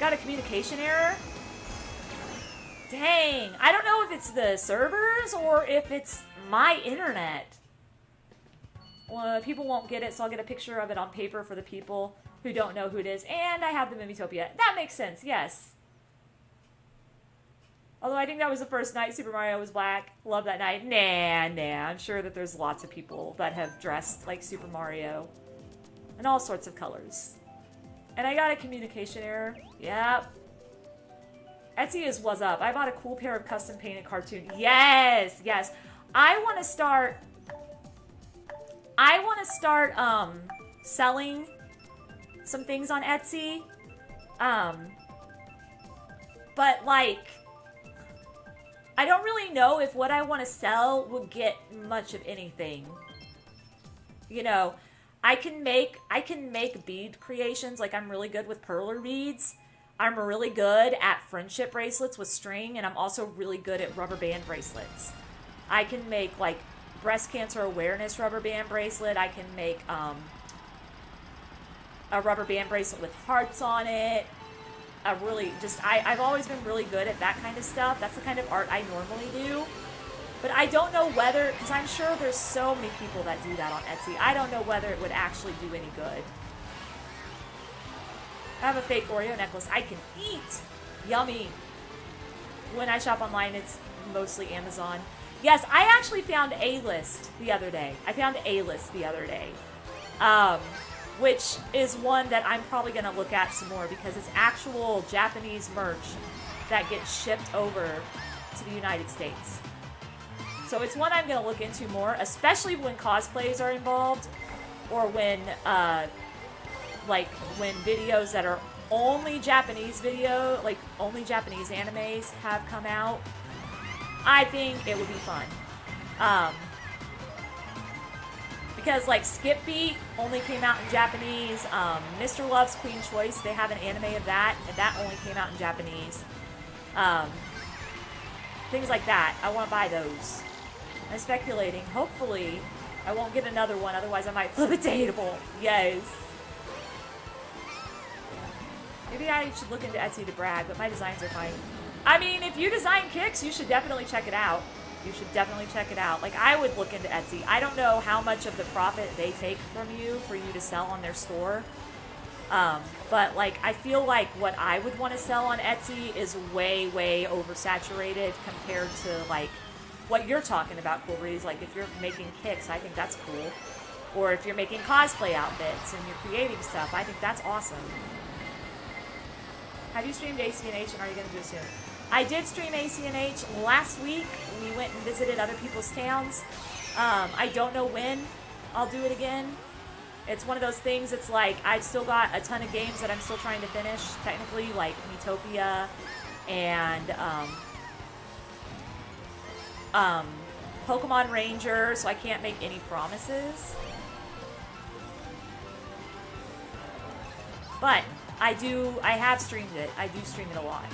Got a communication error? Dang, I don't know if it's the servers, or if it's my internet. Well, people won't get it, so I'll get a picture of it on paper for the people who don't know who it is, and I have them in Miitopia. That makes sense, yes. Although I think that was the first night Super Mario was black. Love that night. Nah. I'm sure that there's lots of people that have dressed like Super Mario. In all sorts of colors. And I got a communication error. Yep. Etsy is what's up. I bought a cool pair of custom painted cartoon. Yes, yes. I want to start selling some things on Etsy. But like, I don't really know if what I want to sell will get much of anything. You know, I can make bead creations. Like, I'm really good with perler beads. I'm really good at friendship bracelets with string, and I'm also really good at rubber band bracelets. I can make like breast cancer awareness rubber band bracelet. I can make a rubber band bracelet with hearts on it. I've always been really good at that kind of stuff. That's the kind of art I normally do. But I don't know whether, because I'm sure there's so many people that do that on Etsy, I don't know whether it would actually do any good. I have a fake Oreo necklace I can eat. Yummy. When I shop online, it's mostly Amazon. Yes, I actually found A-List the other day. Which is one that I'm probably going to look at some more because it's actual Japanese merch that gets shipped over to the United States. So it's one I'm going to look into more, especially when cosplays are involved, or when videos that are only Japanese only Japanese animes have come out. I think it would be fun. Because like Skip Beat only came out in Japanese. Mr. Love's Queen Choice, they have an anime of that, and that only came out in Japanese. Things like that. I want to buy those. I'm speculating. Hopefully, I won't get another one. Otherwise, I might flip a dateable. Yes. Maybe I should look into Etsy to brag, but my designs are fine. I mean, if you design kicks, you should definitely check it out. Like, I would look into Etsy. I don't know how much of the profit they take from you for you to sell on their store. But, like, I feel like what I would want to sell on Etsy is way, way oversaturated compared to, like, what you're talking about, Cool Breeze. Like, if you're making kicks, I think that's cool. Or if you're making cosplay outfits and you're creating stuff, I think that's awesome. Have you streamed ACNH and are you going to do it soon? I did stream ACNH last week. We went and visited other people's towns. I don't know when I'll do it again. It's one of those things, it's like, I've still got a ton of games that I'm still trying to finish, technically, like Miitopia and Pokemon Ranger, so I can't make any promises. But I have streamed it. I do stream it a lot.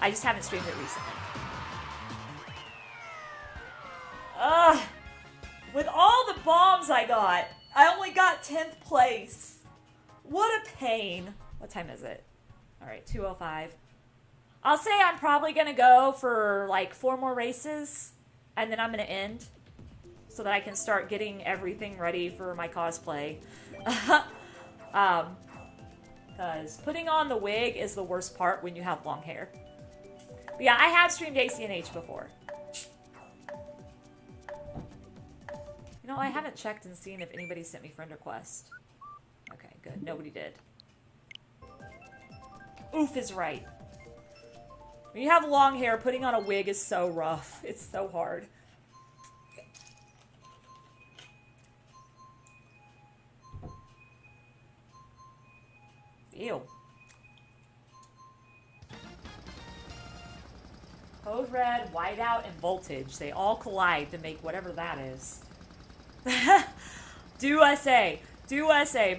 I just haven't streamed it recently. With all the bombs I got, I only got 10th place. What a pain. What time is it? Alright, 2:05. I'll say I'm probably going to go for like 4 more races, and then I'm going to end so that I can start getting everything ready for my cosplay. Because putting on the wig is the worst part when you have long hair. But yeah, I have streamed ACNH before. You know, I haven't checked and seen if anybody sent me friend request. Okay, good. Nobody did. Oof is right. When you have long hair, putting on a wig is so rough. It's so hard. Ew. Code Red, Whiteout, and Voltage. They all collide to make whatever that is. Do I say,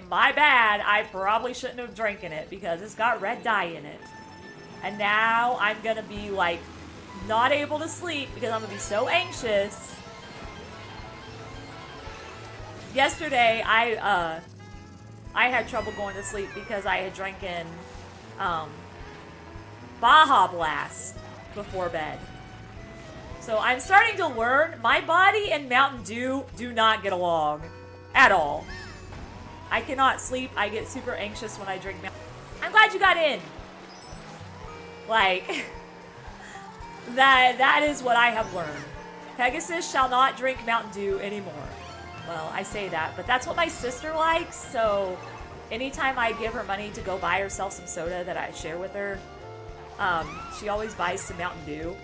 my bad, I probably shouldn't have drinking it because it's got red dye in it. And now I'm gonna be like, not able to sleep because I'm gonna be so anxious. Yesterday, I had trouble going to sleep because I had drinking Baja Blast before bed. So I'm starting to learn my body and Mountain Dew do not get along at all. I cannot sleep. I get super anxious when I drink Mountain Dew. I'm glad you got in. Like, that is what I have learned. Pegasus shall not drink Mountain Dew anymore. Well, I say that, but that's what my sister likes, so anytime I give her money to go buy herself some soda that I share with her, She always buys some Mountain Dew.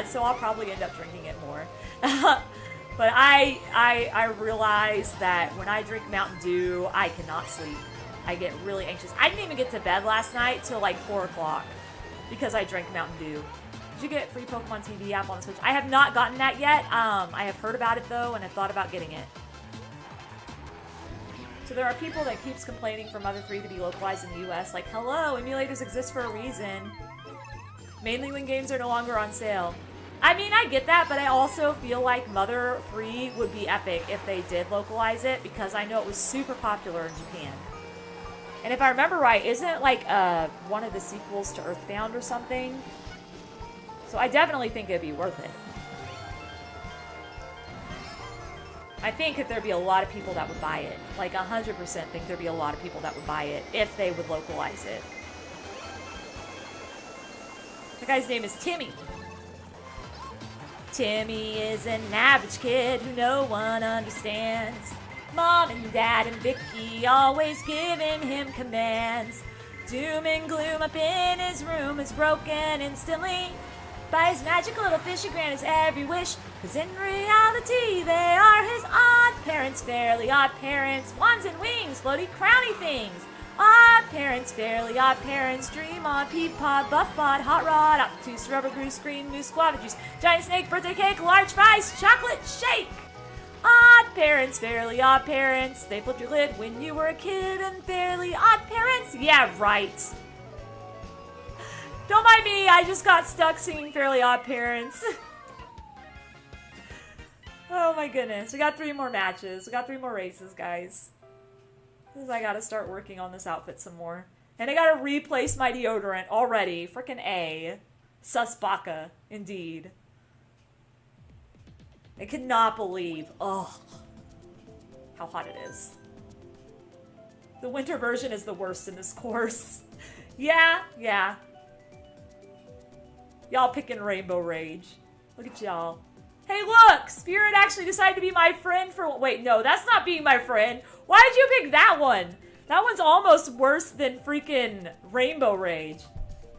So I'll probably end up drinking it more. But I realize that when I drink Mountain Dew, I cannot sleep. I get really anxious. I didn't even get to bed last night till like 4 o'clock because I drank Mountain Dew. Did you get free Pokemon TV app on the Switch? I have not gotten that yet. I have heard about it though, and I thought about getting it. So there are people that keeps complaining for Mother 3 to be localized in the US. Like, hello, emulators exist for a reason. Mainly when games are no longer on sale. I mean, I get that, but I also feel like Mother 3 would be epic if they did localize it, because I know it was super popular in Japan. And if I remember right, isn't it like one of the sequels to Earthbound or something? So I definitely think it'd be worth it. I think that there'd be a lot of people that would buy it. Like 100% think there'd be a lot of people that would buy it if they would localize it. The guy's name is Timmy. Timmy is an average kid who no one understands. Mom and Dad and Vicky always giving him commands. Doom and gloom up in his room is broken instantly by his magic little fish who grant his every wish. Cause in reality they are his odd parents, fairly odd parents. Wands and wings, floaty crowny things. Odd parents, fairly odd parents. Dream on, peep pod, buff pod, hot rod, octopus, rubber goose, green moose, guava juice, giant snake, birthday cake, large fries, chocolate shake. Odd parents, fairly odd parents. They flipped your lid when you were a kid, and fairly odd parents. Yeah, right. Don't mind me, I just got stuck singing Fairly Odd Parents. Oh my goodness, we got 3 more matches. We got 3 more races, guys. I gotta start working on this outfit some more. And I gotta replace my deodorant already. Frickin' A. Susbaka, indeed. I cannot believe, how hot it is. The winter version is the worst in this course. Yeah. Y'all picking Rainbow Rage. Look at y'all. Hey, look! Spirit actually decided to be my friend for... Wait, no, that's not being my friend. Why did you pick that one? That one's almost worse than freaking Rainbow Rage.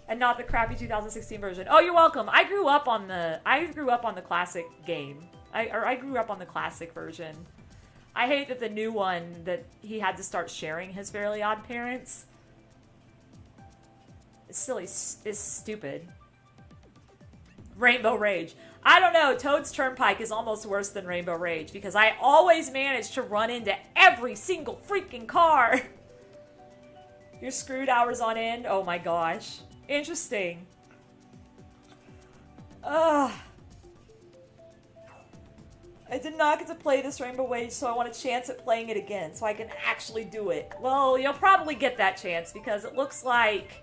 And not the crappy 2016 version. Oh, you're welcome. I grew up on the classic game. I grew up on the classic version. I hate that the new one, that he had to start sharing his Fairly Odd Parents. It's silly. It's stupid. Rainbow Rage. I don't know. Toad's Turnpike is almost worse than Rainbow Rage because I always manage to run into every single freaking car. You're screwed hours on end? Oh my gosh. Interesting. Ugh. I did not get to play this Rainbow Rage, so I want a chance at playing it again so I can actually do it. Well, you'll probably get that chance because it looks like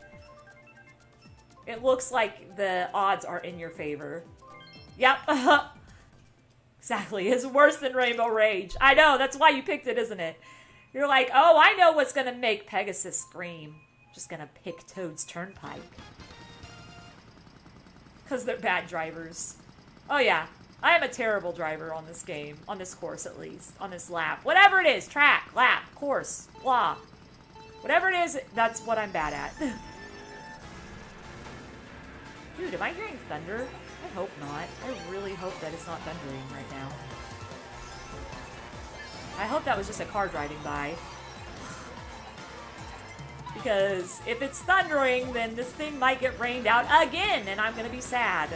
the odds are in your favor. Yep. Exactly. It's worse than Rainbow Rage. I know. That's why you picked it, isn't it? You're like, oh, I know what's going to make Pegasus scream. I'm just going to pick Toad's Turnpike. Because they're bad drivers. Oh, yeah. I am a terrible driver on this game. On this course, at least. On this lap. Whatever it is. Track, lap, course, blah. Whatever it is, that's what I'm bad at. Dude, am I hearing thunder? I hope not. I really hope that it's not thundering right now. I hope that was just a car driving by. Because if it's thundering, then this thing might get rained out again, and I'm gonna be sad.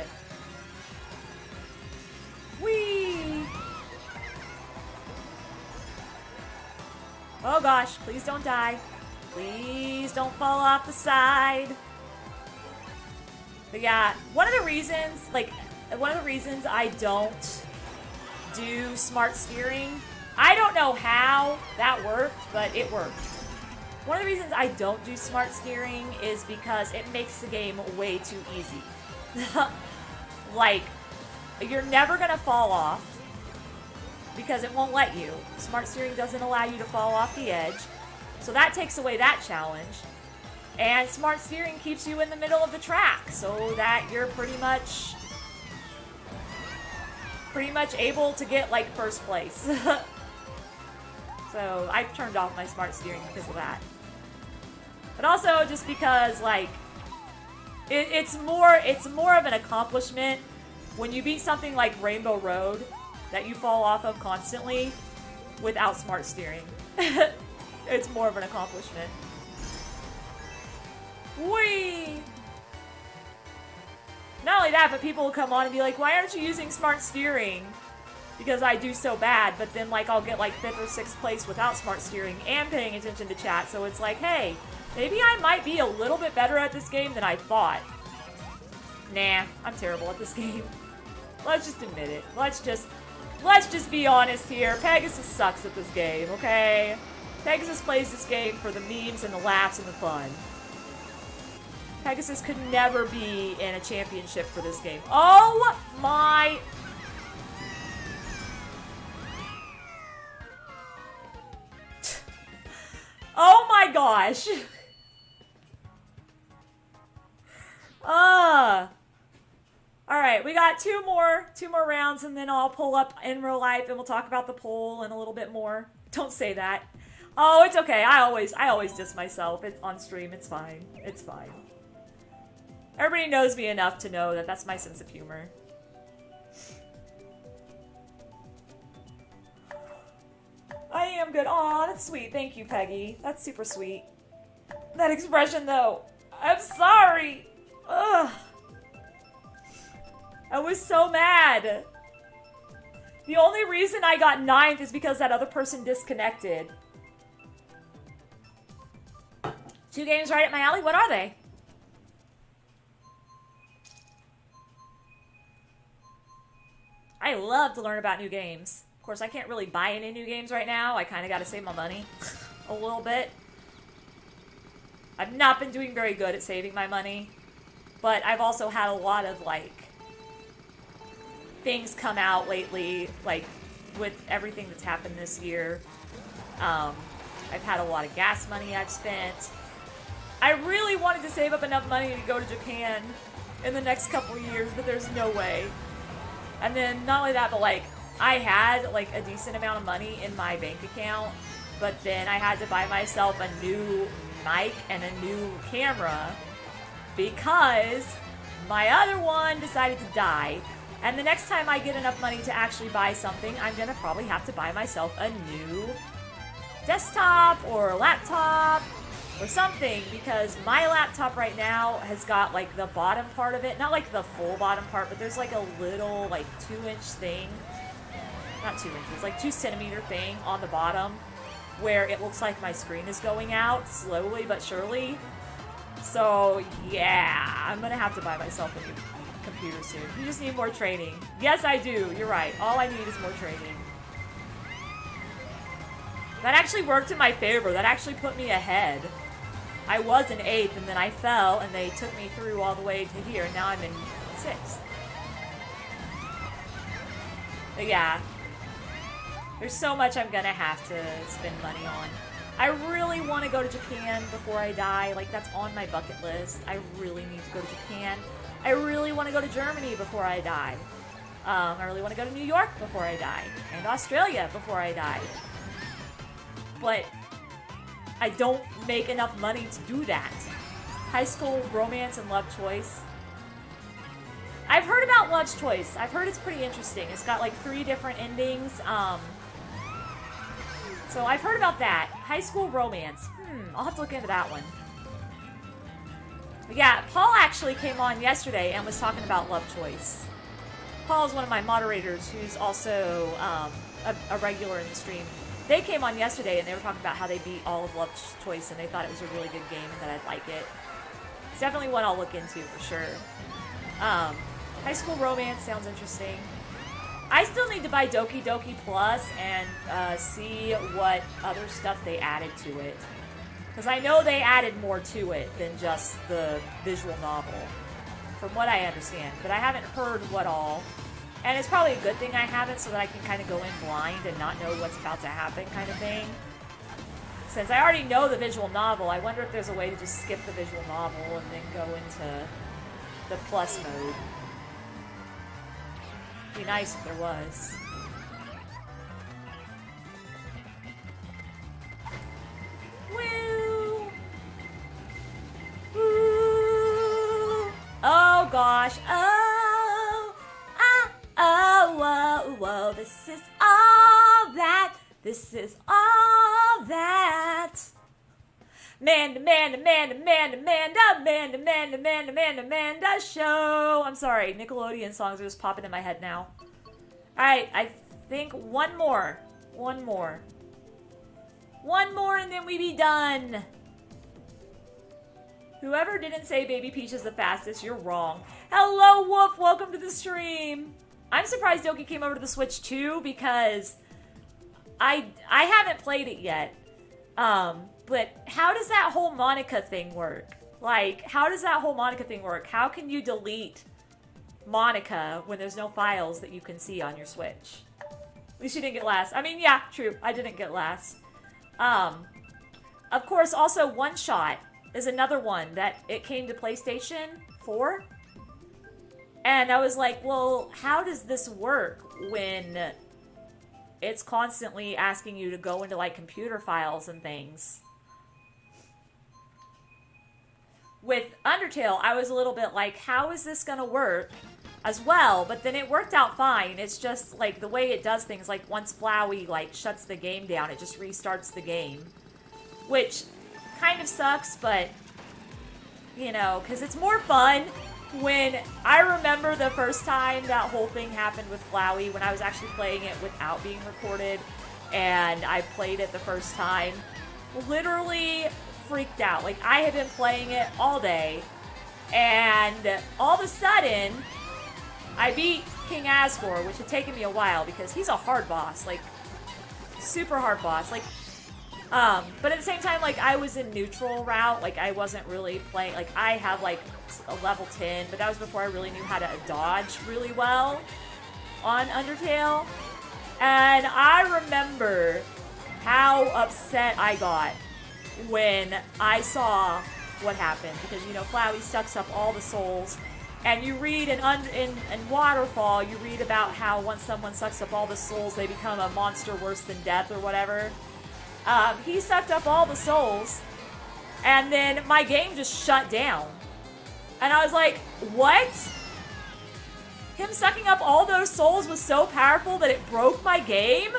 Whee! Oh gosh, please don't die. Please don't fall off the side. But yeah, one of the reasons I don't do smart steering, I don't know how that worked, but it worked. One of the reasons I don't do smart steering is because it makes the game way too easy. Like, you're never gonna fall off because it won't let you. Smart steering doesn't allow you to fall off the edge, so that takes away that challenge. And smart steering keeps you in the middle of the track so that you're pretty much able to get like first place. So I've turned off my smart steering because of that. But also just because like It's more of an accomplishment when you beat something like Rainbow Road that you fall off of constantly without smart steering. It's more of an accomplishment. Whee! Not only that, but people will come on and be like, why aren't you using smart steering? Because I do so bad, but then like I'll get like 5th or 6th place without smart steering and paying attention to chat, so it's like, hey, maybe I might be a little bit better at this game than I thought. Nah, I'm terrible at this game. Let's just admit it. Let's just be honest here. Pegasus sucks at this game, okay? Pegasus plays this game for the memes and the laughs and the fun. Pegasus could never be in a championship for this game. Oh my... Oh my gosh! Alright, we got two more rounds, and then I'll pull up in real life and we'll talk about the poll and a little bit more. Don't say that. Oh, it's okay. I always diss myself. It's on stream. It's fine. It's fine. Everybody knows me enough to know that that's my sense of humor. I am good. Aw, that's sweet. Thank you, Peggy. That's super sweet. That expression, though. I'm sorry. Ugh. I was so mad. The only reason I got 9th is because that other person disconnected. 2 games right at my alley? What are they? I love to learn about new games. Of course, I can't really buy any new games right now. I kind of got to save my money a little bit. I've not been doing very good at saving my money, but I've also had a lot of, like, things come out lately, like, with everything that's happened this year. I've had a lot of gas money I've spent. I really wanted to save up enough money to go to Japan in the next couple years, but there's no way. And then, not only that, but, like, I had, like, a decent amount of money in my bank account, but then I had to buy myself a new mic and a new camera because my other one decided to die. And the next time I get enough money to actually buy something, I'm gonna probably have to buy myself a new desktop or a laptop or something, because my laptop right now has got, like, the bottom part of it, not like the full bottom part, but there's like a little, like, 2-inch thing, not 2 inches, like 2 centimeter thing on the bottom where it looks like my screen is going out slowly but surely. So yeah, I'm gonna have to buy myself a new computer soon. You just need more training. Yes, I do. You're right. All I need is more training. That actually worked in my favor. That actually put me ahead. I was in 8th, and then I fell, and they took me through all the way to here, and now I'm in 6th. But yeah. There's so much I'm gonna have to spend money on. I really want to go to Japan before I die. Like, that's on my bucket list. I really need to go to Japan. I really want to go to Germany before I die. I really want to go to New York before I die. And Australia before I die. But I don't make enough money to do that. High School Romance and Love Choice. I've heard about Love Choice. I've heard it's pretty interesting. It's got like 3 different endings. So I've heard about that. High School Romance. I'll have to look into that one. But yeah, Paul actually came on yesterday and was talking about Love Choice. Paul is one of my moderators who's also a regular in the stream. They came on yesterday and they were talking about how they beat all of Love Choice and they thought it was a really good game and that I'd like it. It's definitely one I'll look into for sure. High School Romance sounds interesting. I still need to buy Doki Doki Plus and see what other stuff they added to it. Because I know they added more to it than just the visual novel, from what I understand. But I haven't heard what all. And it's probably a good thing I haven't, so that I can kind of go in blind and not know what's about to happen kind of thing. Since I already know the visual novel, I wonder if there's a way to just skip the visual novel and then go into the plus mode. It'd be nice if there was. Woo! Woo! gosh. Oh, oh, whoa, whoa. This is all that. This is all that. Amanda show. I'm sorry, Nickelodeon songs are just popping in my head now. Alright, I think one more. One more and then we be done. Whoever didn't say Baby Peach is the fastest, you're wrong. Hello, Wolf. Welcome to the stream. I'm surprised Doki came over to the Switch too because I haven't played it yet. But how does that whole Monica thing work? Like, how does that whole Monica thing work? How can you delete Monica when there's no files that you can see on your Switch? At least you didn't get last. I mean, yeah, true. I didn't get last. Of course, also One Shot is another one that it came to PlayStation 4. And I was like, well, how does this work when it's constantly asking you to go into, like, computer files and things? With Undertale, I was a little bit like, how is this gonna work as well? But then it worked out fine. It's just, like, the way it does things, like, once Flowey, like, shuts the game down, it just restarts the game. Which kind of sucks, but, you know, because it's more fun when I remember the first time that whole thing happened with Flowey, when I was actually playing it without being recorded, and I played it the first time. Literally freaked out. Like, I had been playing it all day, and all of a sudden, I beat King Asgore, which had taken me a while because he's a hard boss, like, super hard boss. Like, but at the same time, like, I was in neutral route. Like, I wasn't really playing. Like, I have, like, a level 10, but that was before I really knew how to dodge really well on Undertale. And I remember how upset I got when I saw what happened. Because, you know, Flowey sucks up all the souls. And you read in Waterfall, you read about how once someone sucks up all the souls, they become a monster worse than death or whatever. He sucked up all the souls, and then my game just shut down. And I was like, what? Him sucking up all those souls was so powerful that it broke my game?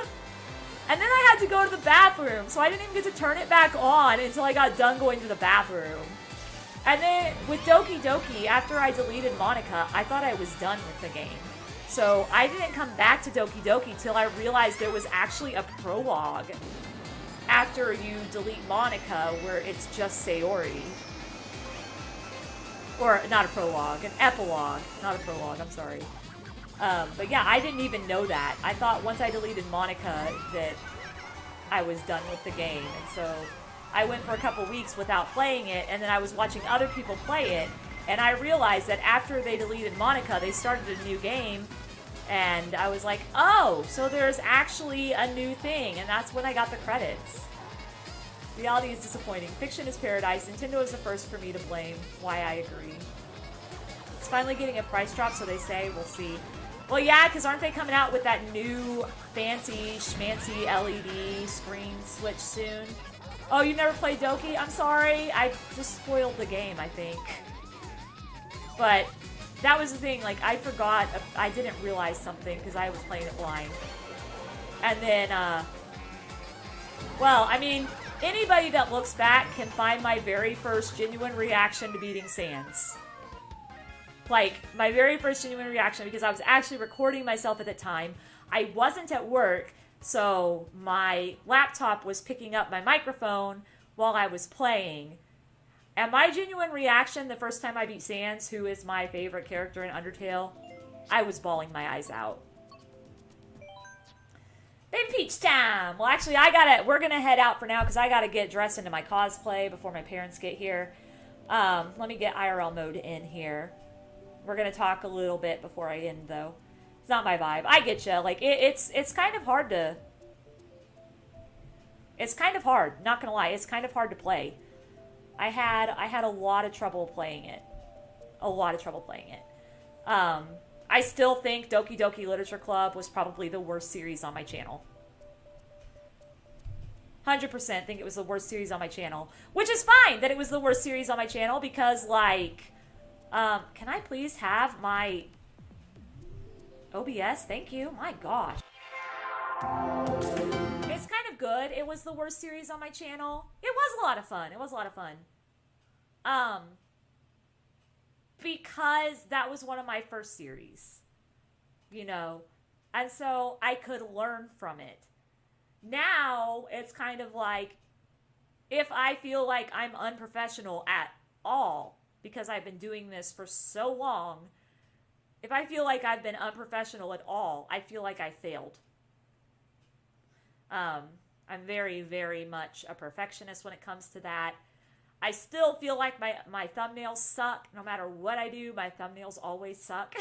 And then I had to go to the bathroom, so I didn't even get to turn it back on until I got done going to the bathroom. And then with Doki Doki, after I deleted Monica, I thought I was done with the game. So I didn't come back to Doki Doki till I realized there was actually a prologue after you delete Monica where it's just Sayori. Or, not a prologue, an epilogue. Not a prologue, I'm sorry. But yeah, I didn't even know that. I thought once I deleted Monica that I was done with the game. And so I went for a couple weeks without playing it, and then I was watching other people play it, and I realized that after they deleted Monica, they started a new game, and I was like, oh, so there's actually a new thing, and that's when I got the credits. Reality is disappointing. Fiction is paradise. Nintendo is the first for me to blame. Why I agree. It's finally getting a price drop, so they say. We'll see. Well, yeah, because aren't they coming out with that new fancy schmancy LED screen switch soon? Oh, you never played Doki? I'm sorry. I just spoiled the game, I think. But that was the thing. Like, I forgot. I didn't realize something because I was playing it blind. And then, well, I mean, anybody that looks back can find my very first genuine reaction to beating Sans. Like, my very first genuine reaction, because I was actually recording myself at the time. I wasn't at work, so my laptop was picking up my microphone while I was playing. And my genuine reaction the first time I beat Sans, who is my favorite character in Undertale, I was bawling my eyes out. Baby Peach time! Well, actually, we're gonna head out for now because I gotta get dressed into my cosplay before my parents get here. Let me get IRL mode in here. We're gonna talk a little bit before I end, though. It's not my vibe. I get you. Like, it's kind of hard to... It's kind of hard. Not gonna lie. It's kind of hard to play. I had a lot of trouble playing it. A lot of trouble playing it. I still think Doki Doki Literature Club was probably the worst series on my channel. 100% think it was the worst series on my channel. Which is fine that it was the worst series on my channel because, like, Can I please have my OBS? Thank you. My gosh. It's kind of good. It was the worst series on my channel. It was a lot of fun. It was a lot of fun. Because that was one of my first series, you know, and so I could learn from it. Now it's kind of like, if I feel like I'm unprofessional at all, because I've been doing this for so long, if I feel like I've been unprofessional at all, I feel like I failed. I'm very, very much a perfectionist when it comes to that. I still feel like my thumbnails suck. No matter what I do, my thumbnails always suck.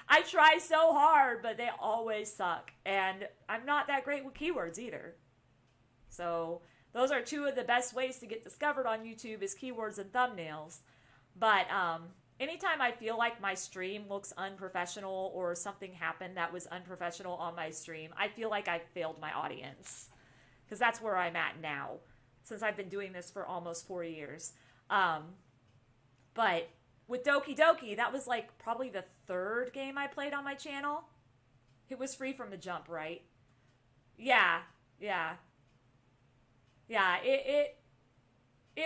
I try so hard, but they always suck. And I'm not that great with keywords either. So those are two of the best ways to get discovered on YouTube, is keywords and thumbnails. But anytime I feel like my stream looks unprofessional or something happened that was unprofessional on my stream, I feel like I failed my audience. Because that's where I'm at now, since I've been doing this for almost 4 years. But with Doki Doki, that was like probably the third game I played on my channel. It was free from the jump, right? Yeah. It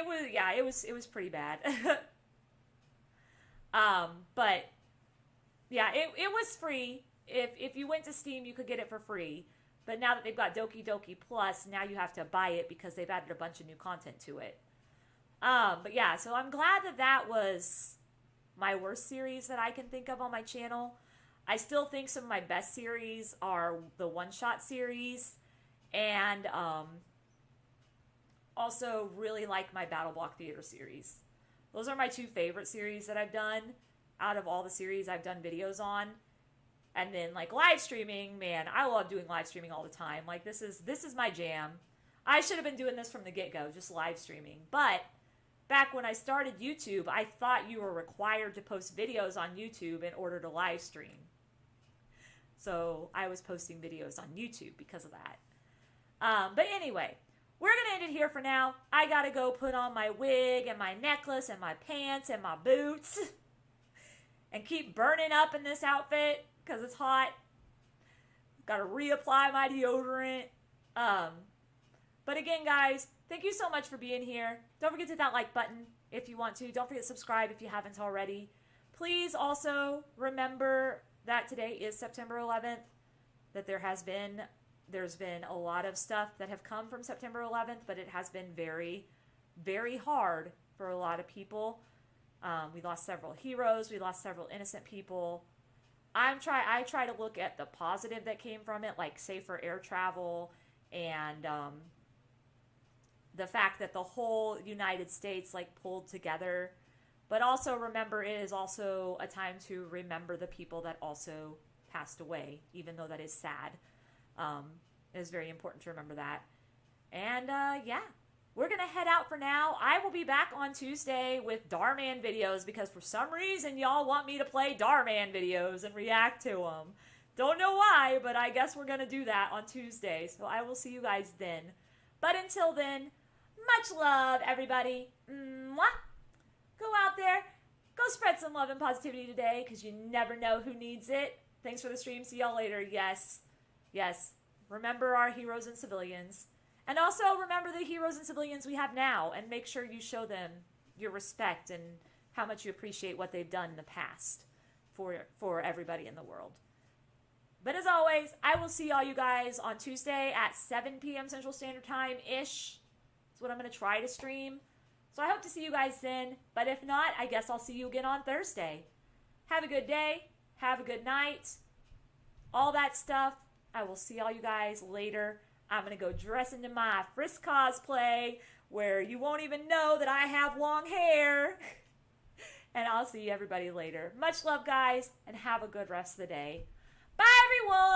was pretty bad. But yeah, it was free. If you went to Steam, you could get it for free. But now that they've got Doki Doki Plus, now you have to buy it because they've added a bunch of new content to it. But yeah, so I'm glad that was my worst series that I can think of on my channel. I still think some of my best series are the one-shot series, and also really like my Battle Block Theater series. Those are my two favorite series that I've done out of all the series I've done videos on. And then like live streaming, man, I love doing live streaming all the time. Like this is my jam. I should have been doing this from the get-go, just live streaming. But back when I started YouTube, I thought you were required to post videos on YouTube in order to live stream. So I was posting videos on YouTube because of that. But anyway, we're going to end it here for now. I got to go put on my wig and my necklace and my pants and my boots and keep burning up in this outfit because it's hot. Got to reapply my deodorant. But again, guys, thank you so much for being here. Don't forget to hit that like button if you want to. Don't forget to subscribe if you haven't already. Please also remember that today is September 11th, that there's been a lot of stuff that have come from September 11th, but it has been very, very hard for a lot of people. We lost several heroes. We lost several innocent people. I try to look at the positive that came from it, like safer air travel and the fact that the whole United States like pulled together. But also remember, it is also a time to remember the people that also passed away, even though that is sad. It is very important to remember that. And yeah, we're going to head out for now. I will be back on Tuesday with Darman videos because for some reason y'all want me to play Darman videos and react to them. Don't know why, but I guess we're going to do that on Tuesday. So I will see you guys then. But until then, much love, everybody. Mwah! Go out there. Go spread some love and positivity today because you never know who needs it. Thanks for the stream. See y'all later. Yes. Remember our heroes and civilians. And also remember the heroes and civilians we have now and make sure you show them your respect and how much you appreciate what they've done in the past for everybody in the world. But as always, I will see all you guys on Tuesday at 7 p.m. Central Standard Time-ish. That's what I'm going to try to stream. So I hope to see you guys then. But if not, I guess I'll see you again on Thursday. Have a good day. Have a good night. All that stuff. I will see all you guys later. I'm going to go dress into my Frisk cosplay where you won't even know that I have long hair. And I'll see everybody later. Much love, guys, and have a good rest of the day. Bye, everyone!